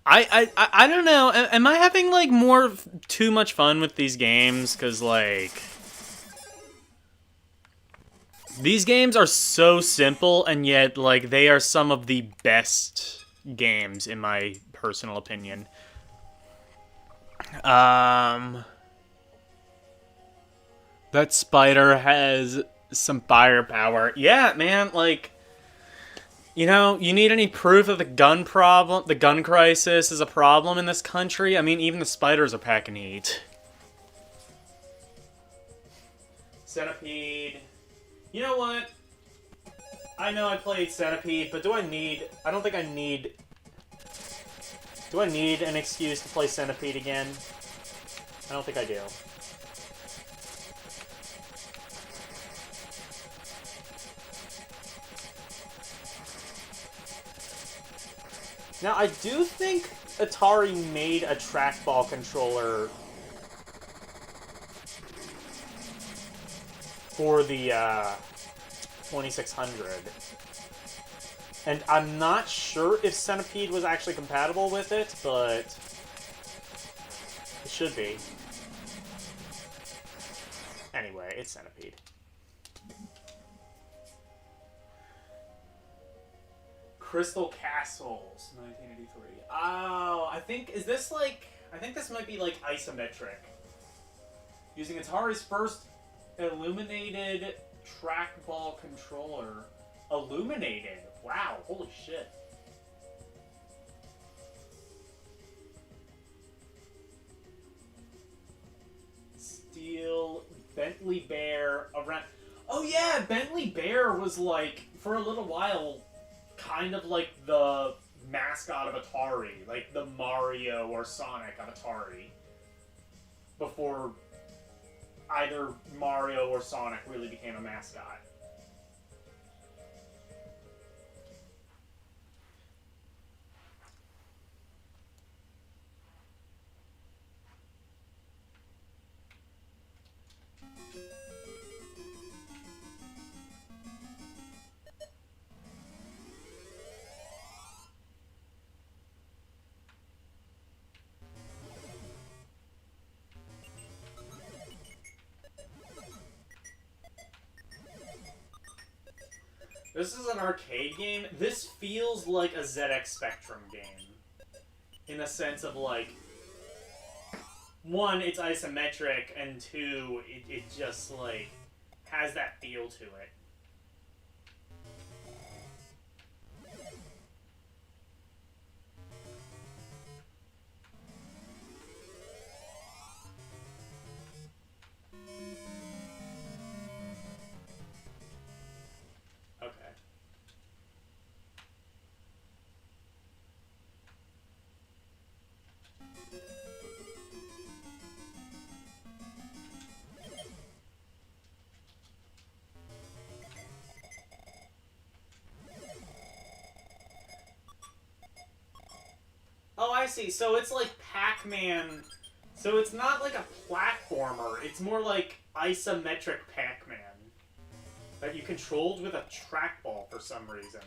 I don't know. Am I having like too much fun with these games? Because like these games are so simple, and yet like they are some of the best games in my personal opinion. That spider has some firepower. Yeah, man. Like. You know, you need any proof that the gun crisis is a problem in this country? I mean, even the spiders are packing heat. Centipede. You know what? I know I played Centipede, but I don't think I need... Do I need an excuse to play Centipede again? I don't think I do. Now, I do think Atari made a trackball controller for the 2600. And I'm not sure if Centipede was actually compatible with it, but it should be. Anyway, it's Centipede. Crystal Castles, 1983. Oh, I think this might be like isometric. using Atari's first illuminated trackball controller. Illuminated? Wow, holy shit. Steel, Bentley Bear, around... Oh yeah, Bentley Bear was like, for a little while, kind of like the mascot of Atari. Like the Mario or Sonic of Atari. Before either Mario or Sonic really became a mascot. This is an arcade game. This feels like a ZX Spectrum game. In the sense of, like, one, it's isometric, and two, it just, like, has that feel to it. Oh, I see. So it's like Pac-Man. So it's not like a platformer. It's more like isometric Pac-Man. That you controlled with a trackball for some reason.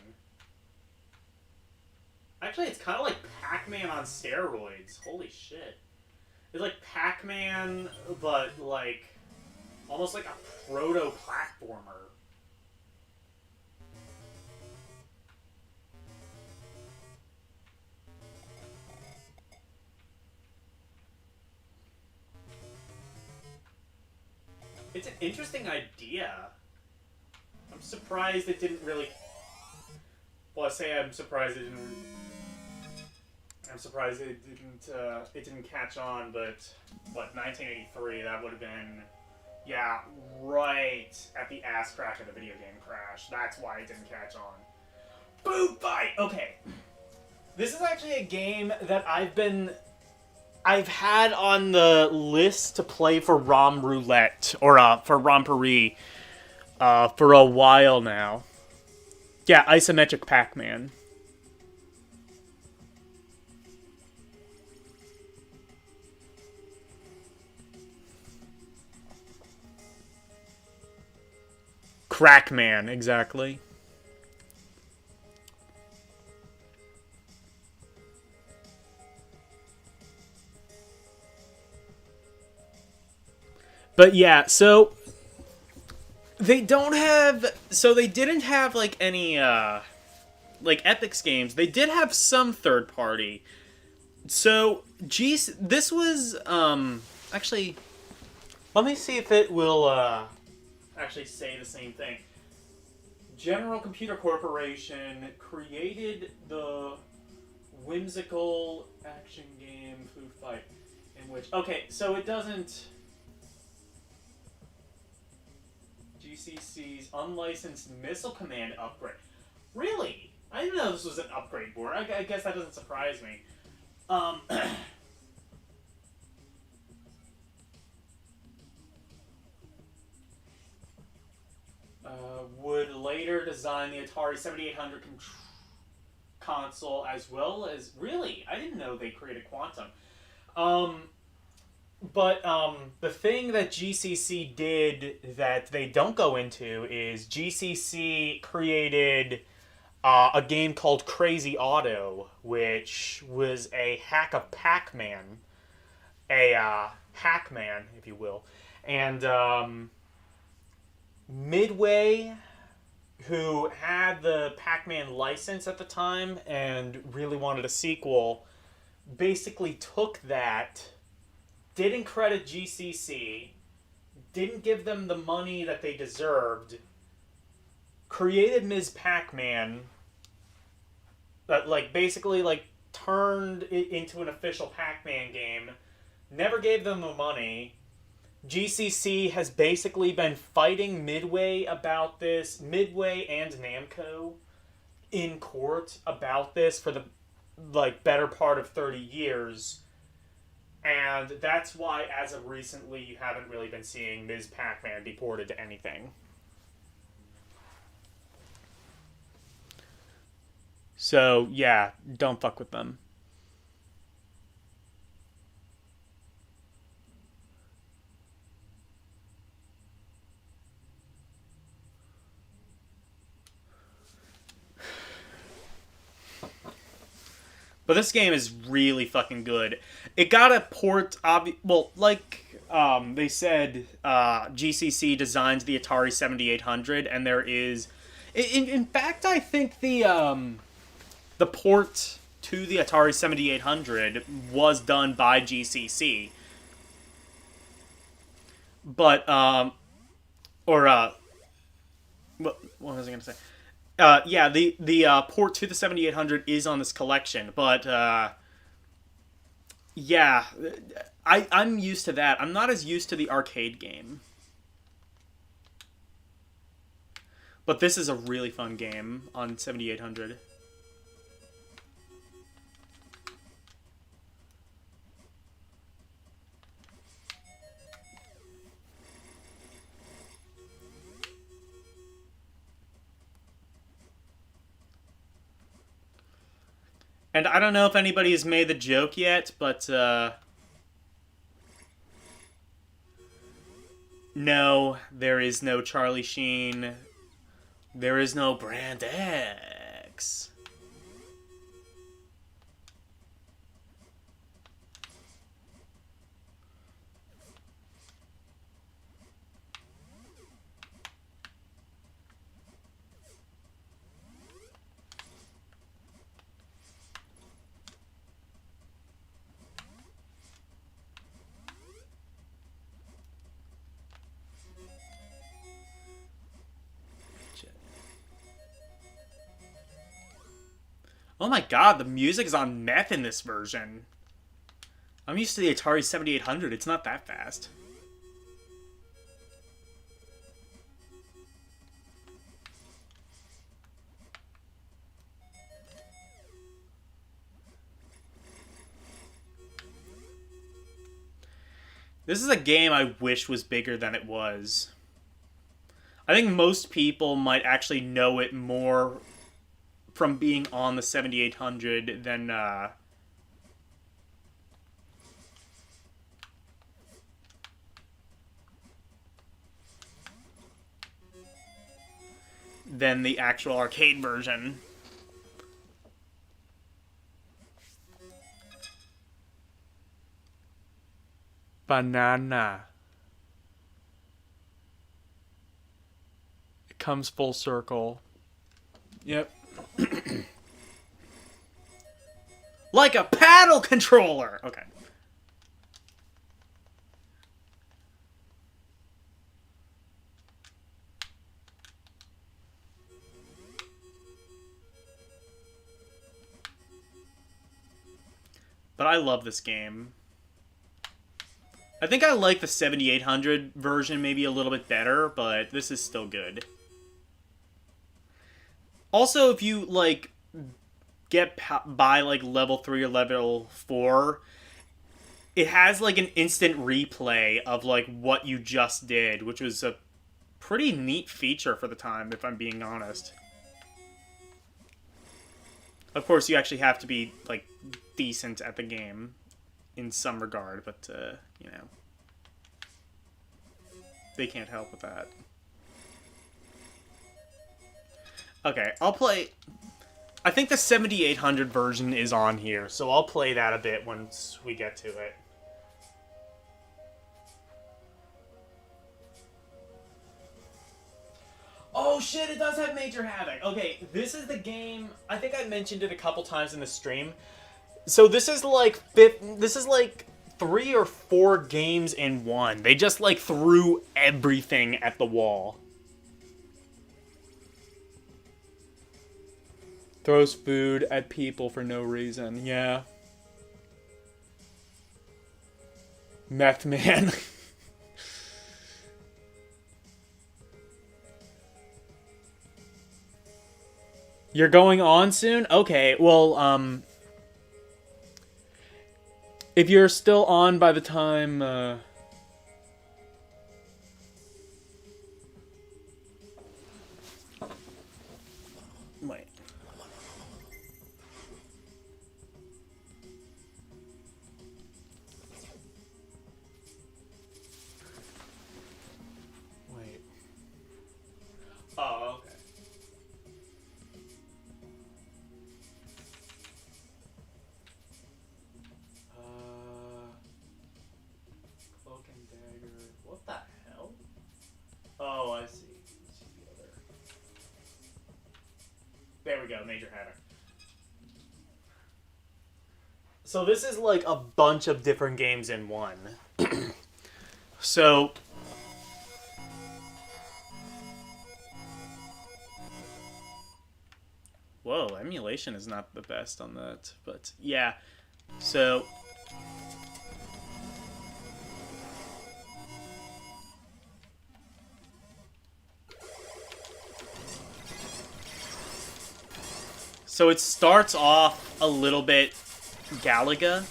Actually, it's kind of like Pac-Man on steroids. Holy shit. It's like Pac-Man, but like... almost like a proto-platformer. It's an interesting idea. I'm surprised it didn't really... Well, I say I'm surprised it didn't... I'm surprised it didn't catch on, but... What, 1983, that would have been... Yeah, right at the ass crack of the video game crash. That's why it didn't catch on. Boot fight! Okay. This is actually a game that I've had on the list to play for ROM Roulette, or for Romperie, for a while now. Yeah, isometric Pac-Man. Crackman, exactly. But yeah, so they don't have, so they didn't have like any like Epic's games. They did have some third party. So this was actually, let me see if it will actually say the same thing. General Computer Corporation created the whimsical action game Food Fight, in which, okay, so it doesn't... GCC's unlicensed missile command upgrade. Really? I didn't know this was an upgrade board. I guess that doesn't surprise me. Would later design the Atari 7800 console as well as... Really? I didn't know they created Quantum. But the thing that GCC did that they don't go into is GCC created a game called Crazy Auto, which was a hack of Pac-Man. A Hackman, if you will. And Midway, who had the Pac-Man license at the time and really wanted a sequel, basically took that, didn't credit GCC, didn't give them the money that they deserved, created Ms. Pac-Man, that, like, basically, like, turned it into an official Pac-Man game, never gave them the money. GCC has basically been fighting Midway about this, Midway and Namco, in court about this for the, like, better part of 30 years. And that's why, as of recently, you haven't really been seeing Ms. Pac-Man be ported to anything. So, yeah, don't fuck with them. But this game is really fucking good. It got a port, well, like they said, GCC designed the Atari 7800, and there is, in fact, I think the port to the Atari 7800 was done by GCC. But what was I gonna say? Yeah, the port to the 7800 is on this collection, but yeah, I'm used to that. I'm not as used to the arcade game. But this is a really fun game on 7800. And I don't know if anybody has made the joke yet, but no, there is no Charlie Sheen. There is no Brand X. Oh my god, the music is on meth in this version. I'm used to the Atari 7800. It's not that fast. This is a game I wish was bigger than it was. I think most people might actually know it more from being on the 7800 than the actual arcade version. Banana. It comes full circle. Yep. Like a paddle controller! Okay. But I love this game. I think I like the 7800 version maybe a little bit better, but this is still good. Also, if you, like, get by, like, level 3 or level 4, it has, like, an instant replay of, like, what you just did, which was a pretty neat feature for the time, if I'm being honest. Of course, you actually have to be, like, decent at the game in some regard, but, you know, they can't help with that. Okay, I'll play... I think the 7800 version is on here, so I'll play that a bit once we get to it. Oh shit, it does have Major Havoc. Okay, this is the game... I think I mentioned it a couple times in the stream. So this is like 3 or 4 games in one. They just, like, threw everything at the wall. Throws food at people for no reason. Yeah. Meth man. You're going on soon? Okay, well, if you're still on by the time, wait. Wait. Oh, okay. Cloak and dagger. What the hell? Oh, I see. The other. There we go, Major Havoc. So this is like a bunch of different games in one. So whoa, emulation is not the best on that, but yeah. So it starts off a little bit Galaga.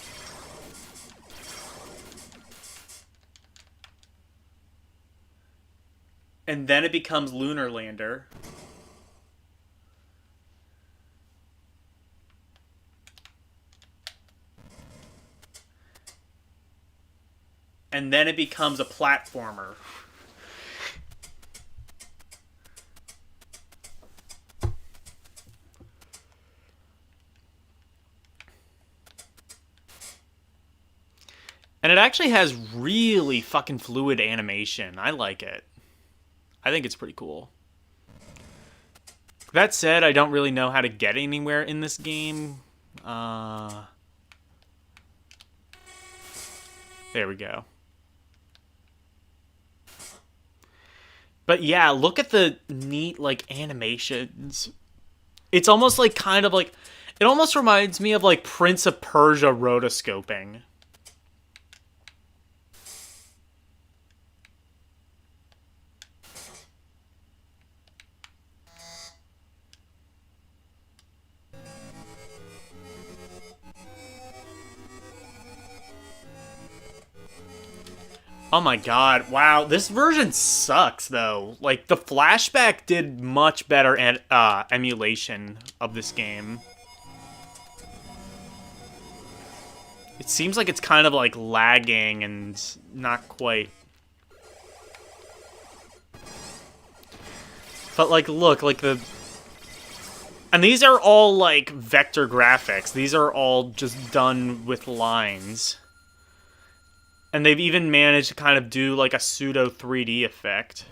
And then it becomes Lunar Lander. And then it becomes a platformer. And it actually has really fucking fluid animation. I like it. I think it's pretty cool. That said, I don't really know how to get anywhere in this game. There we go. But yeah, look at the neat, like, animations. It's almost like kind of like... It almost reminds me of, like, Prince of Persia rotoscoping. Oh my god, wow, this version sucks, though. Like, the flashback did much better emulation of this game. It seems like it's kind of, like, lagging and not quite. But, like, look, like, the... And these are all, like, vector graphics. These are all just done with lines. And they've even managed to kind of do, like, a pseudo 3D effect.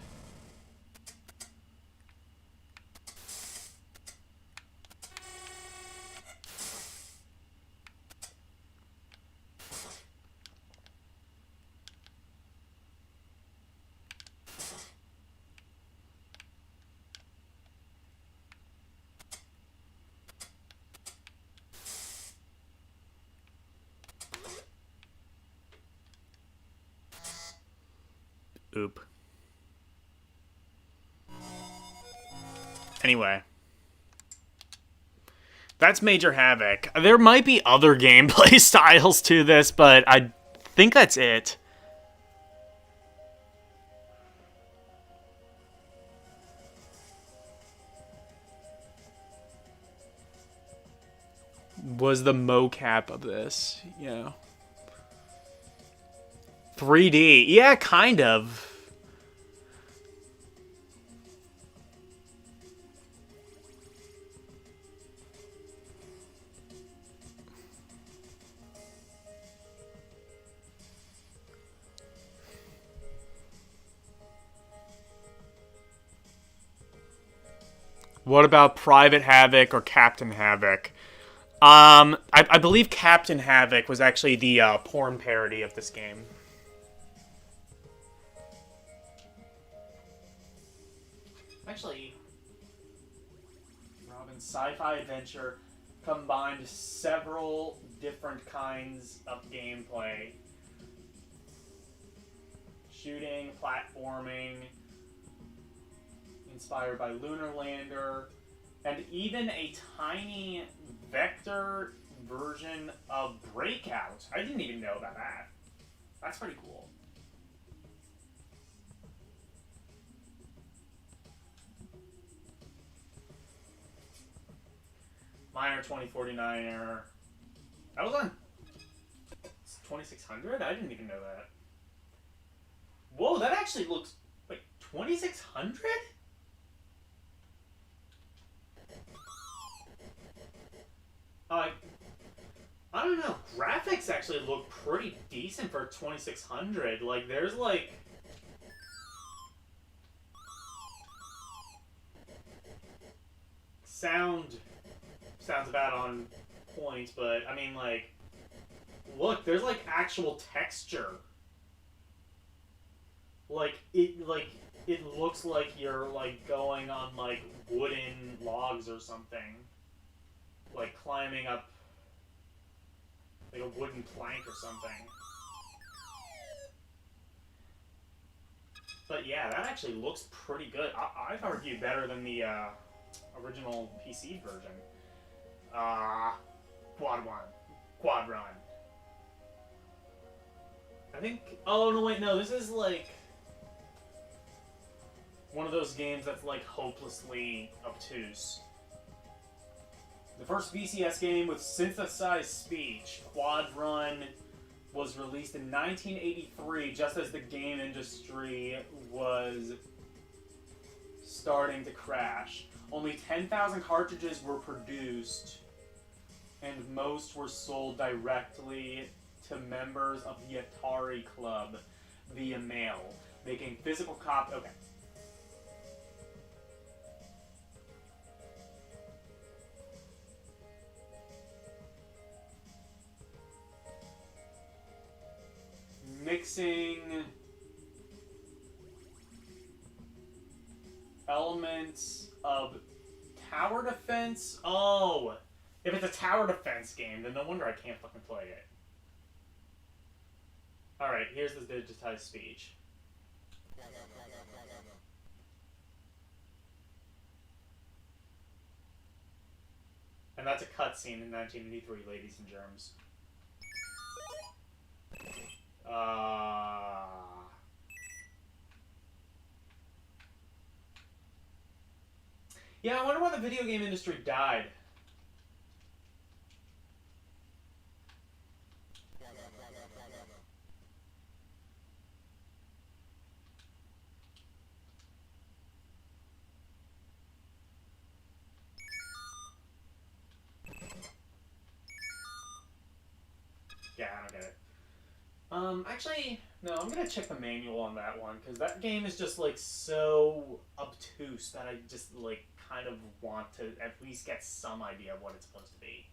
Oop. Anyway. That's Major Havoc. There might be other gameplay styles to this, but I think that's it. Was the mocap of this, yeah. 3D. Yeah, kind of. What about Private Havoc or Captain Havoc? I believe Captain Havoc was actually the porn parody of this game. Actually, Robin's sci-fi adventure combined several different kinds of gameplay. Shooting, platforming, inspired by Lunar Lander, and even a tiny vector version of Breakout. I didn't even know about that. That's pretty cool. Minor 2049 error. That was on 2600? I didn't even know that. Whoa, that actually looks... Wait, 2600? I don't know. Graphics actually look pretty decent for 2600. Like, there's like... Sounds about on point, but I mean, like, look, there's like actual texture. Like it looks like you're like going on like wooden logs or something, like climbing up like a wooden plank or something. But yeah, that actually looks pretty good. I'd argue better than the original PC version. Quad Run. I think. Oh no, wait, no. This is like one of those games that's like hopelessly obtuse. The first VCS game with synthesized speech, Quad Run, was released in 1983, just as the game industry was starting to crash. Only 10,000 cartridges were produced, and most were sold directly to members of the Atari Club via mail, making physical copies. Okay. Mixing elements of tower defense. Oh, if it's a tower defense game, then no wonder I can't fucking play it. Alright, here's the digitized speech. And that's a cutscene in 1983, ladies and germs. Yeah, I wonder why the video game industry died. Yeah, I don't get it. Actually, no, I'm gonna check the manual on that one, because that game is just, like, so obtuse that I just, like, kind of want to at least get some idea of what it's supposed to be.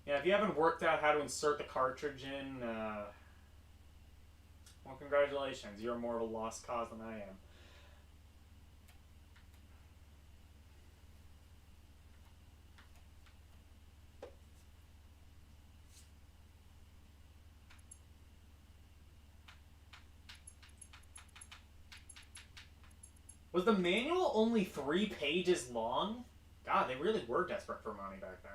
Yeah, if you haven't worked out how to insert the cartridge in, well, congratulations. You're more of a lost cause than I am. Was the manual only 3 pages long? God, they really were desperate for money back then.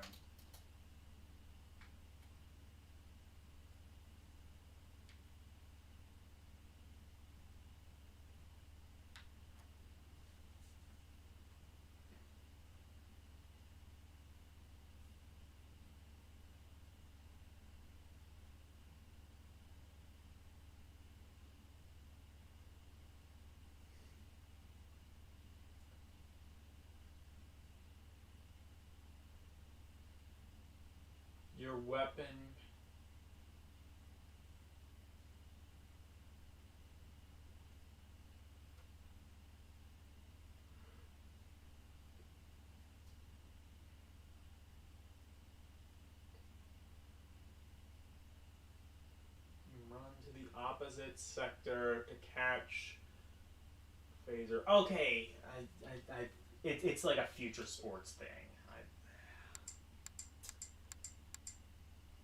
Your weapon target sector to catch phaser. Okay, it's like a future sports thing.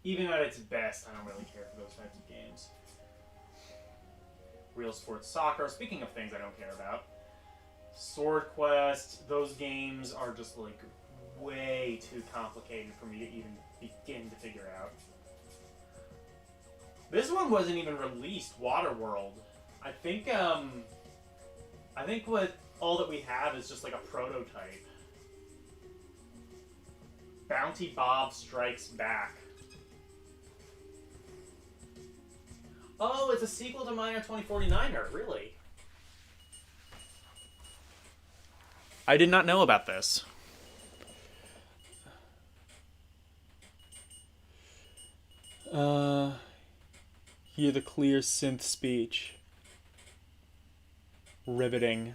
Even at its best, I don't really care for those types of games. Real Sports Soccer. Speaking of things I don't care about, Sword Quest. Those games are just like way too complicated for me to even begin to figure out. This one wasn't even released. Waterworld. I think what all that we have is just like a prototype. Bounty Bob Strikes Back. Oh, it's a sequel to Miner 2049er, really? I did not know about this. Hear the clear synth speech. Riveting.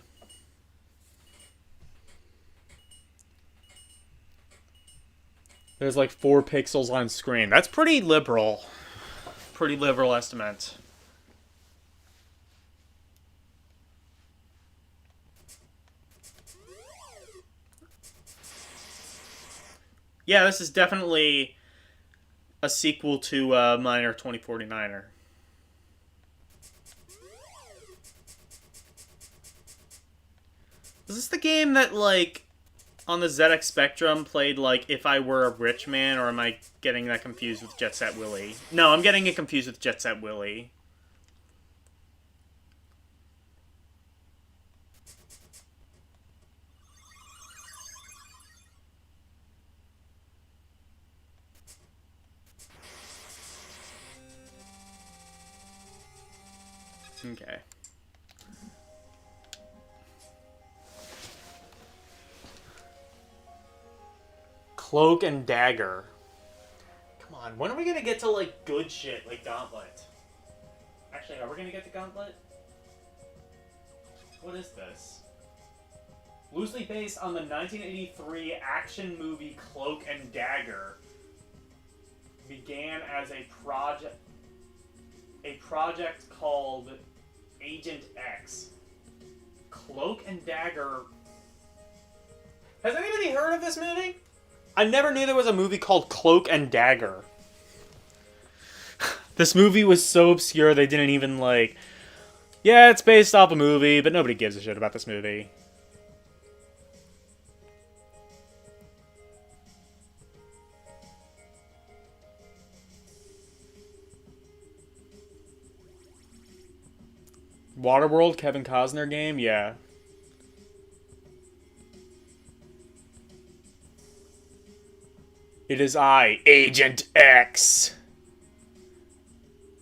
There's like 4 pixels on screen. That's pretty liberal. Pretty liberal estimate. Yeah, this is definitely a sequel to Miner 2049er. Is this the game that, like, on the ZX Spectrum played, like, If I Were a Rich Man, or am I getting that confused with Jet Set Willy? No, I'm getting it confused with Jet Set Willy. Okay. Cloak and Dagger. Come on, when are we gonna get to, like, good shit, like Gauntlet? Actually, are we gonna get to Gauntlet? What is this? Loosely based on the 1983 action movie Cloak and Dagger, began as a project called Agent X. Cloak and Dagger. Has anybody heard of this movie? I never knew there was a movie called Cloak and Dagger. This movie was so obscure they didn't even, like... Yeah, it's based off a movie, but nobody gives a shit about this movie. Waterworld, Kevin Costner game? Yeah. It is I, Agent X.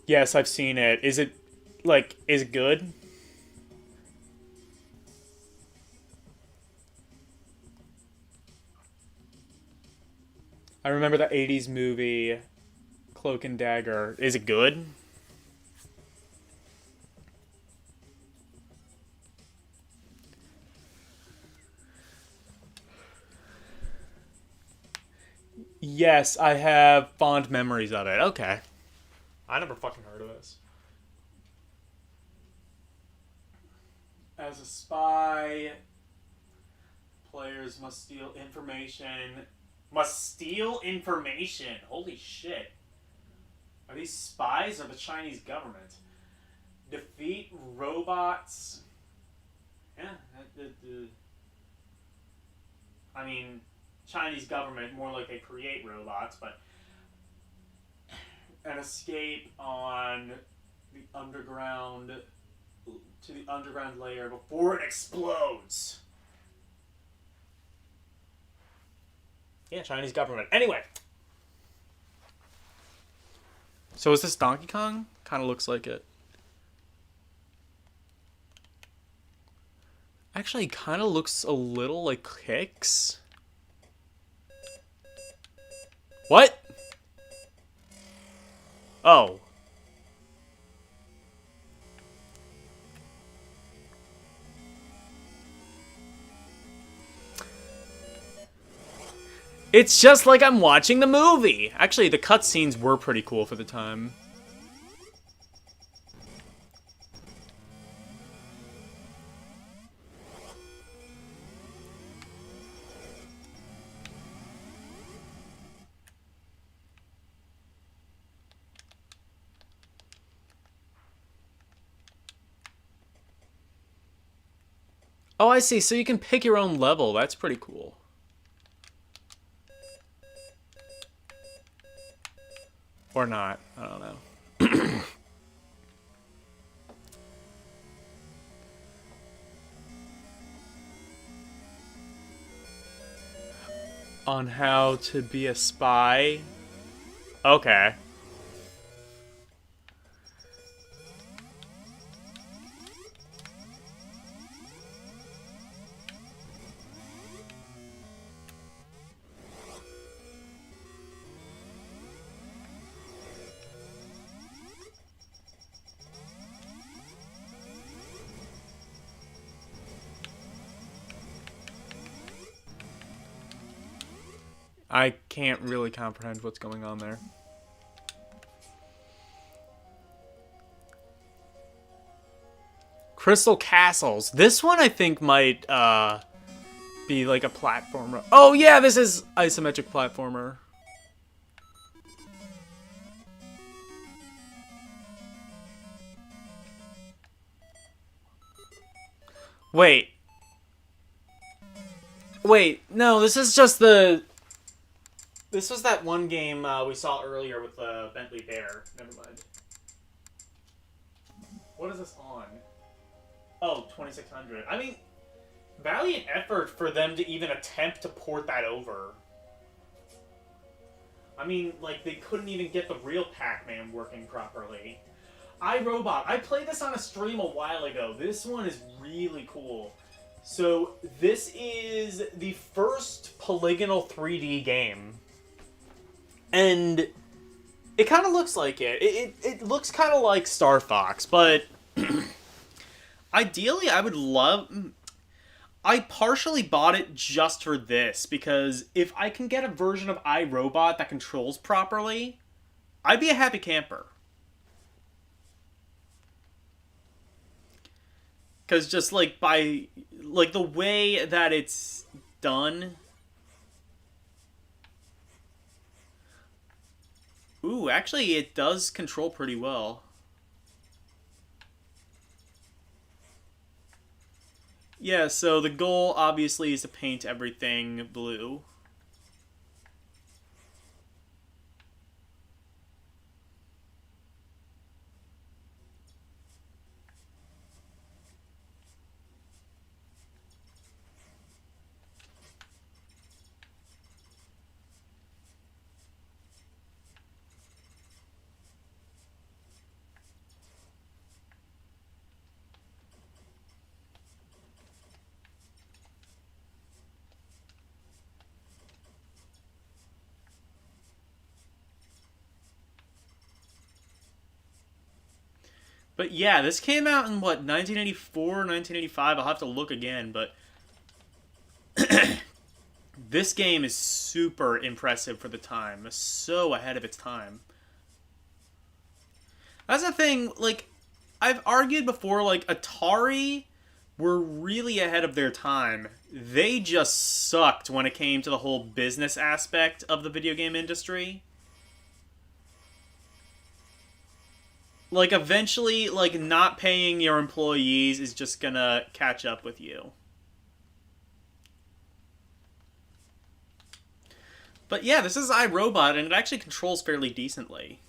Yes, I've seen it. Is it, like, is it good? I remember the 80s movie, Cloak and Dagger. Is it good? Yes, I have fond memories of it. Okay. I never fucking heard of this. As a spy, players must steal information. Must steal information? Holy shit. Are these spies or the Chinese government? Defeat robots. Yeah. I mean... Chinese government, more like they create robots, but an escape on the underground, to the underground layer before it explodes. Yeah, Chinese government. Anyway. So is this Donkey Kong? Kind of looks like it. Actually, kind of looks a little like Kicks. What? Oh. It's just like I'm watching the movie. Actually, the cutscenes were pretty cool for the time. Oh, I see. So you can pick your own level. That's pretty cool. Or not. I don't know. On how to be a spy? Okay. I can't really comprehend what's going on there. Crystal Castles. This one I think might be like a platformer. Oh yeah, this is isometric platformer. Wait. Wait, no, this is just the... This was that one game we saw earlier with the Bentley Bear. Never mind. What is this on? Oh, 2600. I mean, valiant effort for them to even attempt to port that over. I mean, like, they couldn't even get the real Pac-Man working properly. iRobot. I played this on a stream a while ago. This one is really cool. So, this is the first polygonal 3D game. And it kind of looks like it. It looks kind of like Star Fox, but ideally I would love... I partially bought it just for this, because if I can get a version of iRobot that controls properly, I'd be a happy camper. Because just, like, by... Like, the way that it's done... Ooh, actually, it does control pretty well. Yeah, so the goal, obviously, is to paint everything blue. But yeah, this came out in, what, 1984, 1985? I'll have to look again, but... This game is super impressive for the time. It's so ahead of its time. That's the thing, like, I've argued before, like, Atari were really ahead of their time. They just sucked when it came to the whole business aspect of the video game industry. Like, eventually, like, not paying your employees is just gonna catch up with you. But yeah, this is iRobot, and it actually controls fairly decently.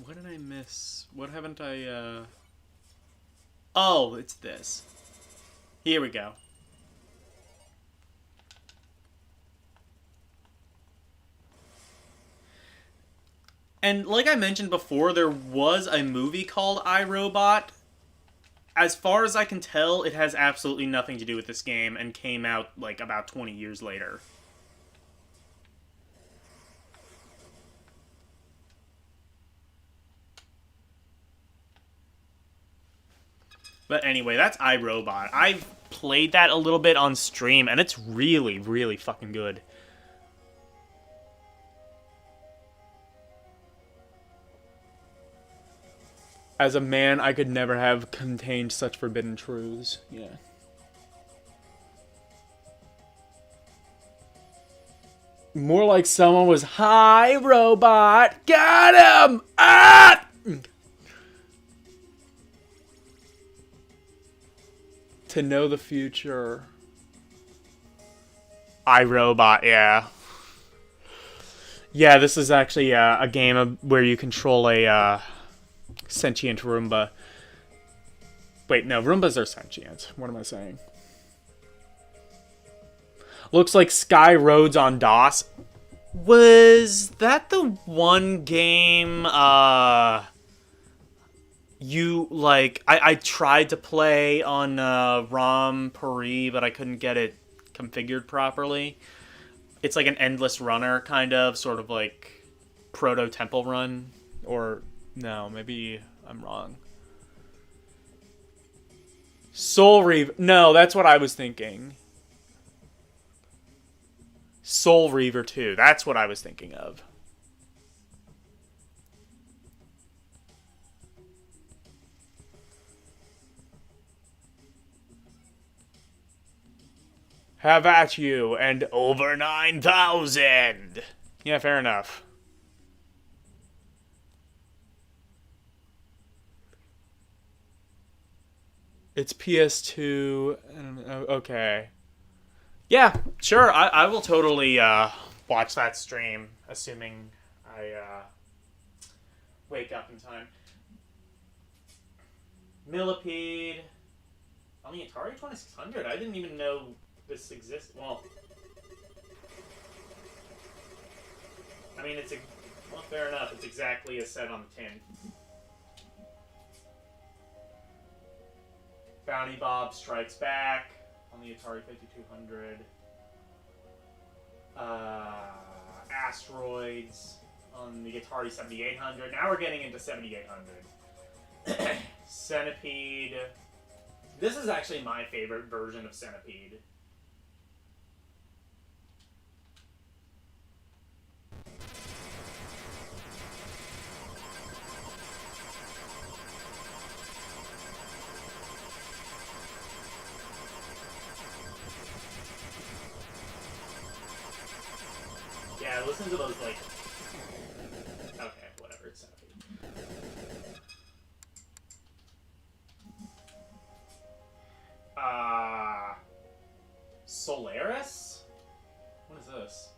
What did I miss? What haven't I, Oh, it's this. Here we go. And like I mentioned before, there was a movie called iRobot. as far as I can tell, it has absolutely nothing to do with this game and came out, like, about 20 years later. But anyway, that's iRobot. I've played that a little bit on stream, and it's really, really fucking good. As a man, I could never have contained such forbidden truths. Yeah. More like someone was, "Hi, robot! Got him! Ah!" To know the future. iRobot, yeah. Yeah, this is actually a game where you control a sentient Roomba. Wait, no, Roombas are sentient. What am I saying? Looks like Sky Roads on DOS. Was that the one game, I tried to play on ROM Paris, but I couldn't get it configured properly. It's like an endless runner, kind of, sort of like Proto Temple Run. Or, no, maybe I'm wrong. Soul Reaver. No, that's what I was thinking. Soul Reaver 2. That's what I was thinking of. Have at you, and over 9,000! Yeah, fair enough. It's PS2. Okay. Yeah, sure. I will totally watch that stream, assuming I wake up in time. Millipede. On the Atari 2600, I didn't even know this exists. Well, I mean, well, fair enough. It's exactly as said on the tin. Bounty Bob Strikes Back on the Atari 5200. Asteroids on the Atari 7800. Now we're getting into 7800. Centipede. This is actually my favorite version of Centipede. Yeah, listen to those, like... Okay, whatever, it's Centipede. Solaris? What is this?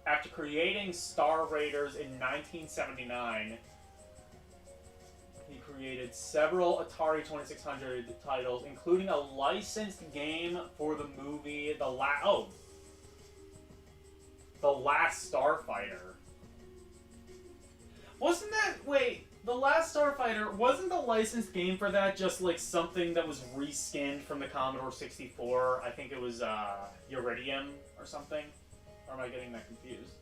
After creating Star Raiders in 1979, he created several Atari 2600 titles, including a licensed game for the movie The Last Starfighter. Wasn't that... Wait, The Last Starfighter, wasn't the licensed game for that just like something that was reskinned from the Commodore 64? I think it was Iridium or something? Or am I getting that confused?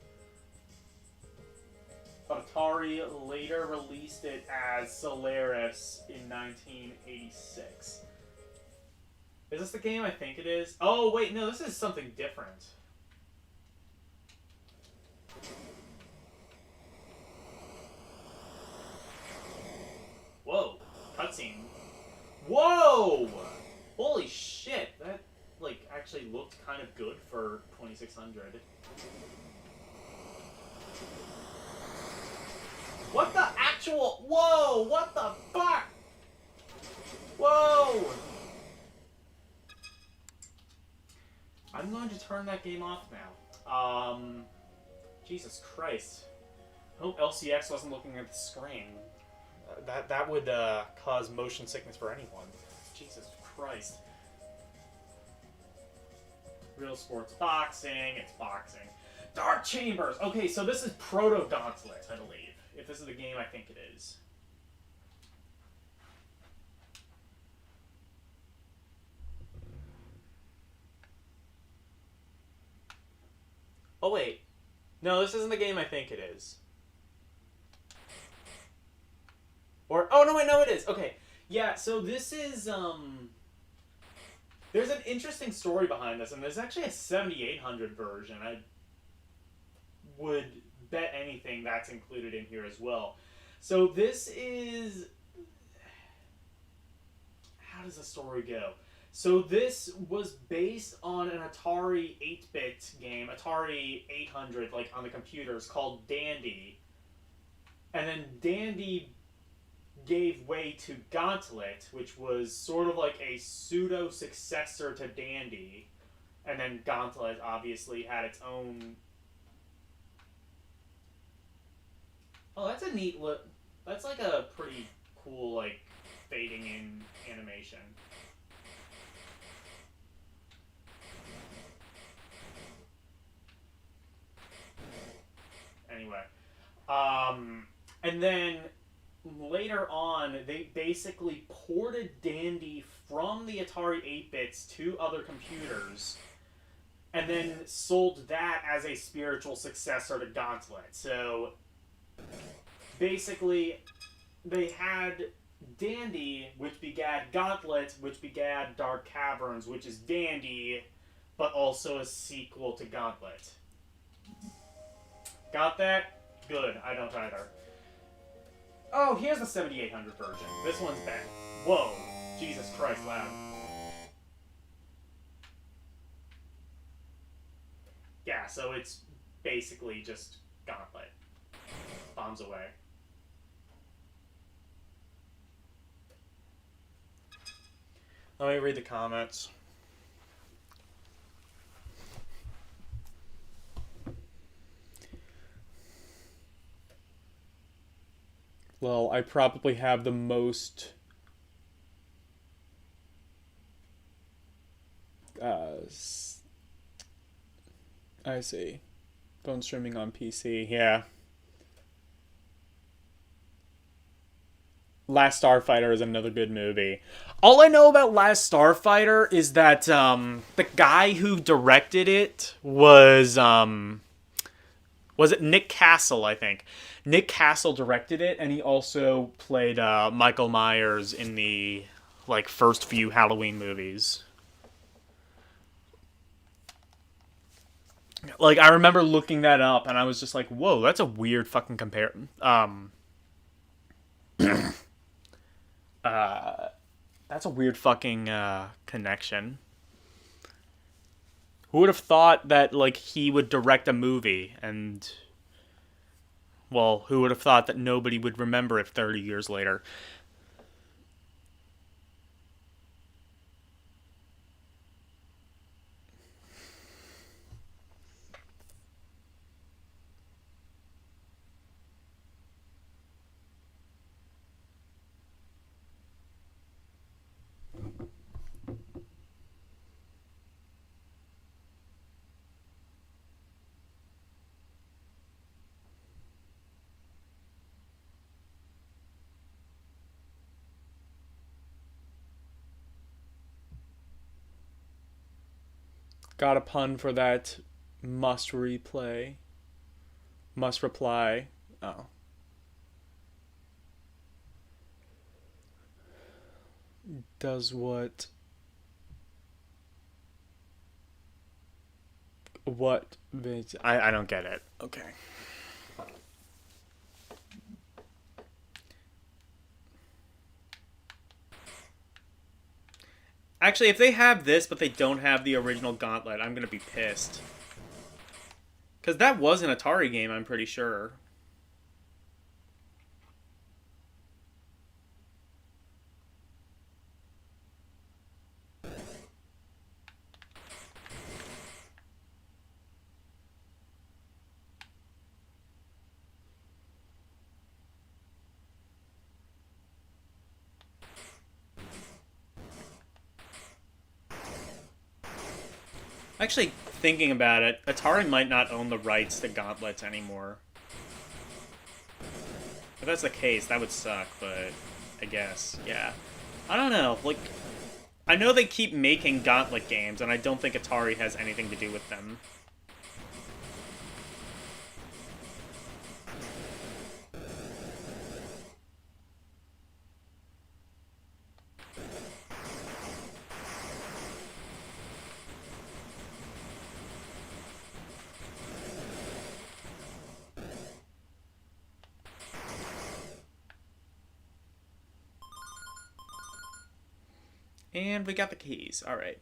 But Atari later released it as Solaris in 1986. Is this the game I think it is? Oh, wait, no, this is something different. Whoa, cutscene. Whoa! Holy shit, that, like, actually looked kind of good for 2600. What the actual... Whoa, what the fuck? Whoa! I'm going to turn that game off now. Jesus Christ. I hope LCX wasn't looking at the screen. That would cause motion sickness for anyone. Jesus Christ. Real Sports Boxing, it's boxing. Dark Chambers! Okay, so this is Proto Gauntlet, I believe. If this is the game I think it is. Oh, wait. No, this isn't the game I think it is. Or, oh, no, wait, no, it is. Okay. Yeah, so this is, there's an interesting story behind this, and there's actually a 7800 version. I would bet anything that's included in here as well. So this is... How does the story go? So this was based on an Atari 8-bit game, Atari 800, like on the computers, called Dandy. And then Dandy gave way to Gauntlet, which was sort of like a pseudo-successor to Dandy. And then Gauntlet obviously had its own... Oh, that's a neat look. That's like a pretty cool, like, fading in animation. Anyway. And then later on, they basically ported Dandy from the Atari 8-bits to other computers, and then sold that as a spiritual successor to Gauntlet. So, basically, they had Dandy, which begat Gauntlet, which begat Dark Caverns, which is Dandy, but also a sequel to Gauntlet. Got that? Good. I don't either. Oh, here's the 7800 version. This one's bad. Whoa. Jesus Christ, loud. Yeah, so it's basically just Gauntlet. Bombs away. Let me read the comments. Well, I probably have the most I see. Phone streaming on PC, yeah. Last Starfighter is another good movie. All I know about Last Starfighter is that the guy who directed it was it Nick Castle, I think. Nick Castle directed it, and he also played Michael Myers in the like first few Halloween movies. Like, I remember looking that up, and I was just like, whoa, that's a weird fucking that's a weird fucking connection. Who would have thought that, like, he would direct a movie, and... Well, who would have thought that nobody would remember it 30 years later? Got a pun for that must replay. Must reply. Oh. Does what? What? I don't get it. Okay. Actually, if they have this, but they don't have the original Gauntlet, I'm gonna be pissed. Because that was an Atari game, I'm pretty sure. Actually, thinking about it, Atari might not own the rights to Gauntlets anymore. If that's the case, that would suck, but I guess, yeah. I don't know, like, I know they keep making Gauntlet games, and I don't think Atari has anything to do with them. And we got the keys. All right.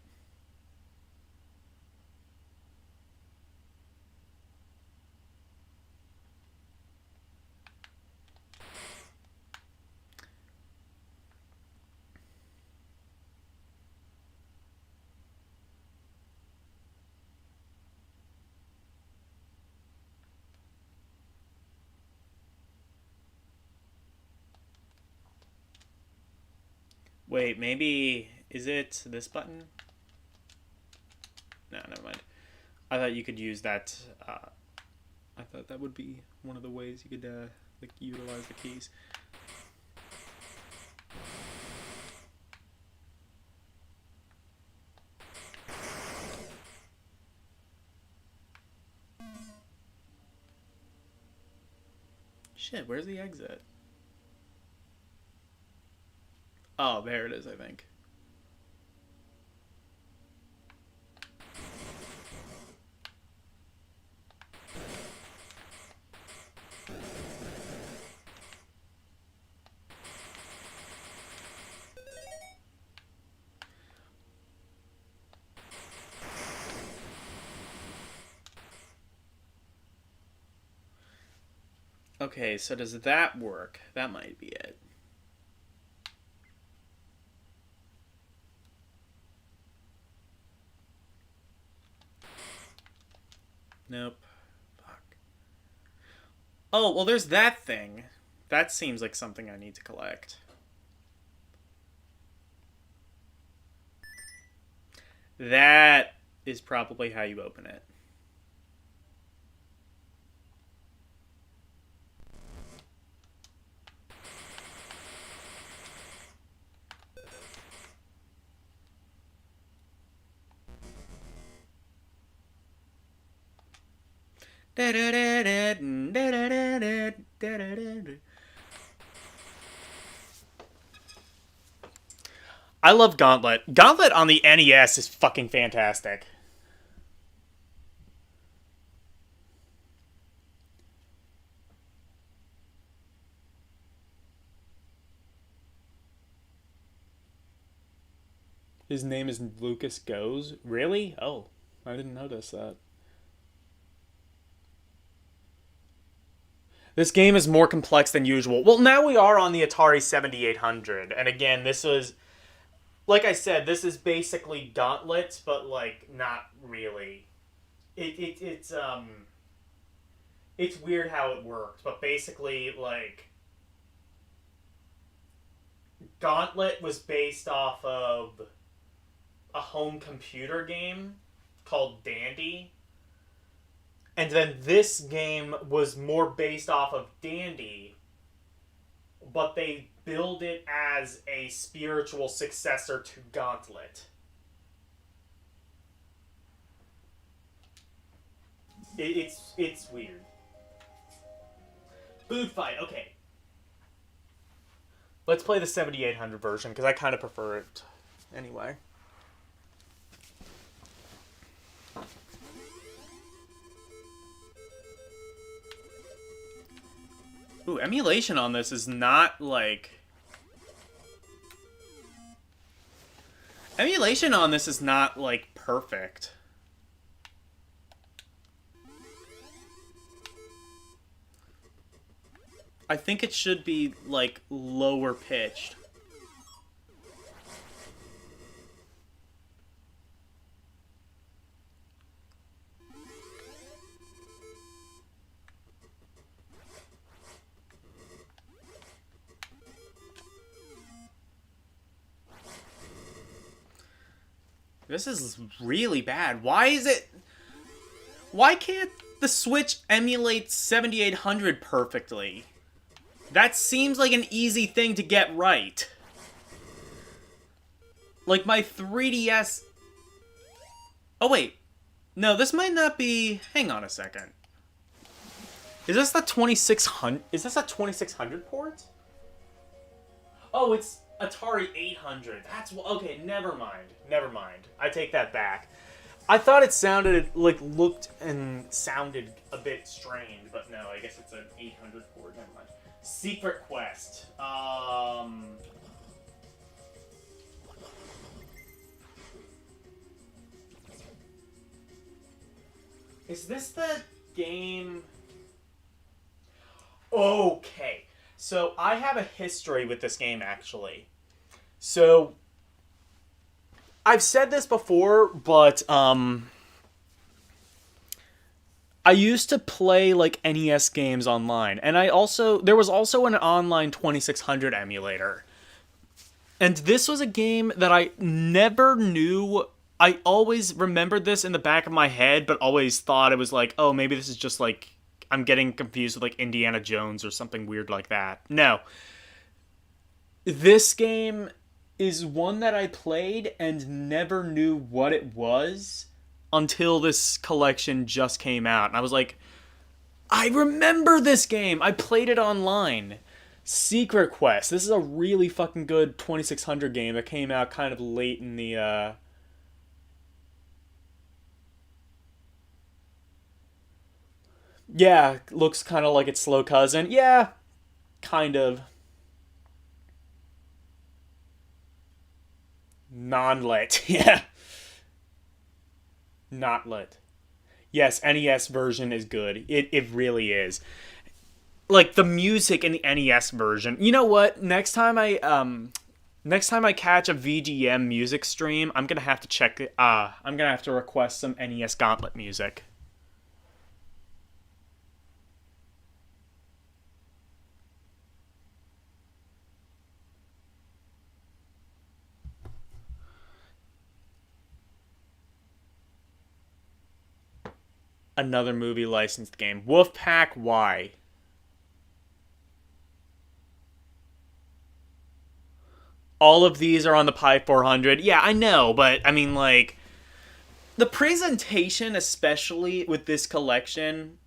Wait, maybe... Is it this button? No, never mind. I thought you could use that... I thought that would be one of the ways you could like utilize the keys. Shit, where's the exit? Oh, there it is, I think. Okay, so does that work? That might be it. Nope. Fuck. Oh, well, there's that thing. That seems like something I need to collect. That is probably how you open it. I love Gauntlet. Gauntlet on the NES is fucking fantastic. His name is Lucas Goes? Really? Oh, I didn't notice that. This game is more complex than usual. Well, now we are on the Atari 7800. And again, this was... Like I said, this is basically Gauntlet, but, like, not really. It's weird how it worked, but basically, like... Gauntlet was based off of a home computer game called Dandy. And then this game was more based off of Dandy, but they build it as a spiritual successor to Gauntlet. It's weird. Food fight, okay. Let's play the 7800 version, because I kind of prefer it anyway. Ooh, emulation on this is not, like... Emulation on this is not, like, perfect. I think it should be, like, lower pitched. This is really bad. Why is it... Why can't the Switch emulate 7800 perfectly? That seems like an easy thing to get right. Like my 3DS... Oh, wait. No, this might not be... Hang on a second. Is this the 2600... Is this a 2600 port? Oh, it's Atari 800. That's... Okay, never mind. Never mind. I take that back. I thought it sounded... Like, looked and sounded a bit strange, but no, I guess it's an 800 port. Never mind. Secret Quest. Is this the game? Okay. So I have a history with this game, actually. So I've said this before, but I used to play like NES games online, and there was also an online 2600 emulator. And this was a game that I never knew. I always remembered this in the back of my head, but always thought it was like, oh, maybe this is just like I'm getting confused with like Indiana Jones or something weird like that. No. This game is one that I played and never knew what it was until this collection just came out. And I was like, I remember this game. I played it online. Secret Quest. This is a really fucking good 2600 game that came out kind of late in the Yeah, looks kind of like its slow cousin. Yeah, kind of. Non-lit. Yeah. Not lit. Yes, NES version is good. It really is. Like the music in the NES version. You know what? Next time I catch a VGM music stream, I'm gonna have to check it. I'm gonna have to request some NES Gauntlet music. Another movie licensed game. Wolfpack Y. All of these are on the Pi 400. Yeah, I know, but I mean, like, the presentation, especially with this collection,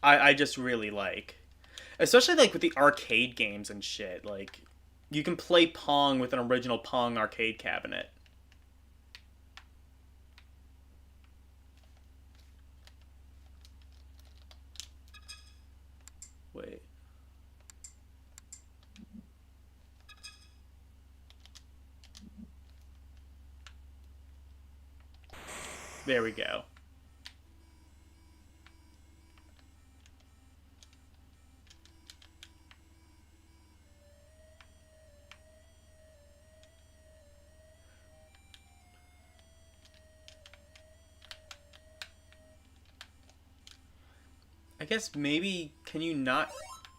I just really like. Especially, like, with the arcade games and shit. Like, you can play Pong with an original Pong arcade cabinet. Wait. There we go. I guess maybe, can you not...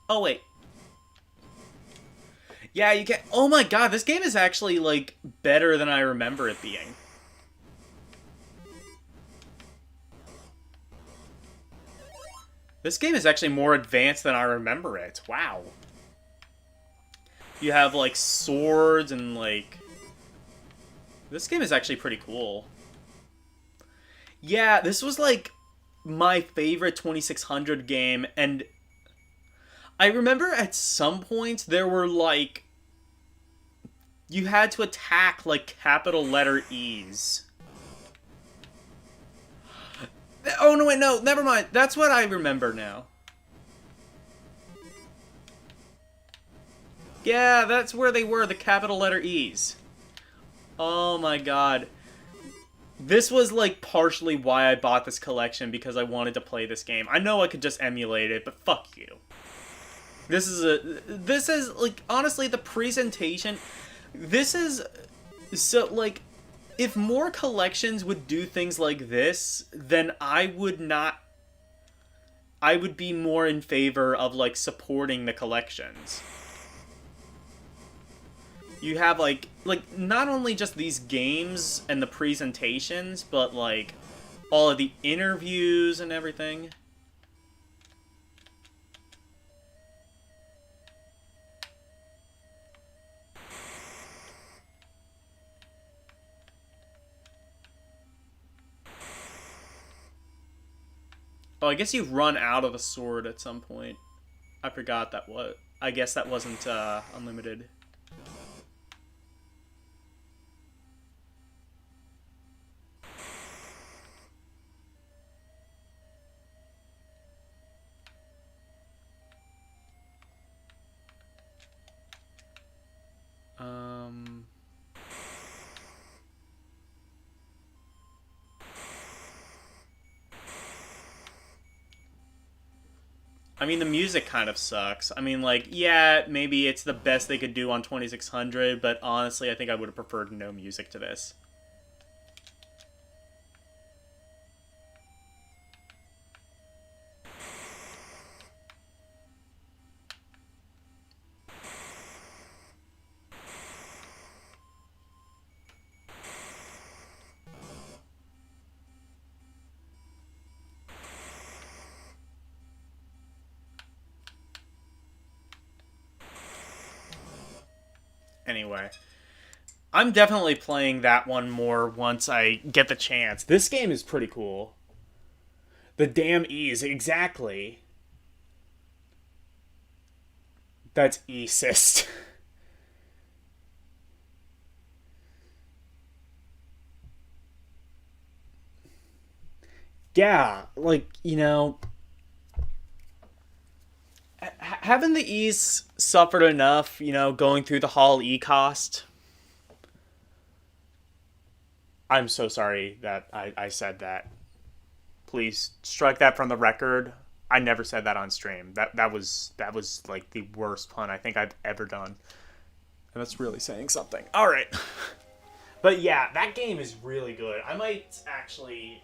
Oh, wait. Yeah, you can... Oh my god, this game is actually, like, better than I remember it being. This game is actually more advanced than I remember it. Wow. You have, like, swords and, like... This game is actually pretty cool. Yeah, this was, like, my favorite 2600 game, and I remember at some points there were, like... You had to attack, like, capital letter E's. Oh, no, wait, no, never mind. That's what I remember now. Yeah, that's where they were, the capital letter E's. Oh my god. This was, like, partially why I bought this collection, because I wanted to play this game. I know I could just emulate it, but fuck you. This is, like, honestly, the presentation... This is... So, like, if more collections would do things like this, then I would not... I would be more in favor of, like, supporting the collections. You have, like, not only just these games and the presentations, but, like, all of the interviews and everything. Oh, I guess you run out of a sword at some point. I forgot that was... I guess that wasn't, unlimited. Um... I mean, the music kind of sucks. I mean, like, yeah, maybe it's the best they could do on 2600, but honestly, I think I would have preferred no music to this. Anyway, I'm definitely playing that one more once I get the chance. This game is pretty cool. The damn E's, exactly. That's E-cyst. Yeah, like, haven't the E's suffered enough, going through the Hall E cost? I'm so sorry that I said that. Please strike that from the record. I never said that on stream. That was like the worst pun I think I've ever done. And that's really saying something. All right. But yeah, that game is really good. I might actually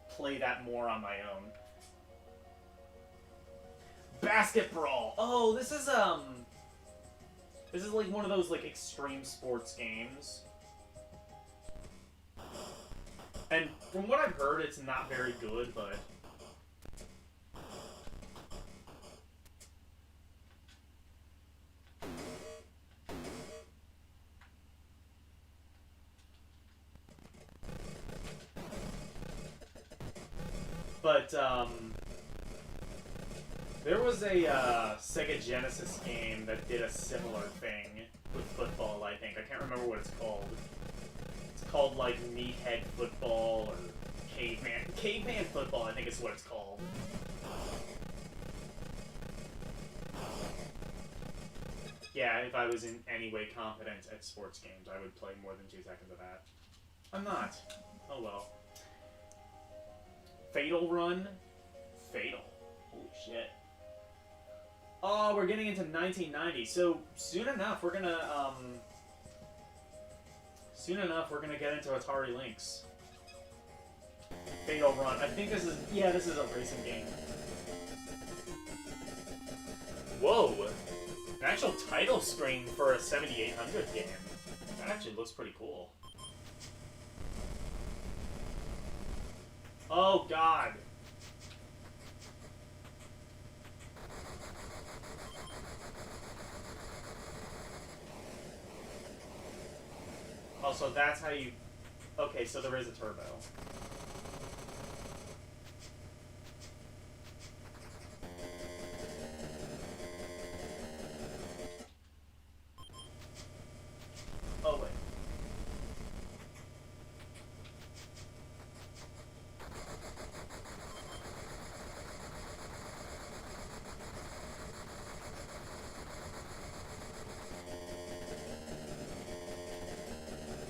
play that more on my own. Basketball. Oh, this is like one of those like extreme sports games. And from what I've heard, it's not very good, but there was a Sega Genesis game that did a similar thing with football, I think. I can't remember what it's called. It's called, like, Meathead Football or Caveman. Caveman Football, I think is what it's called. Yeah, if I was in any way competent at sports games, I would play more than 2 seconds of that. I'm not. Oh well. Fatal Run? Fatal. Holy shit. Oh, we're getting into 1990, so soon enough we're gonna get into Atari Lynx. Fatal Run. I think this is a racing game. Whoa! An actual title screen for a 7800 game. That actually looks pretty cool. Oh god. Oh, so that's how you... Okay, so there is a turbo. Oh, wait.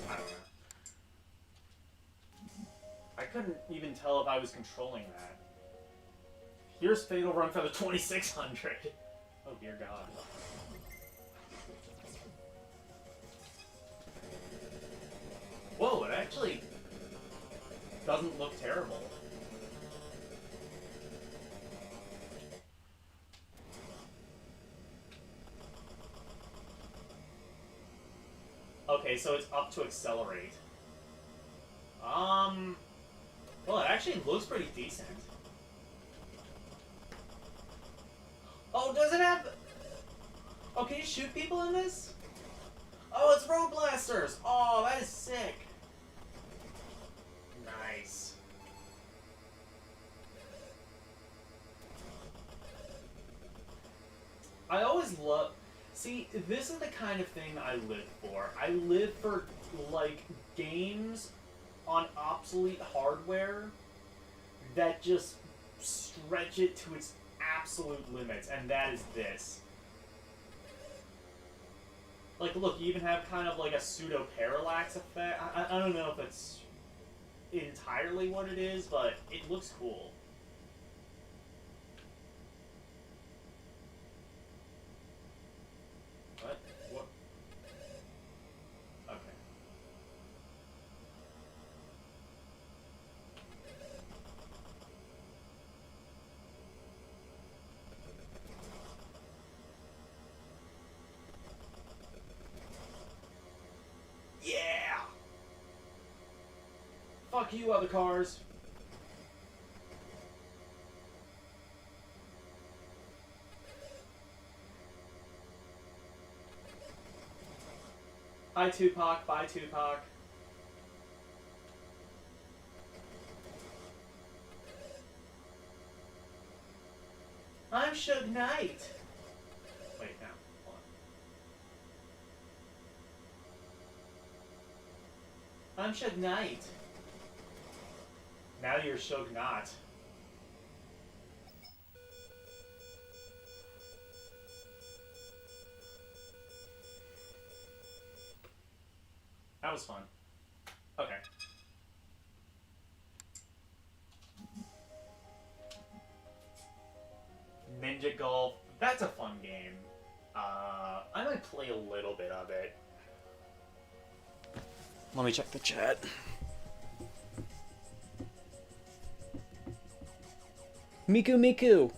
I don't know. I couldn't even tell if I was controlling that. Here's Fatal Run for the 2600. Oh, dear God. Whoa, it actually doesn't look terrible. Okay, so it's up to accelerate. Well, it actually looks pretty decent. Oh, does it have... Oh, can you shoot people in this? Oh, it's road blasters! Oh, that is sick. Nice. I always love... See, this is the kind of thing I live for. I live for, like, games on obsolete hardware that just stretch it to its absolute limits, and that is this. Like, look, you even have kind of like a pseudo-parallax effect. I don't know if it's entirely what it is, but it looks cool. Fuck you, other cars. Hi, Tupac. Bye, Tupac. I'm Suge Knight. Wait, no. Hold on. I'm Suge Knight. Now you're Suge Not. That was fun. Okay. Ninja Golf. That's a fun game. I might play a little bit of it. Let me check the chat. Miku Miku.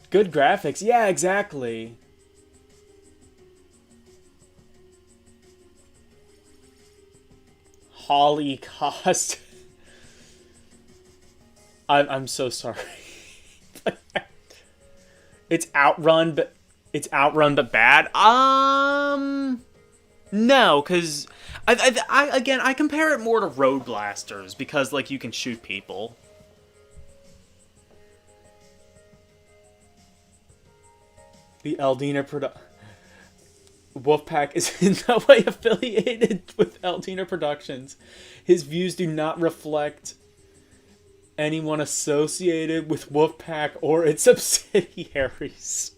Good graphics. Yeah, exactly. Holocaust. I'm so sorry. It's Outrun, but bad. No, because I compare it more to Road Blasters because like you can shoot people. The Eldina Wolfpack is in no way affiliated with Eldina Productions. His views do not reflect anyone associated with Wolfpack or its subsidiaries.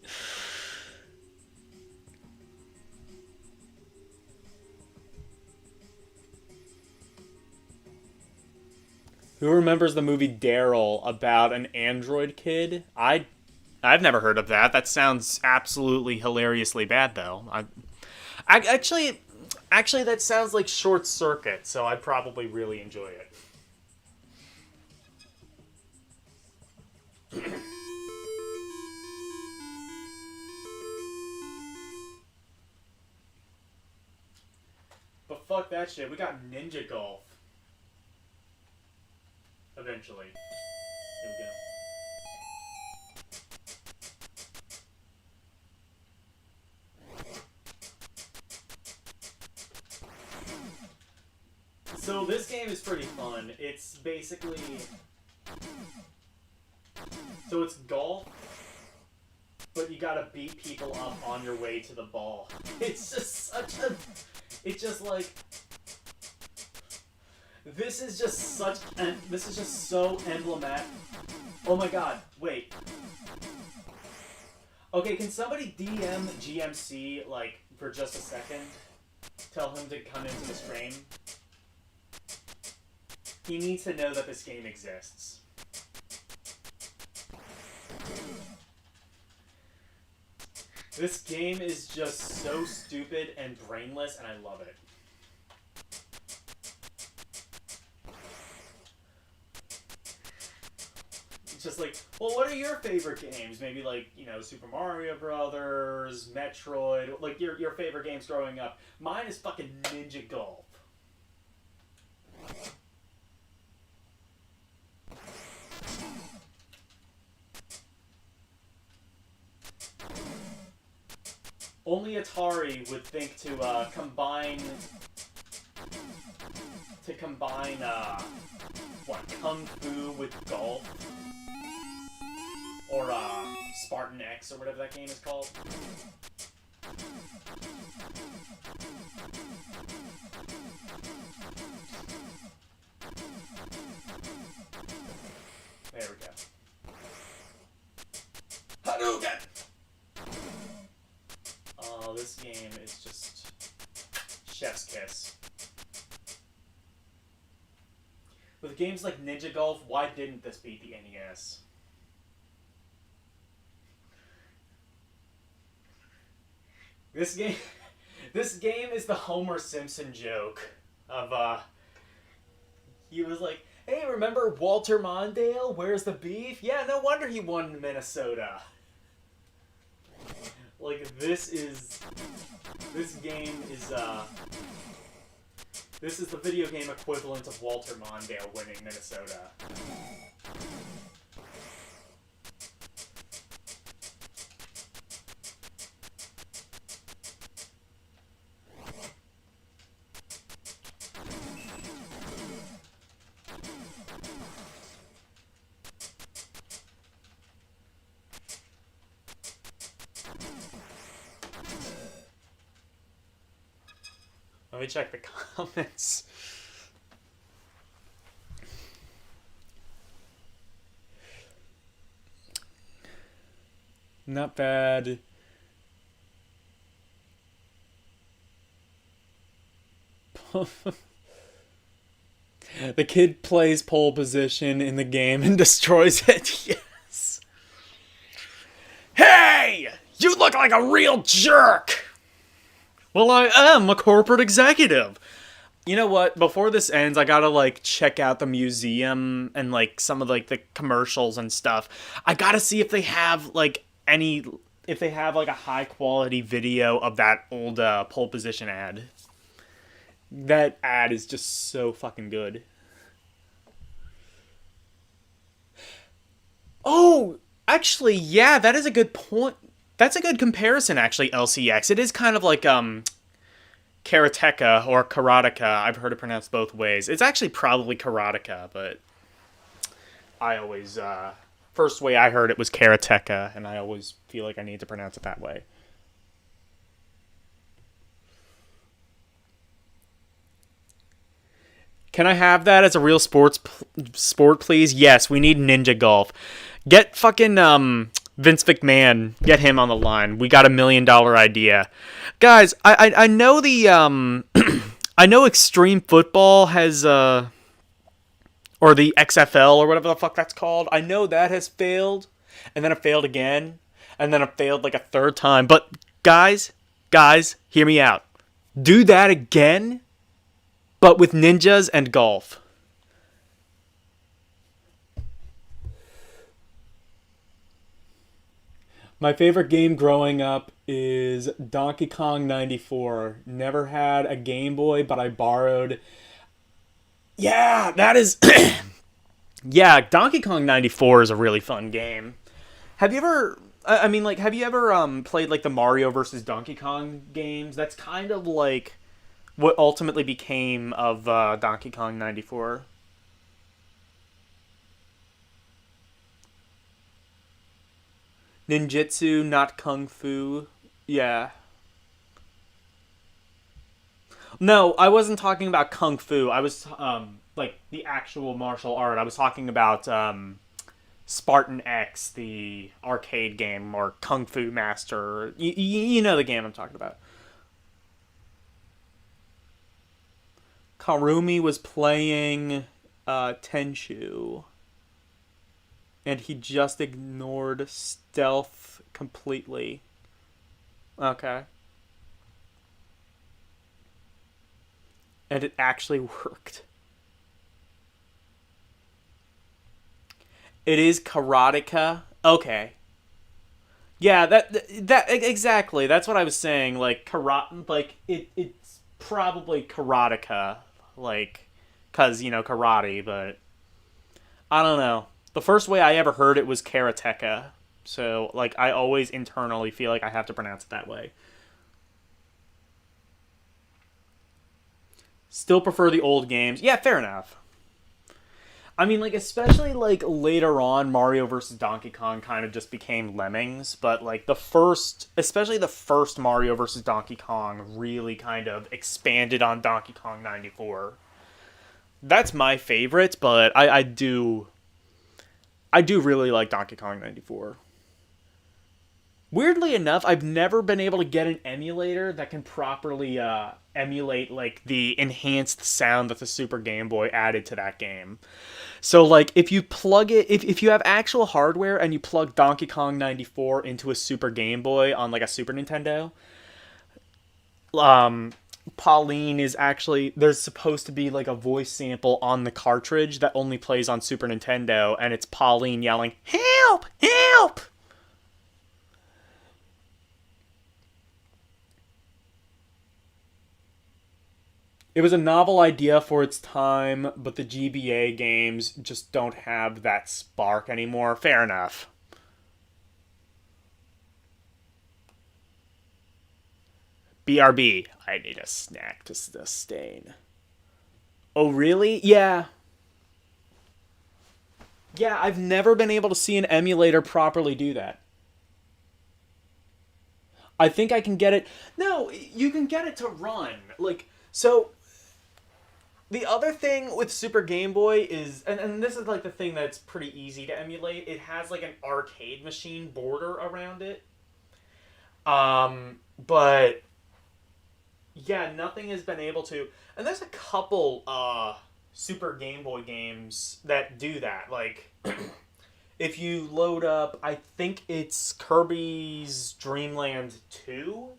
Who remembers the movie Daryl about an android kid? I've never heard of that. That sounds absolutely hilariously bad, though. Actually, that sounds like Short Circuit, so I'd probably really enjoy it. But fuck that shit. We got Ninja Golf. Eventually. Here we go. So this game is pretty fun. It's basically... So it's golf, but you gotta beat people up on your way to the ball. It's just such a... It's just like... This is just so emblematic. Oh my god, wait. Okay, can somebody DM GMC, like, for just a second? Tell him to come into the stream. He needs to know that this game exists. This game is just so stupid and brainless, and I love it. It's just like, well, what are your favorite games? Maybe like, you know, Super Mario Brothers, Metroid, like your favorite games growing up. Mine is fucking Ninja Golf. Only Atari would think to combine what, Kung Fu with golf, or Spartan X or whatever that game is called. There we go. Hadouken! Oh, this game is just chef's kiss. With games like Ninja Golf, why didn't this beat the NES? This game is the Homer Simpson joke of, he was like, hey, remember Walter Mondale? Where's the beef? Yeah, no wonder he won in Minnesota. Like, this game is, This is the video game equivalent of Walter Mondale winning Minnesota. Let me check the comments. Not bad. The kid plays pole position in the game and destroys it. Yes. Hey! You look like a real jerk! Well, I am a corporate executive. You know what? Before this ends, I gotta, like, check out the museum and, like, some of, like, the commercials and stuff. I gotta see if they have, like, if they have, like, a high-quality video of that old pole position ad. That ad is just so fucking good. Oh, actually, yeah, that is a good point. That's a good comparison, actually, LCX. It is kind of like, karateka or karateka. I've heard it pronounced both ways. It's actually probably karateka, but I always, first way I heard it was karateka, and I always feel like I need to pronounce it that way. Can I have that as a real sport, please? Yes, we need Ninja Golf. Get fucking, Vince McMahon, get him on the line. We got $1 million idea. Guys, I know the, I know Extreme Football has, or the XFL, or whatever the fuck that's called. I know that has failed, and then it failed again, and then it failed like a third time. But, guys, hear me out. Do that again, but with ninjas and golf. My favorite game growing up is Donkey Kong 94. Never had a Game Boy, but I borrowed. Yeah, that is... Yeah, Donkey Kong 94 is a really fun game. Have you ever... have you ever played, like, the Mario vs. Donkey Kong games? That's kind of, like, what ultimately became of Donkey Kong 94. Ninjutsu, not Kung Fu. Yeah. No, I wasn't talking about Kung Fu. I was, like, the actual martial art. I was talking about, Spartan X, the arcade game, or Kung Fu Master. You know the game I'm talking about. Karumi was playing, Tenchu. And he just ignored stealth completely. Okay. And it actually worked. It is karateka. Okay. Yeah, that exactly. That's what I was saying. Like it's probably karateka, like, cause karate. But I don't know. The first way I ever heard it was karateka, so like I always internally feel like I have to pronounce it that way. Still prefer the old games. Yeah, fair enough. I mean, like, especially, like, later on, Mario vs. Donkey Kong kind of just became Lemmings, but, like, especially the first Mario vs. Donkey Kong really kind of expanded on Donkey Kong 94. That's my favorite, but I do really like Donkey Kong 94. Weirdly enough, I've never been able to get an emulator that can properly emulate, like, the enhanced sound that the Super Game Boy added to that game. So, like, if you plug it, if you have actual hardware and you plug Donkey Kong 94 into a Super Game Boy on, like, a Super Nintendo, Pauline is actually, there's supposed to be, like, a voice sample on the cartridge that only plays on Super Nintendo, and it's Pauline yelling, "Help! Help!" It was a novel idea for its time, but the GBA games just don't have that spark anymore. Fair enough. BRB. I need a snack to sustain. Oh, really? Yeah. Yeah, I've never been able to see an emulator properly do that. I think I can get it. No, you can get it to run. Like, so the other thing with Super Game Boy is, and this is like the thing that's pretty easy to emulate, it has like an arcade machine border around it. But yeah, nothing has been able to. And there's a couple Super Game Boy games that do that. Like, if you load up, I think it's Kirby's Dream Land 2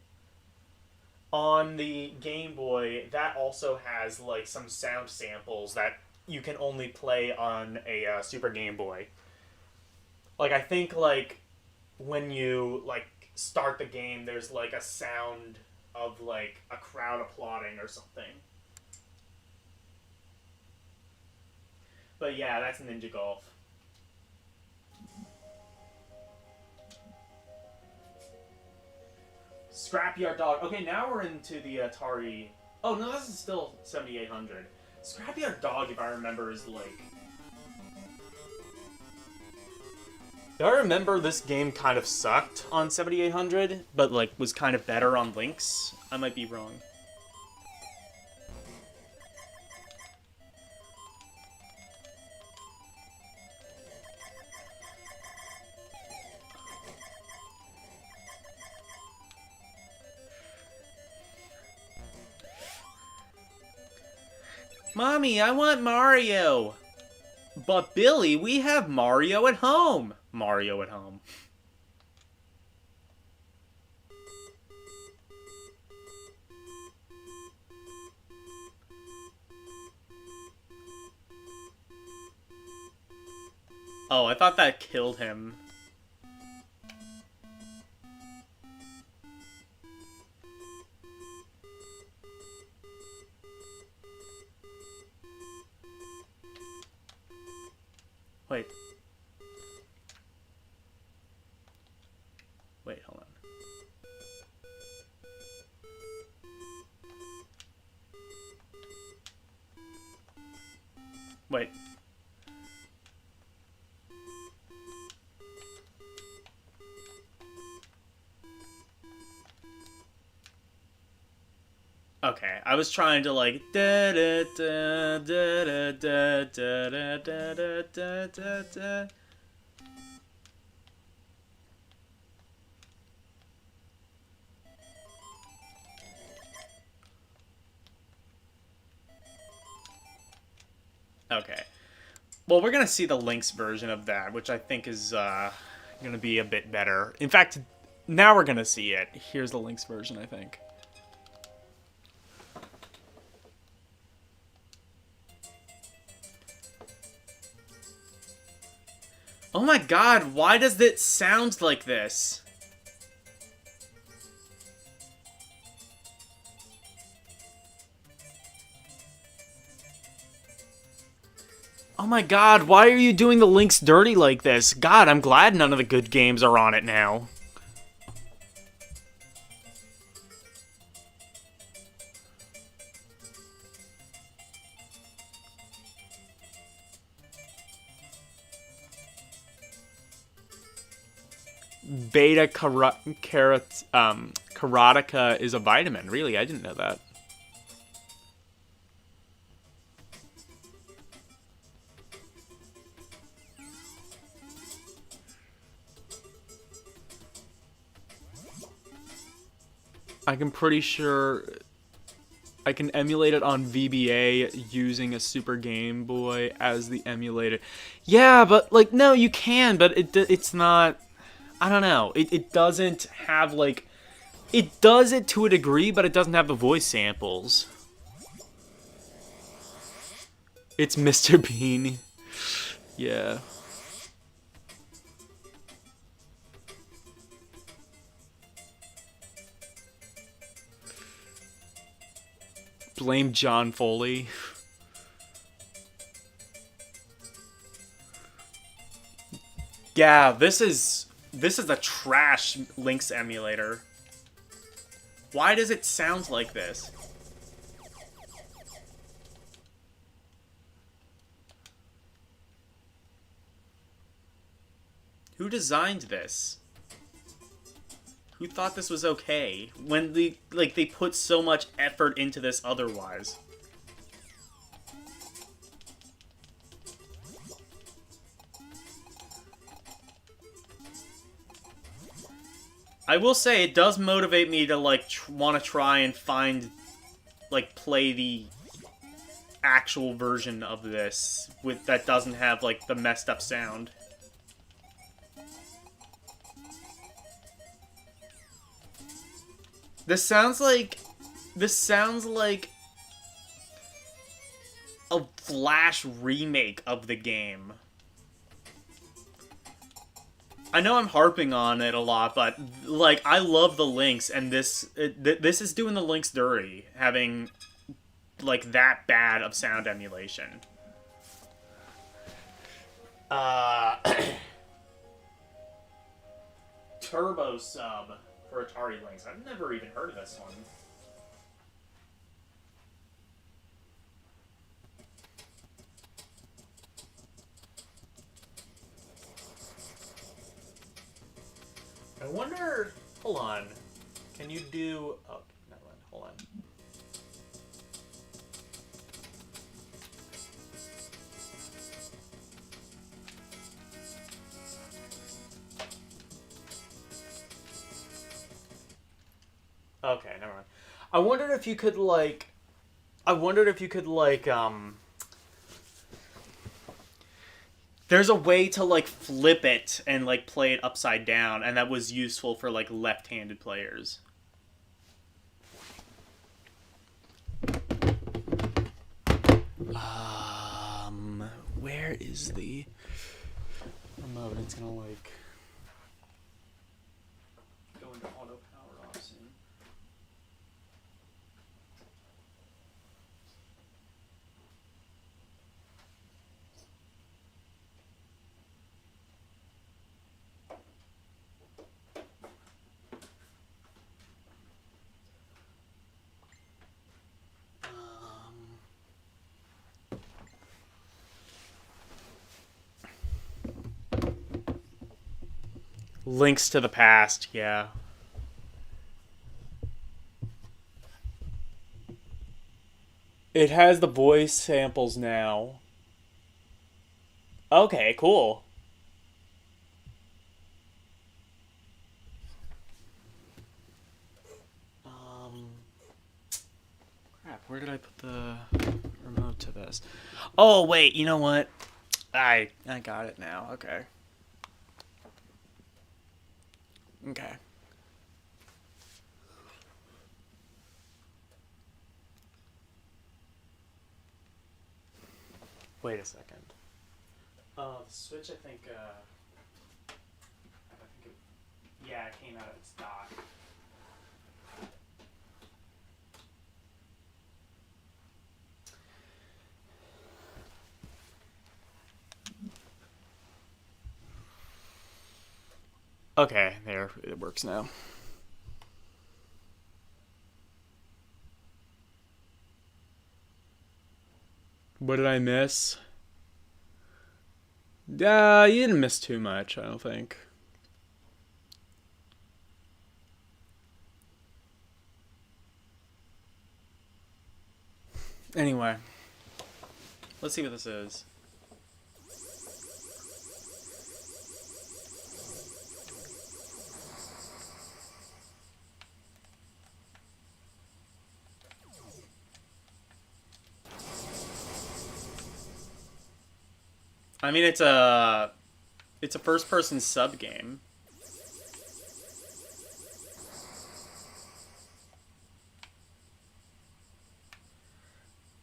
on the Game Boy, that also has like some sound samples that you can only play on a Super Game Boy. Like, I think like when you like start the game, there's like a sound of like a crowd applauding or something. But yeah, that's Ninja Golf. Scrapyard Dog. Okay, now we're into the Atari. Oh no, this is still 7800. Scrapyard Dog, if I remember, is like. Do I remember this game kind of sucked on 7800, but like was kind of better on Lynx? I might be wrong. Mommy, I want Mario! But Billy, we have Mario at home! Mario at home. Oh, I thought that killed him. Wait. Wait, hold on. Wait. Okay, I was trying to like da da da da da da da da da da da. Okay. Well, we're gonna see the Lynx version of that, which I think is gonna be a bit better. In fact, now we're gonna see it. Here's the Lynx version, I think. Oh my god, why does it sound like this? Oh my god, why are you doing the Lynx dirty like this? God, I'm glad none of the good games are on it now. Beta carotica is a vitamin. Really, I didn't know that. I'm pretty sure I can emulate it on VBA using a Super Game Boy as the emulator. Yeah, but like no, you can, but it's not. I don't know. It doesn't have like. It does it to a degree, but it doesn't have the voice samples. It's Mr. Bean. Yeah. Blame John Foley. Yeah, this is a trash Lynx emulator. Why does it sound like this? Who designed this? Who thought this was okay when they put so much effort into this otherwise? I will say it does motivate me to want to try and find play the actual version of this that doesn't have the messed up sound. This sounds like a Flash remake of the game. I know I'm harping on it a lot, but I love the Lynx, and this is doing the Lynx dirty, having that bad of sound emulation. Turbo sub for Atari Lynx. I've never even heard of this one. I wonder... Hold on. Can you do... Oh, never mind. Hold on. Okay, never mind. I wondered if you could, there's a way to, flip it and, play it upside down, and that was useful for, left-handed players. Where is the remote? It's gonna, go into auto power off soon. Links to the past, yeah. It has the voice samples now. Okay, cool. Crap, where did I put the remote to this? Oh, wait, you know what? I got it now, okay. Okay. Wait a second. The Switch, I think yeah, it came out of its dock. Okay, there, it works now. What did I miss? You didn't miss too much, I don't think. Anyway, let's see what this is. I mean, it's a first-person sub game.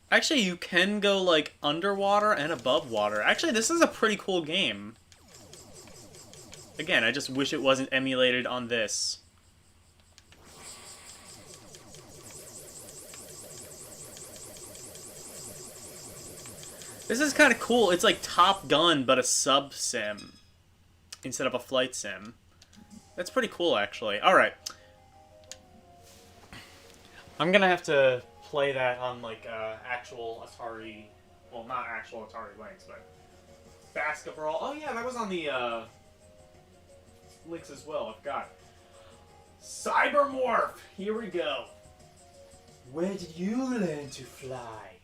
Actually, you can go underwater and above water. Actually, this is a pretty cool game. Again, I just wish it wasn't emulated on this. This is kind of cool. It's like Top Gun, but a sub sim instead of a flight sim. That's pretty cool, actually. All right. I'm gonna have to play that on like actual Atari. Well, not actual Atari Lynx, but basketball. Oh yeah, that was on the Lynx as well. I forgot. Cybermorph. Here we go. Where did you learn to fly?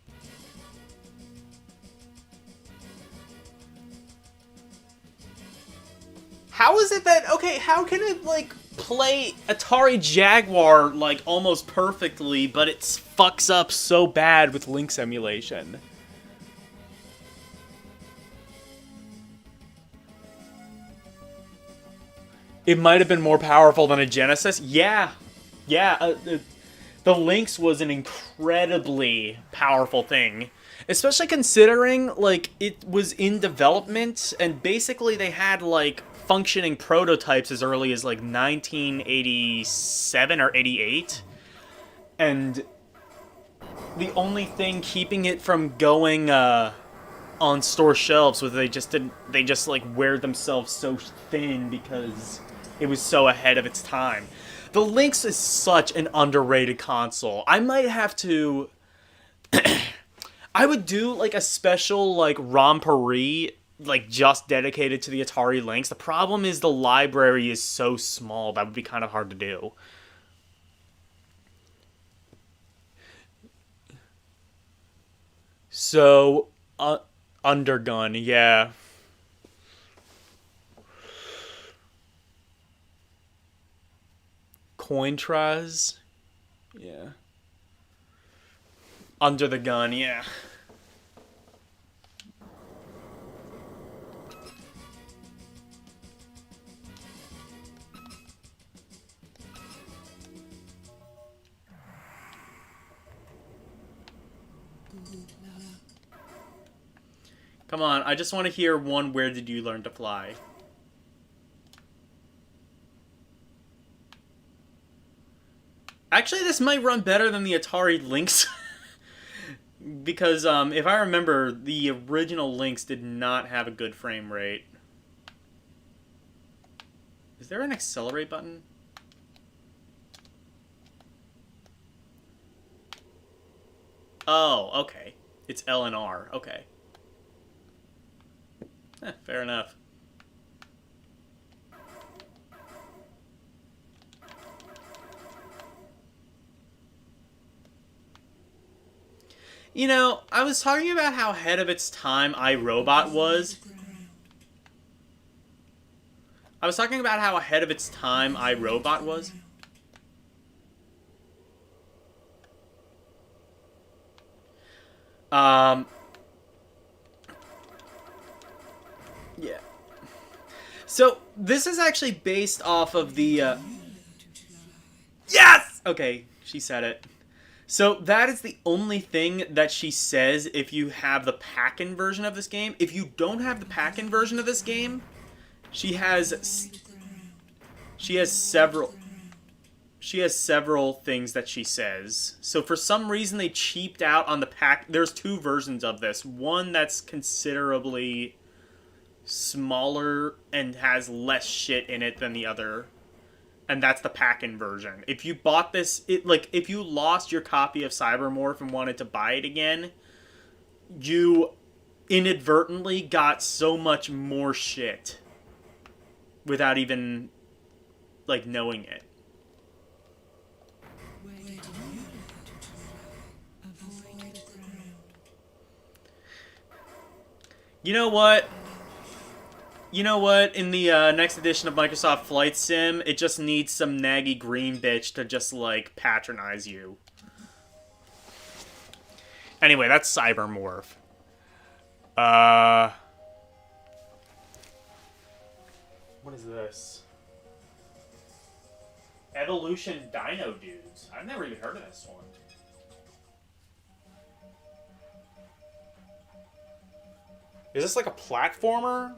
How is it that, okay, how can it, like, play Atari Jaguar, like, almost perfectly, but it fucks up so bad with Lynx emulation? It might have been more powerful than a Genesis? Yeah. Yeah, the Lynx was an incredibly powerful thing. Especially considering, like, it was in development, and basically they had, like, functioning prototypes as early as, like, 1987 or 88. And the only thing keeping it from going, on store shelves was they just, like, wear themselves so thin because it was so ahead of its time. The Lynx is such an underrated console. I might have to... I would do, like, a special, like, romperie, like, just dedicated to the Atari Lynx. The problem is the library is so small, that would be kind of hard to do. So, Undergun, yeah. Cointras, yeah. Under the Gun, yeah. Come on, I just want to hear one Where Did You Learn to Fly? Actually, this might run better than the Atari Lynx. Because, if I remember, the original Lynx did not have a good frame rate. Is there an accelerate button? Oh, okay. It's L and R. Okay. Fair enough. You know, I was talking about how ahead of its time iRobot was. I was talking about how ahead of its time iRobot was. Yeah. So, this is actually based off of the, Yes! Okay, she said it. So, that is the only thing that she says if you have the pack-in version of this game. If you don't have the pack-in version of this game, she has several things that she says. So for some reason they cheaped out on the pack. There's two versions of this. One that's considerably smaller and has less shit in it than the other. And that's the pack-in version. If you bought this, if you lost your copy of Cybermorph and wanted to buy it again, you inadvertently got so much more shit without even, like, knowing it. You know what? In the next edition of Microsoft Flight Sim, it just needs some naggy green bitch to just, like, patronize you. Anyway, that's Cybermorph. What is this? Evolution Dino Dudes. I've never even heard of this one. Is this like a platformer?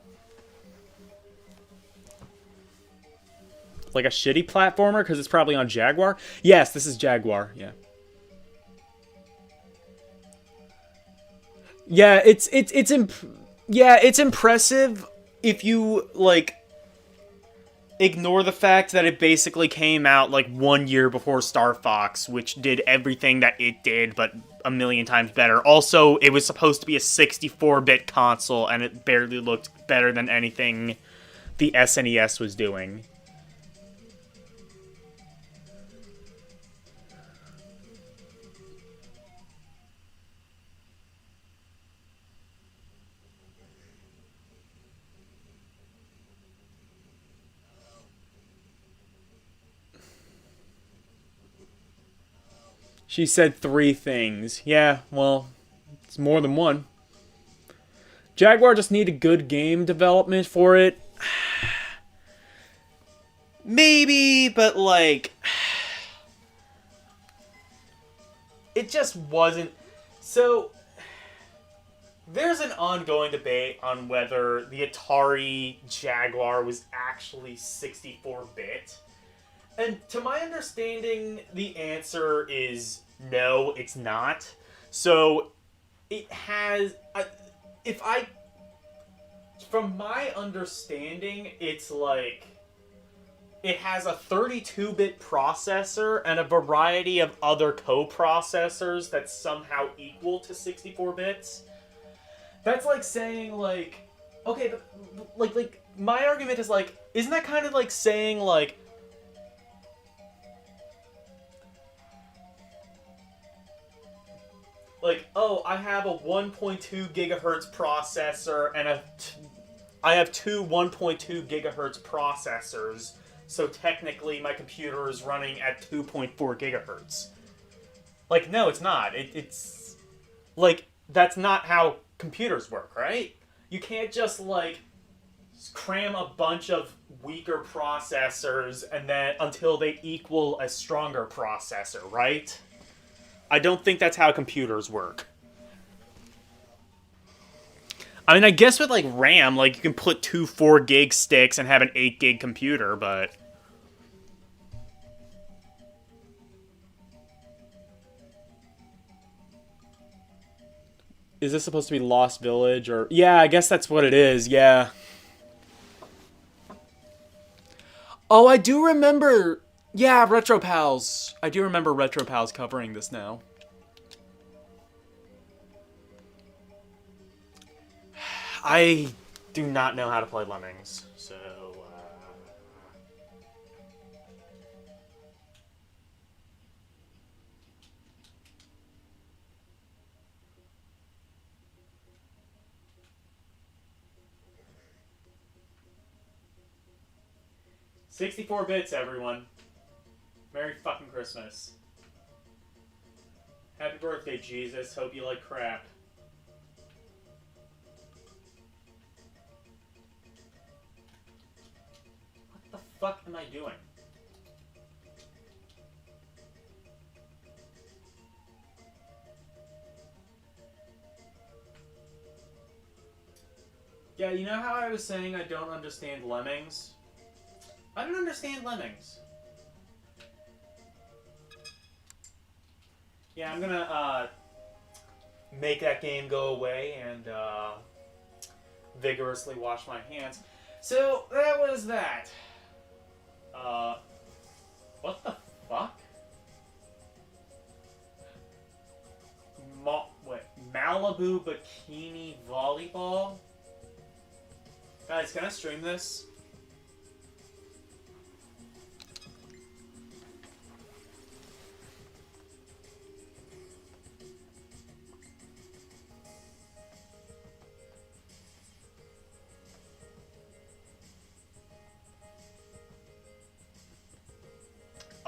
Like a shitty platformer? Because it's probably on Jaguar? Yes, this is Jaguar, yeah. Yeah, yeah, it's impressive if you like ignore the fact that it basically came out like 1 year before Star Fox, which did everything that it did, but a million times better. Also, it was supposed to be a 64-bit console, and it barely looked better than anything the SNES was doing. She said three things. Yeah, well, it's more than one. Jaguar just needed good game development for it. Maybe, but like, it just wasn't. So, there's an ongoing debate on whether the Atari Jaguar was actually 64-bit. And to my understanding, the answer is no, it's not. So, it has. If I. From my understanding, it's like. It has a 32-bit processor and a variety of other coprocessors that somehow equal to 64 bits. That's like saying, like, okay, like my argument is like, isn't that kind of like saying like, oh, I have a 1.2 gigahertz processor and I have two 1.2 gigahertz processors, so technically my computer is running at 2.4 gigahertz. Like, no, it's not. It's like, that's not how computers work, right? You can't just like cram a bunch of weaker processors and then until they equal a stronger processor, right? I don't think that's how computers work. I mean, I guess with like RAM, like you can put two 4 gig sticks and have an 8 gig computer, but is this supposed to be Lost Village or yeah, I guess that's what it is. Yeah. Oh, I do remember. Yeah, Retro Pals. I do remember Retro Pals covering this now. I do not know how to play Lemmings, so 64 bits, everyone. Merry fucking Christmas. Happy birthday, Jesus. Hope you like crap. What the fuck am I doing? Yeah, you know how I was saying I don't understand Lemmings? I don't understand Lemmings. Yeah, I'm gonna make that game go away and vigorously wash my hands. So that was that. What the fuck? What? Malibu Bikini Volleyball? Guys, can I stream this?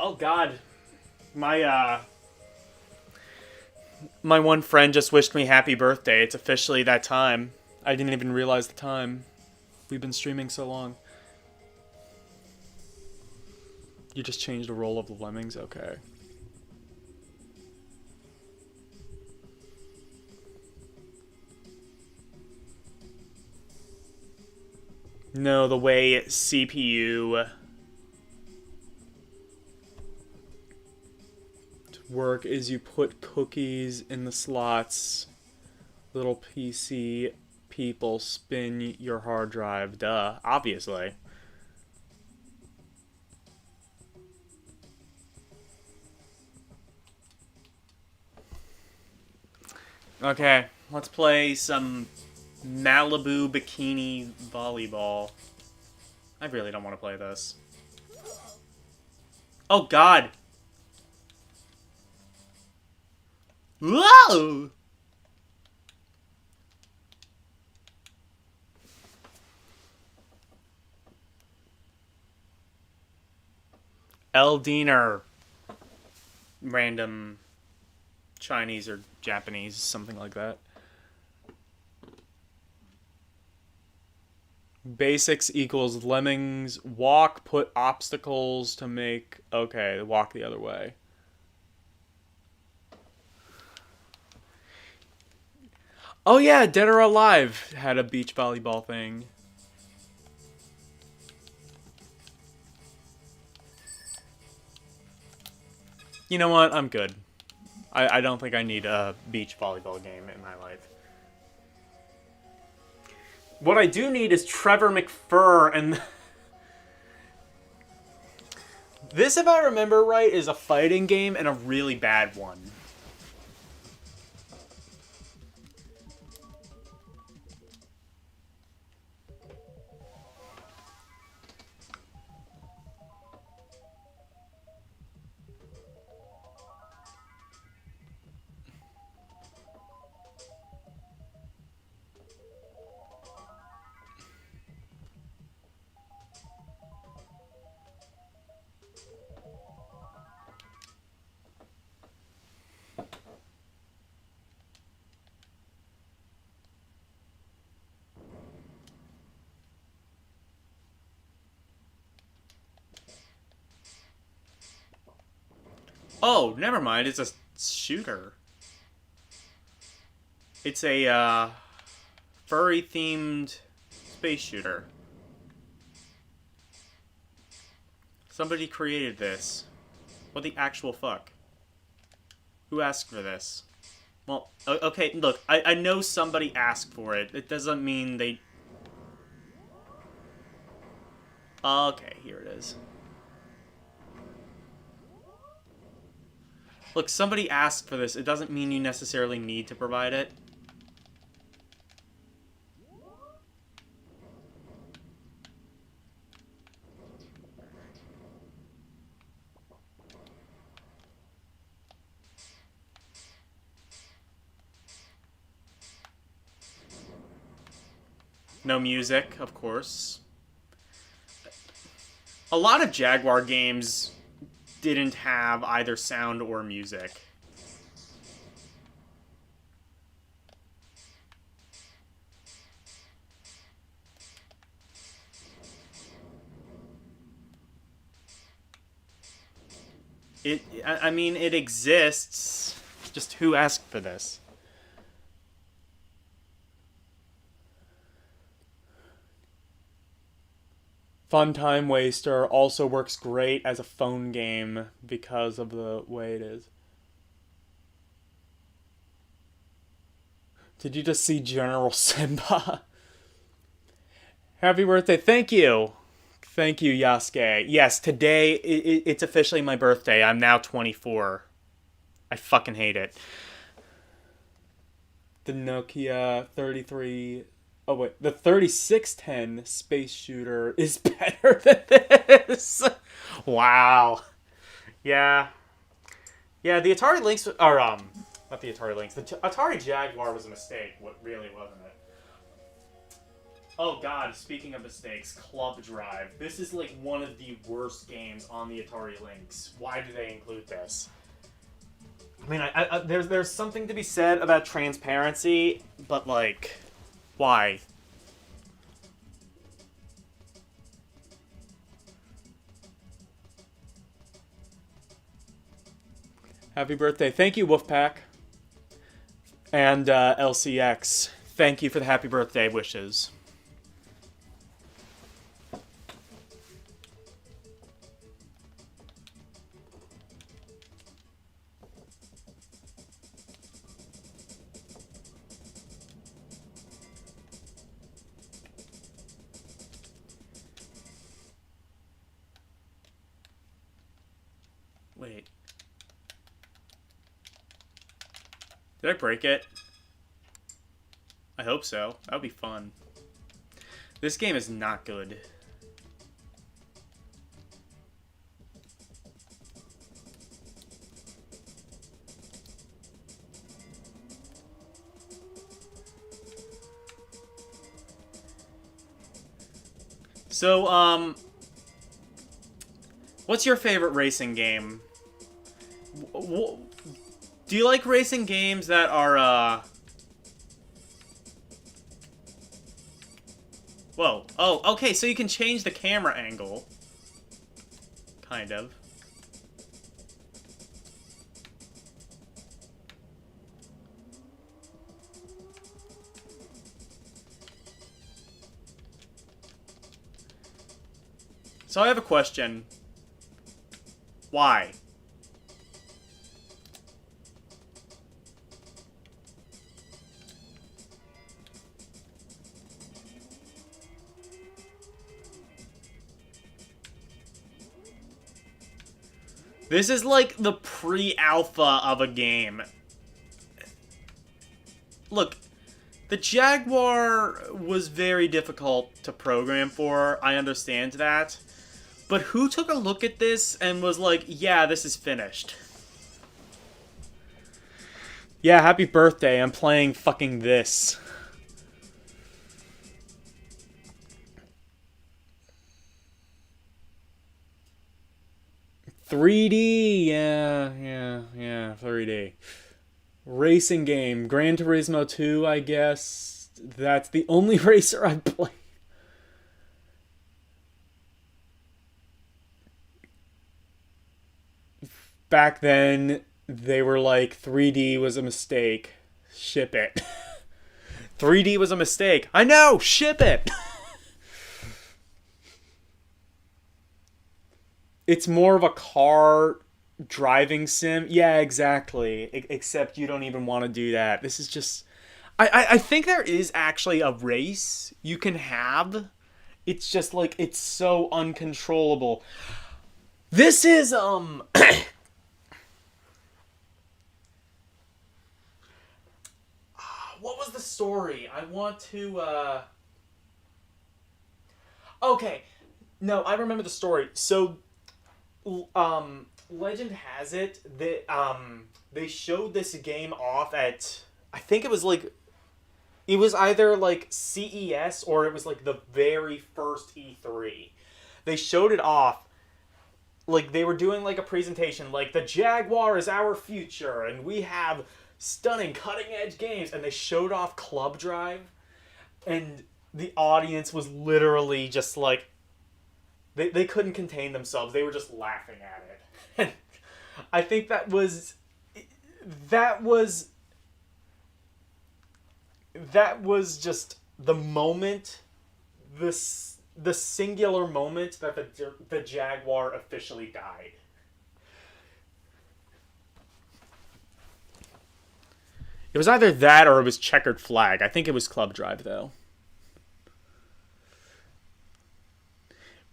Oh god. My one friend just wished me happy birthday. It's officially that time. I didn't even realize the time. We've been streaming so long. You just changed the role of the Lemmings? Okay. No, the way CPU work is you put cookies in the slots. Little PC people spin your hard drive. Duh. Obviously. Okay, let's play some Malibu Bikini Volleyball. I really don't want to play this. Oh, God. Whoa! Eldiner. Random Chinese or Japanese, something like that. Basics equals lemmings. Walk, put obstacles to make... Okay, walk the other way. Oh yeah, Dead or Alive had a beach volleyball thing. You know what? I'm good. I don't think I need a beach volleyball game in my life. What I do need is Trevor McFur and... This, if I remember right, is a fighting game and a really bad one. Oh, never mind. It's a shooter. It's a furry-themed space shooter. Somebody created this. What the actual fuck? Who asked for this? Well, okay, look, I know somebody asked for it. It doesn't mean they... Okay, here it is. Look, somebody asked for this. It doesn't mean you necessarily need to provide it. No music, of course. A lot of Jaguar games didn't have either sound or music. I mean, it exists. Just who asked for this? Fun Time Waster also works great as a phone game because of the way it is. Did you just see General Simba? Happy birthday. Thank you. Thank you, Yasuke. Yes, today it's officially my birthday. I'm now 24. I fucking hate it. The Nokia 33... Oh, wait. The 3610 space shooter is better than this. Wow. Yeah. Yeah, the Atari Lynx... Or, not the Atari Lynx. The Atari Jaguar was a mistake. What really wasn't it? Oh god, speaking of mistakes, Club Drive. This is like one of the worst games on the Atari Lynx. Why do they include this? I mean, there's something to be said about transparency, but like, why? Happy birthday. Thank you, Wolfpack. And LCX. Thank you for the happy birthday wishes. Wait. Did I break it? I hope so. That would be fun. This game is not good. So, what's your favorite racing game? Do you like racing games that are, Whoa. Oh, okay, so you can change the camera angle. Kind of. So I have a question. Why? This is like the pre-alpha of a game. Look, the Jaguar was very difficult to program for. I understand that. But who took a look at this and was like, yeah, this is finished? Yeah, happy birthday. I'm playing fucking this. $3D, yeah, 3D. Racing game, Gran Turismo 2, I guess. That's the only racer I play. Back then, they were like, 3D was a mistake. Ship it. 3D was a mistake. I know, ship it. It's more of a car driving sim. Yeah, exactly. Except you don't even want to do that. This is just... I think there is actually a race you can have. It's just like, it's so uncontrollable. This is, what was the story? I want to, Okay. No, I remember the story. So... legend has it that they showed this game off at, I think it was like, it was either like CES or it was like the very first E3. They showed it off, like they were doing like a presentation, like the Jaguar is our future and we have stunning cutting edge games, and they showed off Club Drive, and the audience was literally just like, They couldn't contain themselves. They were just laughing at it. And I think that was just the moment, the singular moment that the Jaguar officially died. It was either that or it was Checkered Flag. I think it was Club Drive, though.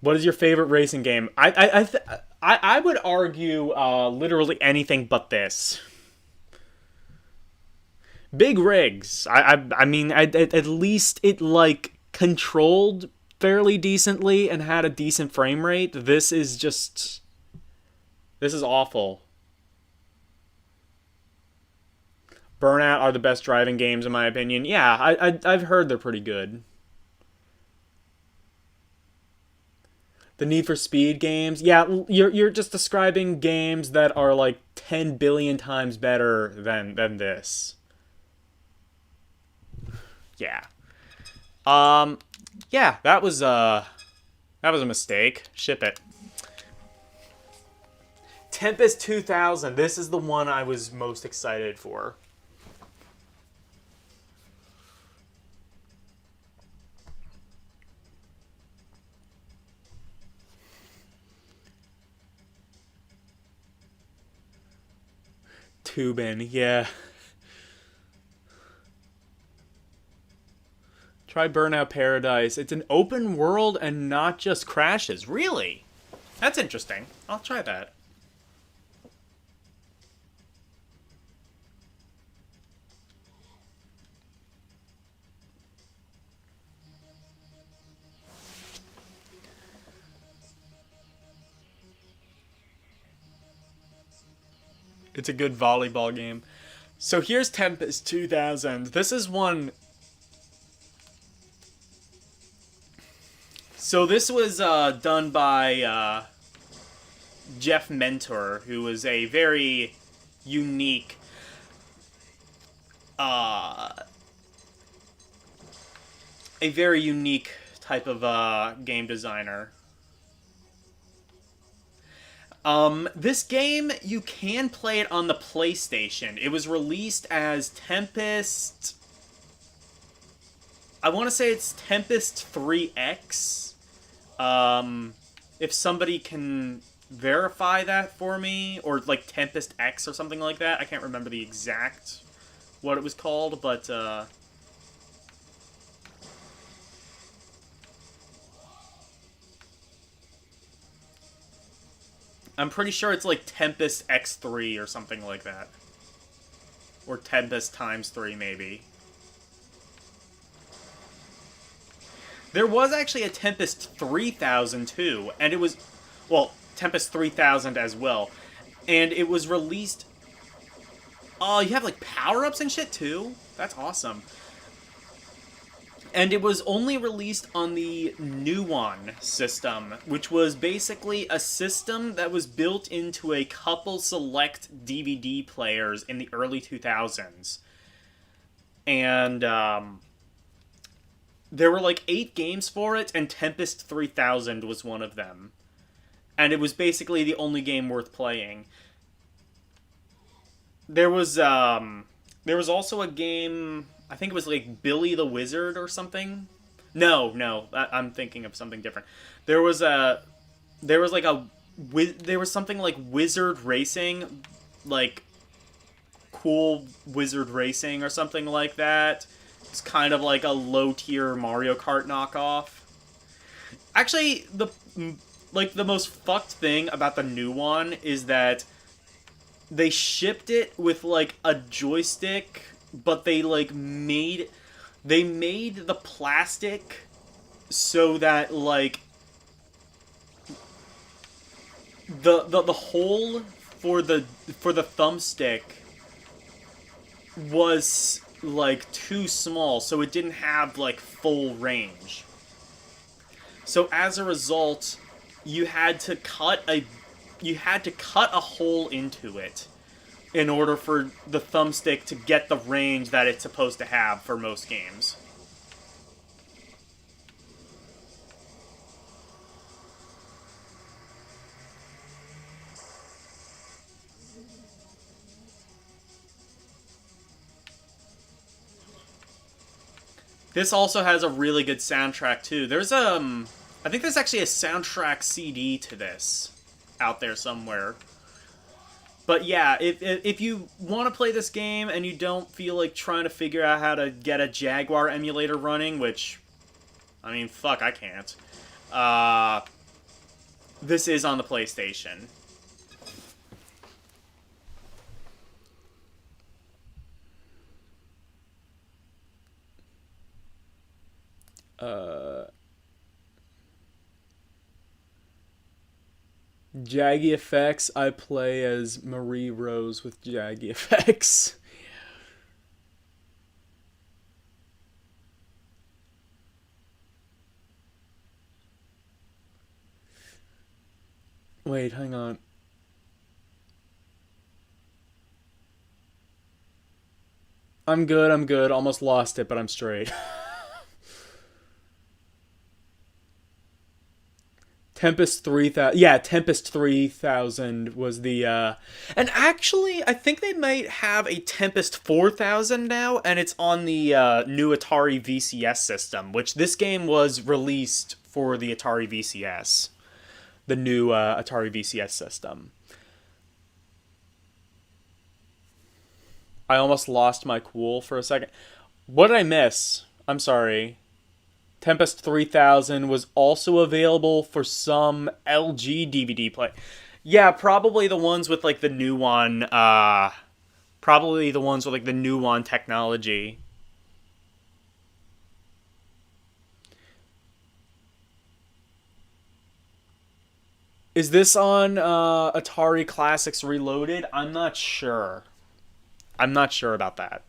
What is your favorite racing game? I would argue literally anything but this. Big Rigs. I mean, at least it like controlled fairly decently and had a decent frame rate. This is awful. Burnout are the best driving games in my opinion. Yeah, I've heard they're pretty good. The Need for Speed games, yeah, you're just describing games that are like 10 billion times better than this. Yeah. Yeah, that was a mistake. Ship it. Tempest 2000. This is the one I was most excited for. Tubin, yeah. Try Burnout Paradise. It's an open world and not just crashes. Really? That's interesting. I'll try that. It's a good volleyball game. So here's Tempest 2000. This is one. So this was done by Jeff Mentor, who was a very unique uh, type of game designer. This game, you can play it on the PlayStation. It was released as Tempest. I want to say it's Tempest 3X. If somebody can verify that for me, or like Tempest X or something like that. I can't remember the exact what it was called, but I'm pretty sure it's like Tempest X3 or something like that. Or Tempest times 3, maybe. There was actually a Tempest 3000 too, and it was, well, Tempest 3000 as well. And it was released... Oh, you have like power-ups and shit too? That's awesome. And it was only released on the Nuon system, which was basically a system that was built into a couple select DVD players in the early 2000s. And there were like 8 games for it, and Tempest 3000 was one of them. And it was basically the only game worth playing. There was also a game... I think it was like Billy the Wizard or something. No, I'm thinking of something different. There was something like Wizard Racing, like Cool Wizard Racing or something like that. It's kind of like a low tier Mario Kart knockoff. Actually, the most fucked thing about the new one is that they shipped it with like a joystick, but they made the plastic so that like the hole for the thumbstick was like too small, so it didn't have like full range. So as a result, you had to cut a hole into it in order for the thumbstick to get the range that it's supposed to have for most games. This also has a really good soundtrack too. There's I think there's actually a soundtrack CD to this out there somewhere. But yeah, if you want to play this game and you don't feel like trying to figure out how to get a Jaguar emulator running, which, I mean, fuck, I can't. This is on the PlayStation. Jaggy Effects, I play as Marie Rose with Jaggy Effects. Wait, hang on. I'm good. Almost lost it, but I'm straight. Tempest 3000. Yeah, Tempest 3000 was the and actually I think they might have a Tempest 4000 now, and it's on the new Atari VCS system, which this game was released for the Atari VCS. The new Atari VCS system. I almost lost my cool for a second. What did I miss? I'm sorry. Tempest 3000 was also available for some LG DVD play. Yeah, probably the ones with like the new one. Probably the ones with like the new one technology. Is this on Atari Classics Reloaded? I'm not sure. I'm not sure about that.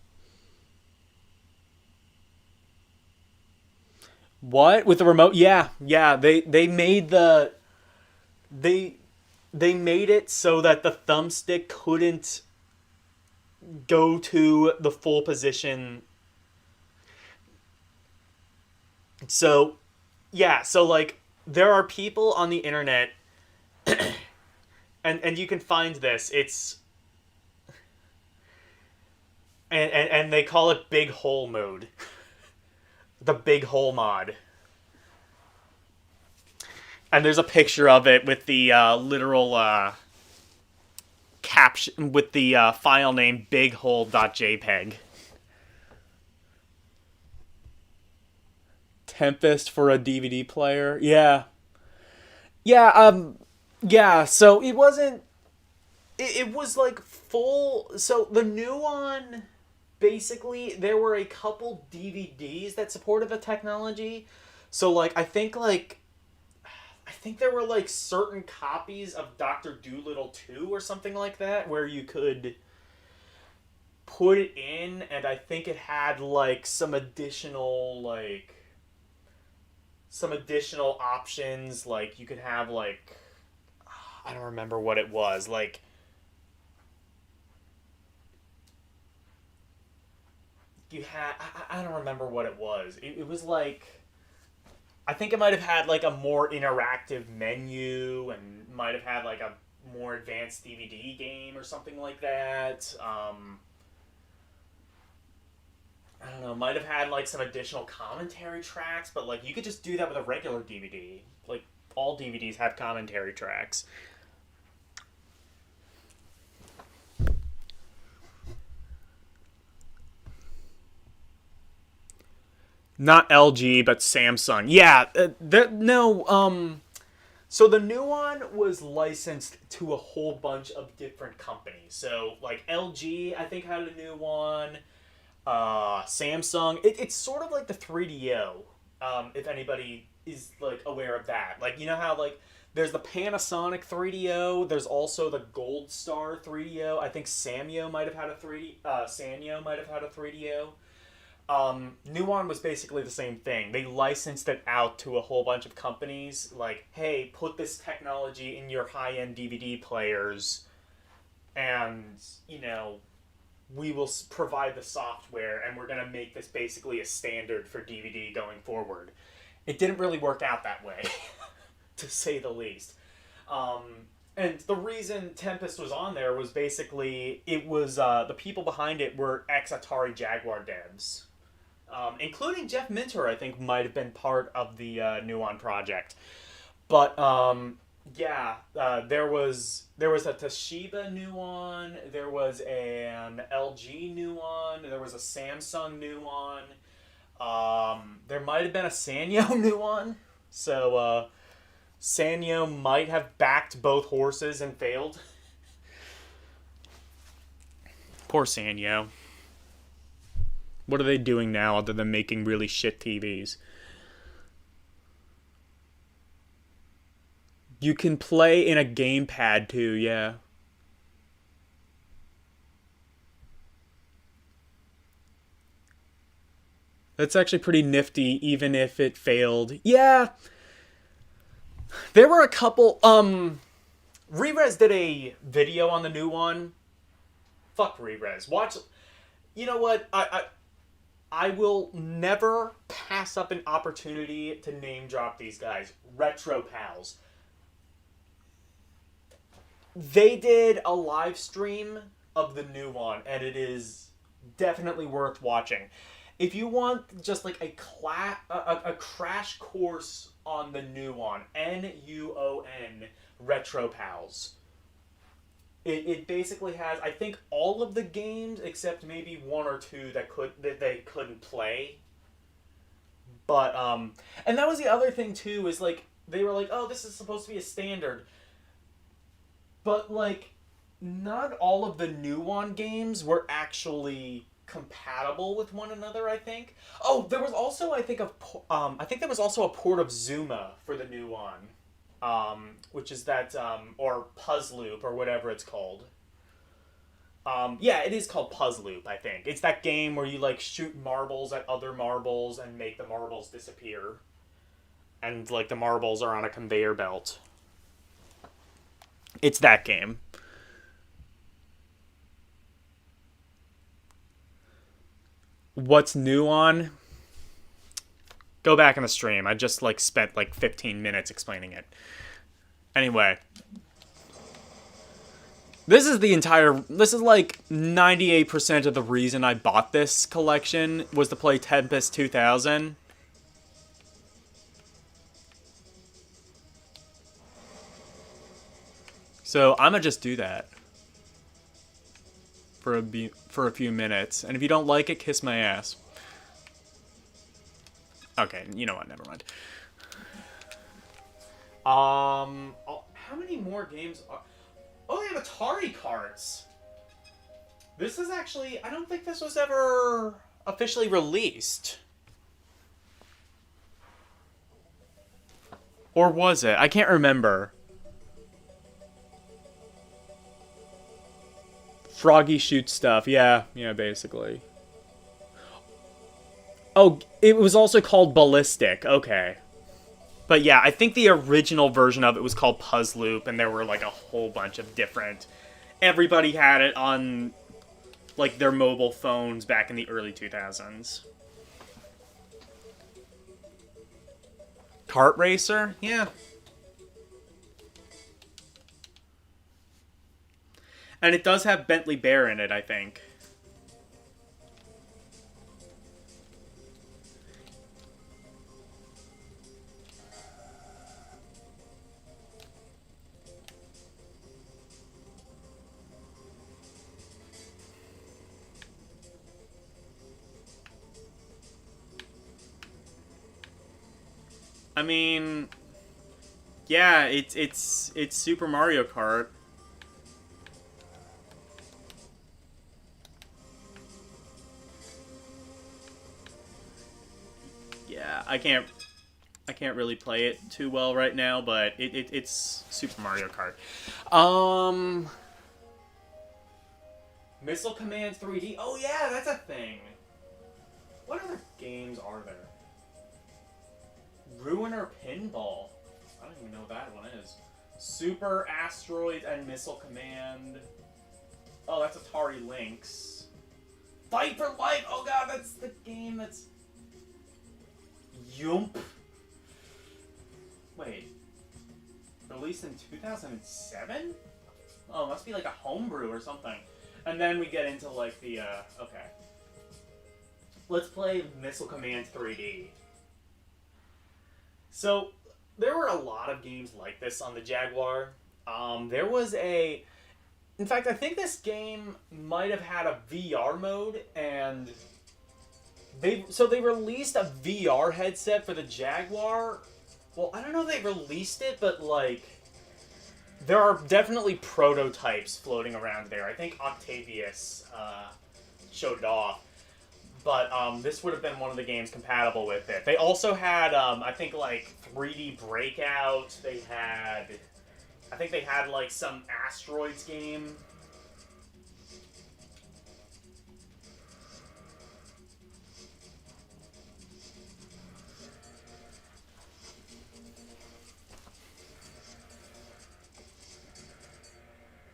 What with the remote? Yeah, yeah. They made they they made it so that the thumbstick couldn't go to the full position. So yeah, so like there are people on the internet, and you can find this. It's and they call it big hole mode, the big hole mod. And there's a picture of it with the literal caption with the file name bighole.jpg. Tempest for a DVD player. Yeah. Yeah, yeah, so it wasn't it was like full. So the new one, basically there were a couple DVDs that supported the technology. So I think there were like certain copies of Doctor Dolittle 2 or something like that where you could put it in, and I think it had like some additional options. Like you could have like, I don't remember what it was. Like you had, I don't remember what it was. It was like, I think it might have had like a more interactive menu and might have had like a more advanced DVD game or something like that. I don't know, might have had like some additional commentary tracks, but like you could just do that with a regular DVD. Like all DVDs have commentary tracks. Not LG, but Samsung. Yeah, no. So the new one was licensed to a whole bunch of different companies. So like LG, I think had a new one. Samsung. It's sort of like the 3DO. If anybody is like aware of that, like you know how like there's the Panasonic 3DO. There's also the Gold Star 3DO. I think Sanyo might have had a 3DO. Nuon was basically the same thing. They licensed it out to a whole bunch of companies. Like, hey, put this technology in your high-end DVD players, and we will provide the software, and we're gonna make this basically a standard for DVD going forward. It didn't really work out that way, to say the least. Um, and the reason Tempest was on there was basically it was the people behind it were ex Atari Jaguar devs. Including Jeff Minter, I think, might have been part of the Nuon project. But yeah, there was a Toshiba Nuon, there was an LG Nuon, there was a Samsung Nuon. There might have been a Sanyo Nuon. So Sanyo might have backed both horses and failed. Poor Sanyo. What are they doing now other than making really shit TVs? You can play in a gamepad too, yeah. That's actually pretty nifty, even if it failed. Yeah, there were a couple. Rerez did a video on the new one. Fuck Rerez. Watch. You know what? I will never pass up an opportunity to name drop these guys. Retro Pals. They did a live stream of the new one, and it is definitely worth watching. If you want just like a crash course on the new one, NUON Retro Pals. It basically has, I think, all of the games except maybe one or two that they couldn't play. But and that was the other thing too, is like they were like, oh, this is supposed to be a standard, but like not all of the new one games were actually compatible with one another. I think. Oh, there was also I think there was also a port of Zuma for the new one. which is that, or Puzzle Loop, or whatever it's called. Yeah, it is called Puzzle Loop, I think. It's that game where you, like, shoot marbles at other marbles and make the marbles disappear. And, like, the marbles are on a conveyor belt. It's that game. What's new on? Go back in the stream. I just, like, spent, like, 15 minutes explaining it. Anyway. This is like 98% of the reason I bought this collection was to play Tempest 2000. So I'm gonna just do that for a few minutes, and if you don't like it, kiss my ass. Okay, you know what? Never mind. How many more games are? Oh, they have Atari carts. This is actually, I don't think this was ever officially released. Or was it? I can't remember. Froggy shoots stuff. Yeah, basically. Oh, it was also called Ballistic. Okay. But yeah, I think the original version of it was called Puzzle Loop, and there were, like, a whole bunch of different... Everybody had it on, like, their mobile phones back in the early 2000s. Kart Racer? Yeah. And it does have Bentley Bear in it, I think. I mean, yeah, it's Super Mario Kart. Yeah, I can't really play it too well right now, but it's Super Mario Kart. Missile Command 3D. Oh yeah, that's a thing. What other games are there? Ruiner Pinball. I don't even know what that one is. Super Asteroids and Missile Command. Oh, that's Atari Lynx. Fight for Life! Oh god, that's the game that's... Yump. Wait. Released in 2007? Oh, it must be like a homebrew or something. And then we get into like the, okay. Let's play Missile Command 3D. So, there were a lot of games like this on the Jaguar. There was a... In fact, I think this game might have had a VR mode, and... They released a VR headset for the Jaguar. Well, I don't know if they released it, but, like... There are definitely prototypes floating around there. I think Octavius showed it off. But this would have been one of the games compatible with it. They also had, I think, like, 3D Breakout. They had... I think they had, like, some Asteroids game.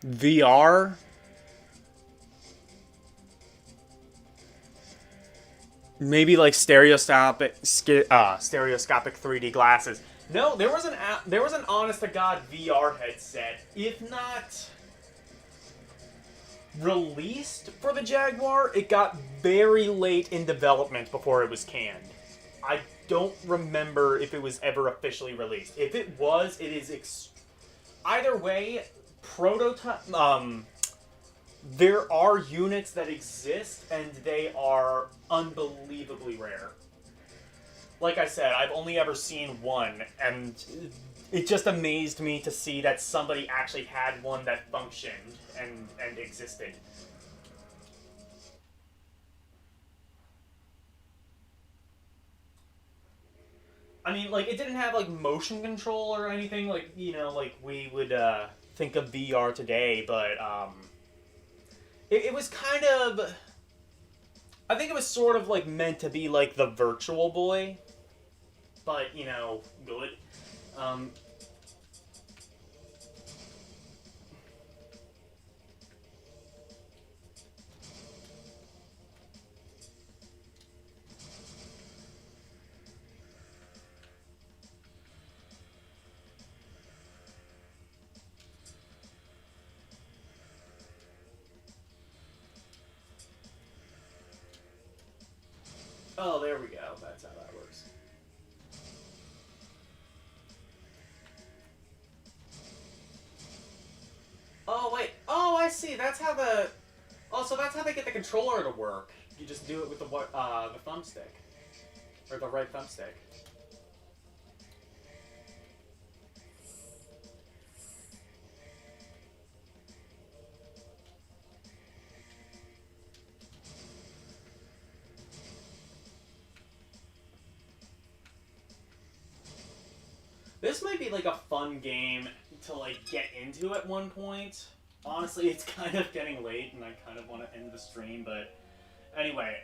VR? Maybe like stereoscopic 3D glasses. No, there was an honest to god VR headset, if not released for the Jaguar. It got very late in development before it was canned. I don't remember if it was ever officially released. If it was, it is either way, prototype. There are units that exist, and they are unbelievably rare. Like I said, I've only ever seen one, and it just amazed me to see that somebody actually had one that functioned and existed. I mean, like, it didn't have, like, motion control or anything, like, like we would, think of VR today, but, it was kind of... I think it was sort of, like, meant to be, like, the Virtual Boy, but, good. Um, oh, there we go. That's how that works. Oh, wait. Oh, I see. That's how the... Oh, so that's how they get the controller to work. You just do it with the thumbstick. Or the right thumbstick. This might be like a fun game to like get into at one point. Honestly, it's kind of getting late and I kind of want to end the stream, but anyway,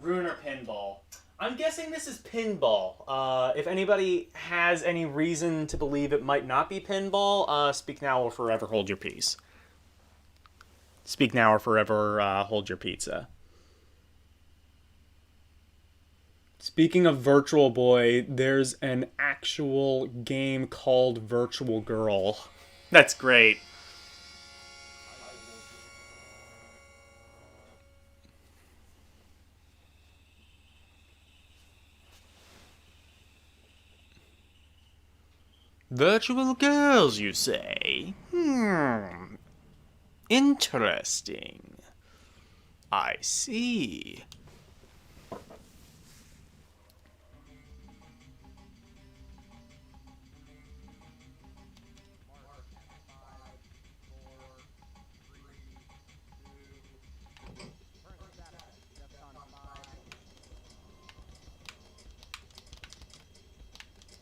Ruiner Pinball. I'm guessing this is pinball. If anybody has any reason to believe it might not be pinball, speak now or forever hold your peace. Speak now or forever hold your pizza. Speaking of Virtual Boy, there's an actual game called Virtual Girl. That's great. Virtual girls, you say? Interesting. I see.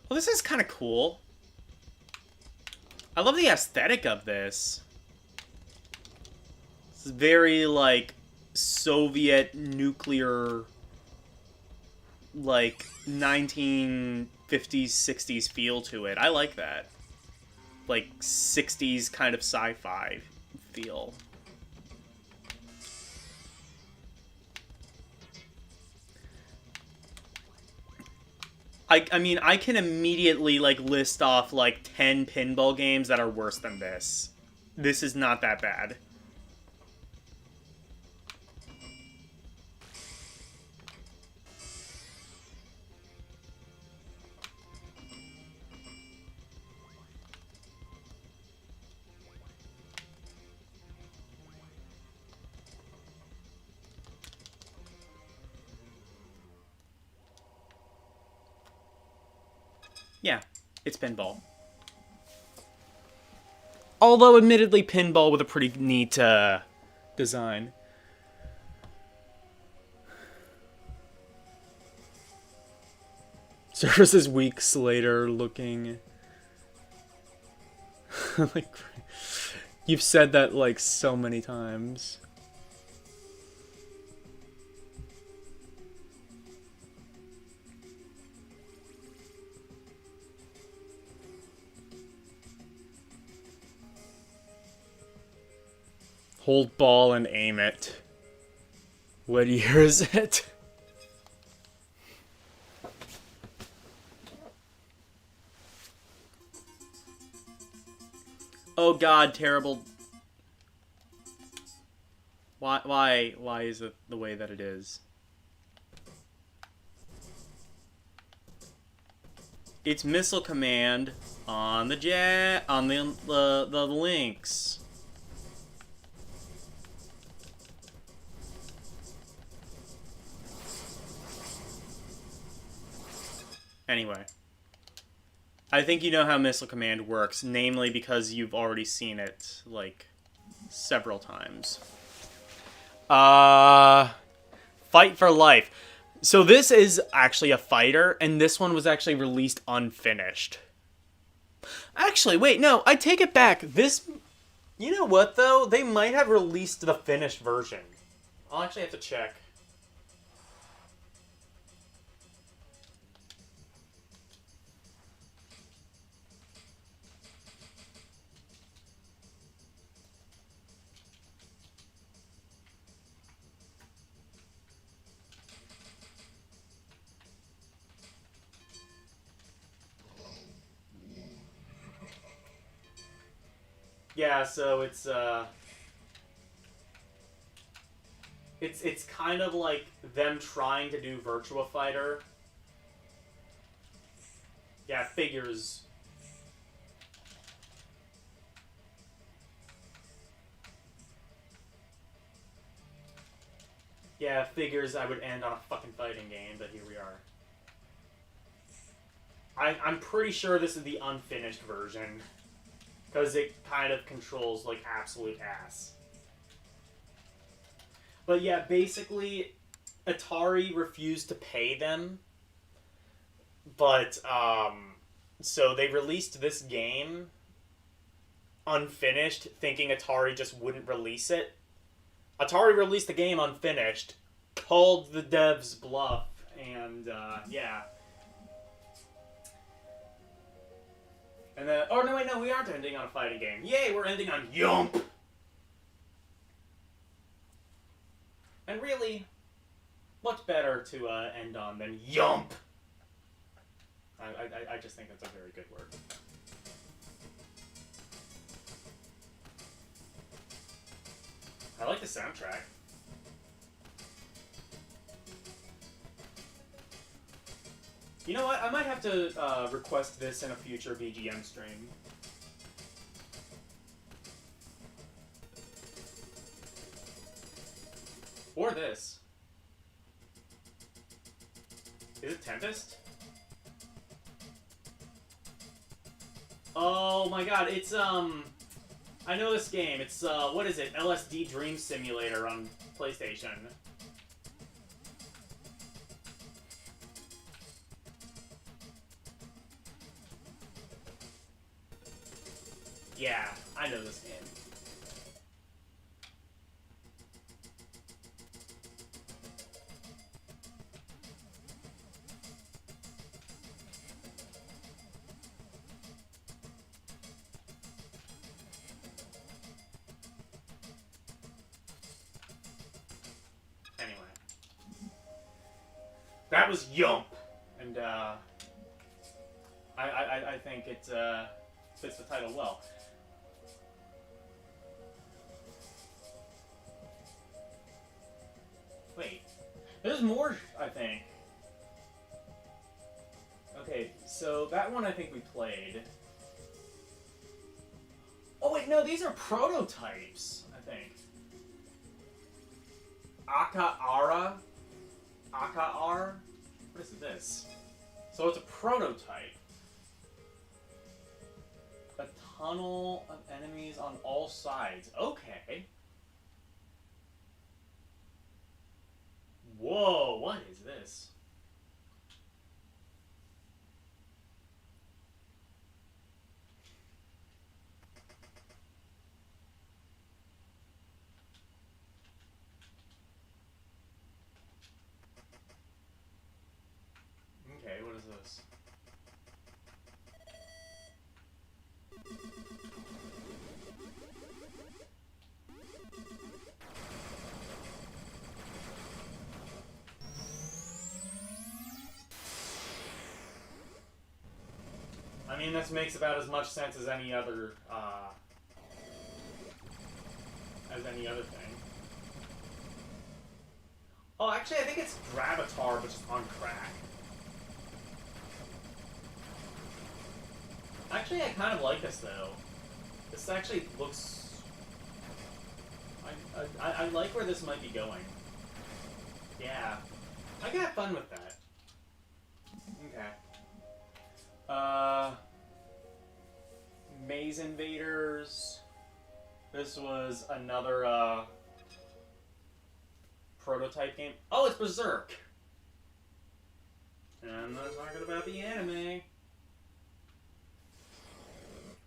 Well, this is kind of cool. I love the aesthetic of this. It's very, like, Soviet nuclear, like, 1950s, 60s feel to it. I like that. Like, 60s kind of sci-fi feel. I mean, I can immediately, like, list off, like, 10 pinball games that are worse than this. This is not that bad. Yeah, it's pinball. Although, admittedly, pinball with a pretty neat design. Services weeks later, looking... like, you've said that, like, so many times. Hold ball and aim it. What year is it? Oh god, terrible. Why is it the way that it is? It's Missile Command on the the links. Anyway, I think you know how Missile Command works, namely because you've already seen it, like, several times. Fight for Life. So this is actually a fighter, and this one was actually released unfinished. Actually, wait, no, I take it back. This, you know what though? They might have released the finished version. I'll actually have to check. Yeah, so it's kind of like them trying to do Virtua Fighter. Yeah, figures. Yeah, figures I would end on a fucking fighting game, but here we are. I'm pretty sure this is the unfinished version. Because it kind of controls, like, absolute ass. But yeah, basically, Atari refused to pay them. But, so they released this game unfinished, thinking Atari just wouldn't release it. Atari released the game unfinished, called the devs bluff, and, yeah. And then, oh no, wait, no, we aren't ending on a fighting game. Yay, we're ending on Yump! And really, what's better to end on than Yump? I just think that's a very good word. I like the soundtrack. You know what? I might have to request this in a future VGM stream. Or this. Is it Tempest? Oh my god, it's, I know this game. It's, what is it? LSD Dream Simulator on PlayStation. Yeah, I know this game. Anyway. That was Yump! And, I think it, fits the title well. Wait. There's more, I think. Okay, so that one I think we played. Oh wait, no, these are prototypes, I think. Aka-Ara? Aka-R? What is this? So it's a prototype. A tunnel of enemies on all sides. Okay. Whoa, what is this? Okay, what is this? I mean, this makes about as much sense as any other, thing. Oh, actually, I think it's Gravatar, but just on crack. Actually, I kind of like this, though. This actually looks... I like where this might be going. Yeah. I can have fun with that. Okay. Maze Invaders. This was another, prototype game. Oh, it's Berserk! And I'm not talking about the anime.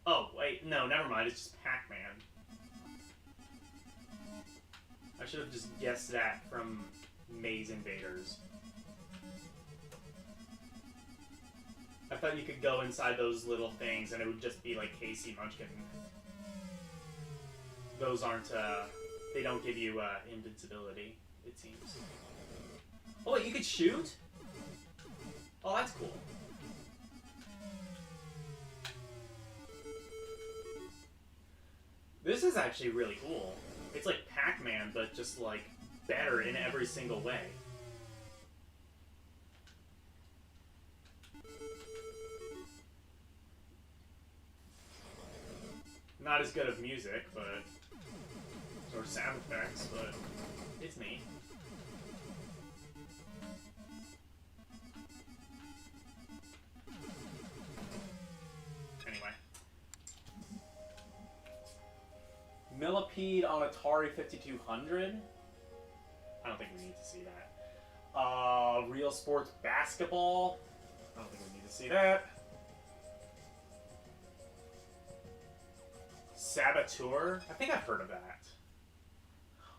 Oh, wait, no, never mind. It's just Pac-Man. I should have just guessed that from Maze Invaders. I thought you could go inside those little things and it would just be like Casey Munchkin. Those aren't, they don't give you, invincibility, it seems. Oh, wait, you could shoot? Oh, that's cool. This is actually really cool. It's like Pac-Man, but just, like, better in every single way. Not as good of music, but... or sound effects, but it's neat. Anyway. Millipede on Atari 5200? I don't think we need to see that. Real Sports Basketball? I don't think we need to see that. Saboteur? I think I've heard of that.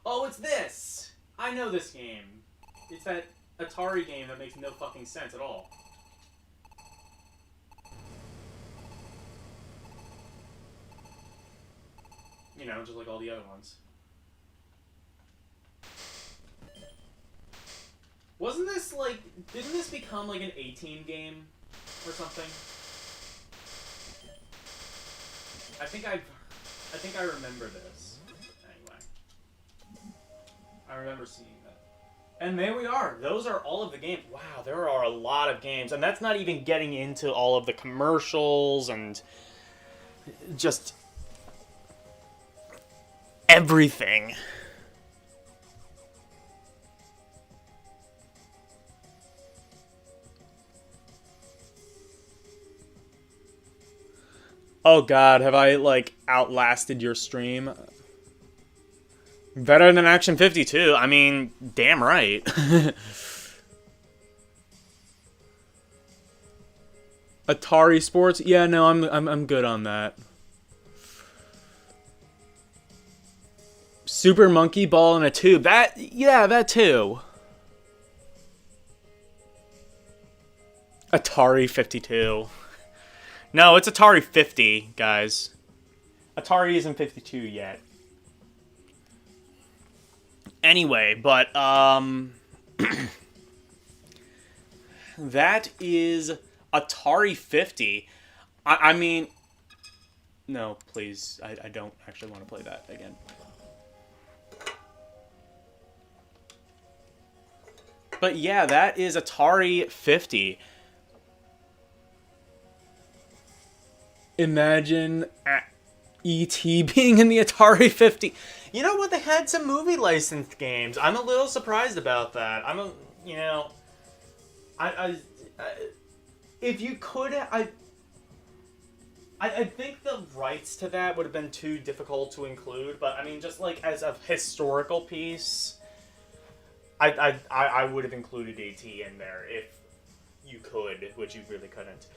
Oh, it's this! I know this game. It's that Atari game that makes no fucking sense at all. You know, just like all the other ones. Wasn't this like... didn't this become like an 18 game or something? I think I remember this. Anyway. I remember seeing that. And there we are. Those are all of the games. Wow, there are a lot of games. And that's not even getting into all of the commercials and just everything. Oh god, have I, like, outlasted your stream? Better than Action 52. I mean, damn right. Atari Sports? Yeah, no, I'm good on that. Super Monkey Ball in a Tube. That, yeah, that too. Atari 52. No, it's Atari 50, guys. Atari isn't 52 yet. Anyway, but, that is Atari 50. I mean... No, please. I don't actually want to play that again. But yeah, that is Atari 50. Imagine E.T. being in the Atari 50. You know what? They had some movie licensed games. I'm a little surprised about that. You know, if you could, I think the rights to that would have been too difficult to include. But I mean, just like as a historical piece, I would have included E.T. in there if you could, which you really couldn't.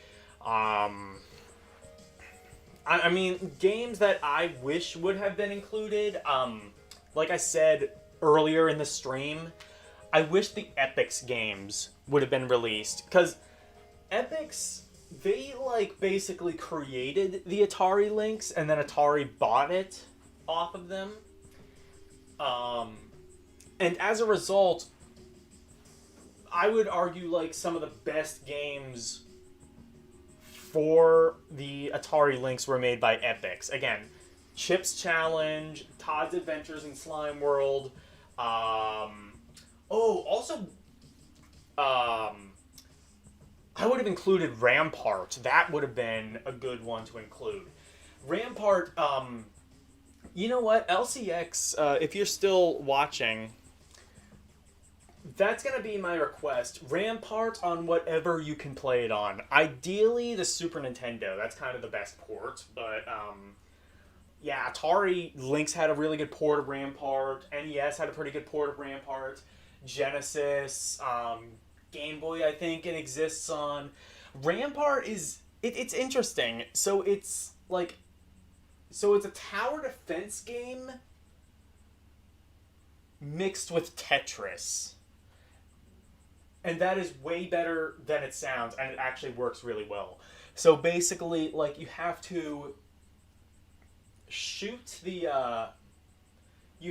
I mean, games that I wish would have been included, like I said earlier in the stream, I wish the Epix games would have been released. Because Epix, they, like, basically created the Atari Lynx, and then Atari bought it off of them. And as a result, I would argue, like, some of the best games for the Atari Lynx were made by Epix. Again, Chip's Challenge, Todd's Adventures in Slime World. I would have included Rampart. That would have been a good one to include. Rampart, you know what? LCX, if you're still watching, that's going to be my request. Rampart on whatever you can play it on. Ideally, the Super Nintendo. That's kind of the best port. But, yeah, Atari Lynx had a really good port of Rampart. NES had a pretty good port of Rampart. Genesis, Game Boy, I think it exists on. Rampart it's interesting. So it's a tower defense game mixed with Tetris. And that is way better than it sounds, and it actually works really well. So basically, like, you have to shoot you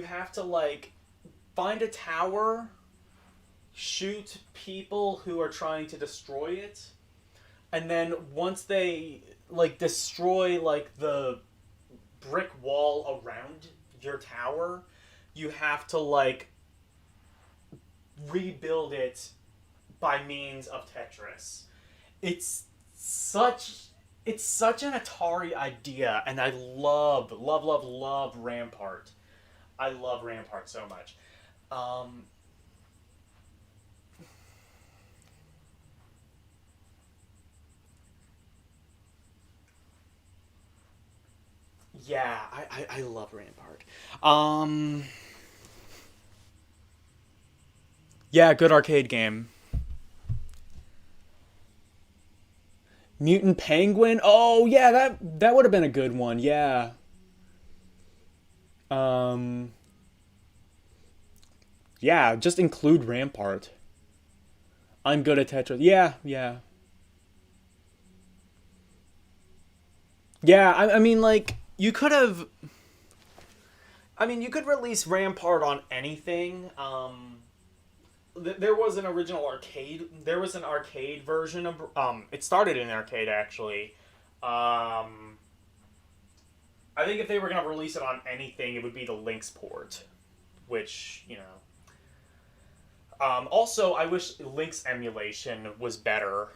have to, like, find a tower, shoot people who are trying to destroy it, and then once they, like, destroy, like, the brick wall around your tower, you have to, like, rebuild it by means of Tetris. It's such it's such an Atari idea, and I love Rampart. I love Rampart so much. Um, yeah, I love Rampart. Um, yeah, good arcade game. Mutant Penguin. Oh yeah, that would have been a good one. Yeah. Um, yeah, just include Rampart. I'm good at Tetris. Yeah, yeah. Yeah, I mean, like, you could have. I mean, you could release Rampart on anything. There was an original arcade. There was an arcade version of. It started in arcade, actually. Um, I think if they were going to release it on anything, it would be the Lynx port. Which, you know. Also, I wish Lynx emulation was better.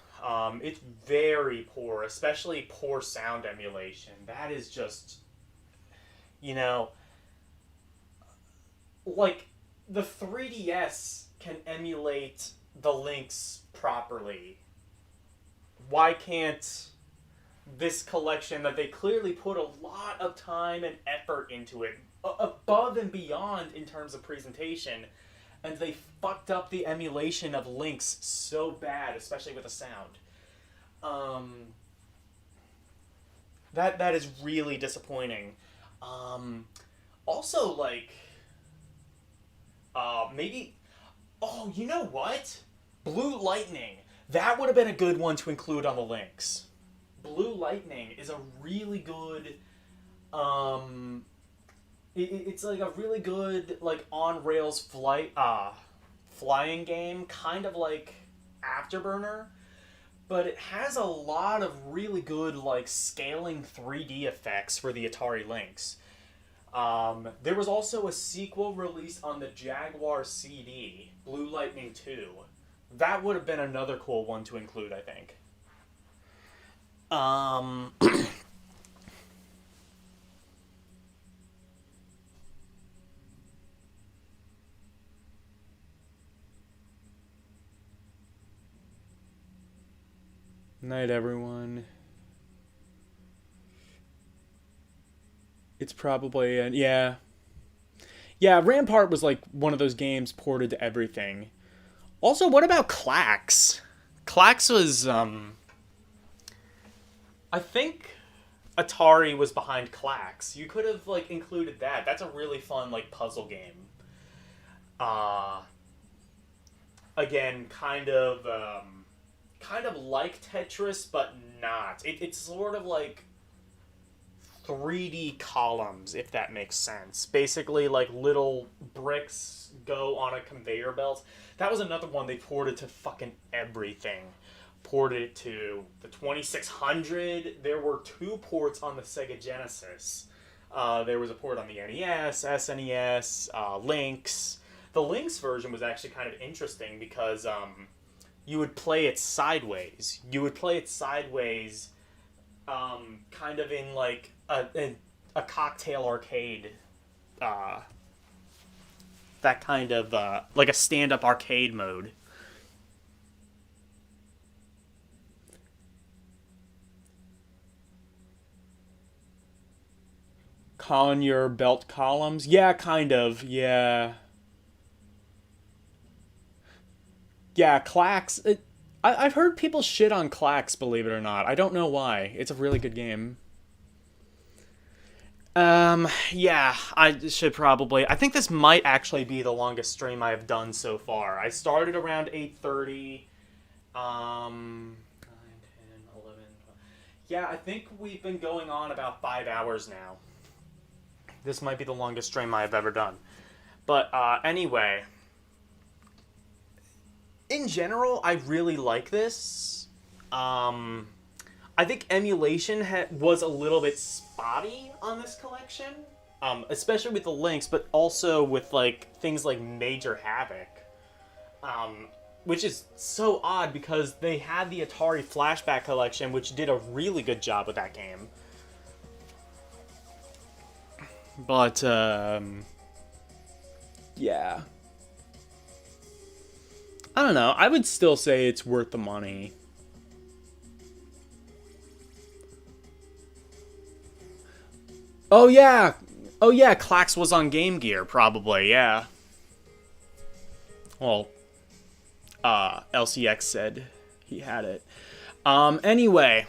It's very poor, especially poor sound emulation. That is just, you know, like the 3DS can emulate the Lynx properly. Why can't this collection that they clearly put a lot of time and effort into it, above and beyond in terms of presentation, and they fucked up the emulation of Lynx so bad, especially with the sound. Um, that is really disappointing. Um, Also, like, maybe. Oh, you know what? Blue Lightning. That would have been a good one to include on the Lynx. Blue Lightning is a really good. Um, it's like a really good, like, on rails flying game, kind of like Afterburner, but it has a lot of really good, like, scaling 3D effects for the Atari Lynx. There was also a sequel released on the Jaguar CD, Blue Lightning 2. That would have been another cool one to include, I think. Um, Night, everyone. It's probably yeah, yeah. Rampart was like one of those games ported to everything. Also, what about Clax? Clax was I think Atari was behind Clax. You could have, like, included that. That's a really fun, like, puzzle game. Uh Again, kind of like Tetris, but not. It's sort of like 3D columns, if that makes sense. Basically, like, little bricks go on a conveyor belt. That was another one they ported to fucking everything. Ported it to the 2600. There were two ports on the Sega Genesis. There was a port on the NES, SNES, Lynx. The Lynx version was actually kind of interesting because you would play it sideways. You would play it sideways, kind of in, like, a cocktail arcade, uh, that kind of, like a stand-up arcade mode. Conure belt columns? Yeah, kind of. Yeah. Yeah, Clax. I've heard people shit on Clax, believe it or not. I don't know why. It's a really good game. Yeah, I should probably. I think this might actually be the longest stream I have done so far. I started around 8:30. 9, 10, 11. 12. Yeah, I think we've been going on about 5 hours now. This might be the longest stream I have ever done. But anyway, in general, I really like this. I think emulation was a little bit spotty on this collection, especially with the links, but also with like things like Major Havoc, which is so odd because they had the Atari Flashback collection, which did a really good job with that game. But yeah, I don't know. I would still say it's worth the money. Oh yeah. Oh yeah, Clax was on Game Gear, probably, yeah. Well, LCX said he had it. Anyway.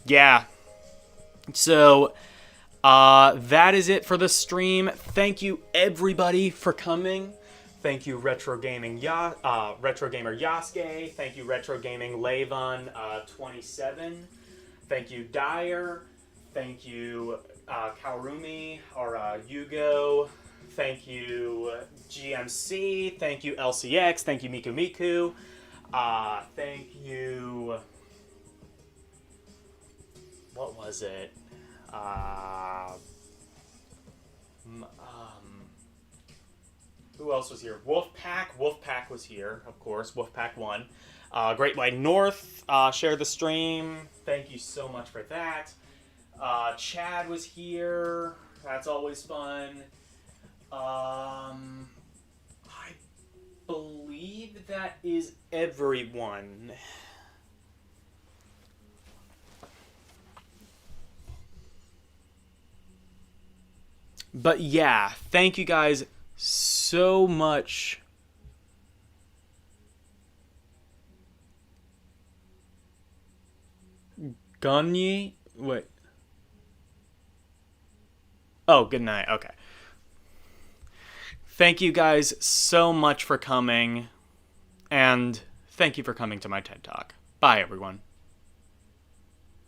Yeah. So, that is it for the stream. Thank you everybody for coming. Thank you Retro Gamer Yasuke. Thank you Retro Gaming Levon 27. Thank you Dyer. Thank you Kaorumi or Yugo. Thank you GMC. Thank you LCX. Thank you Miku Miku. Thank you. What was it? Who else was here? Wolfpack. Wolfpack was here, of course. Wolfpack 1. Great White North shared the stream. Thank you so much for that. Chad was here. That's always fun. I believe that is everyone. But yeah, thank you guys so much. Gunny? Wait. Oh, good night. Okay. Thank you guys so much for coming. And thank you for coming to my TED Talk. Bye, everyone.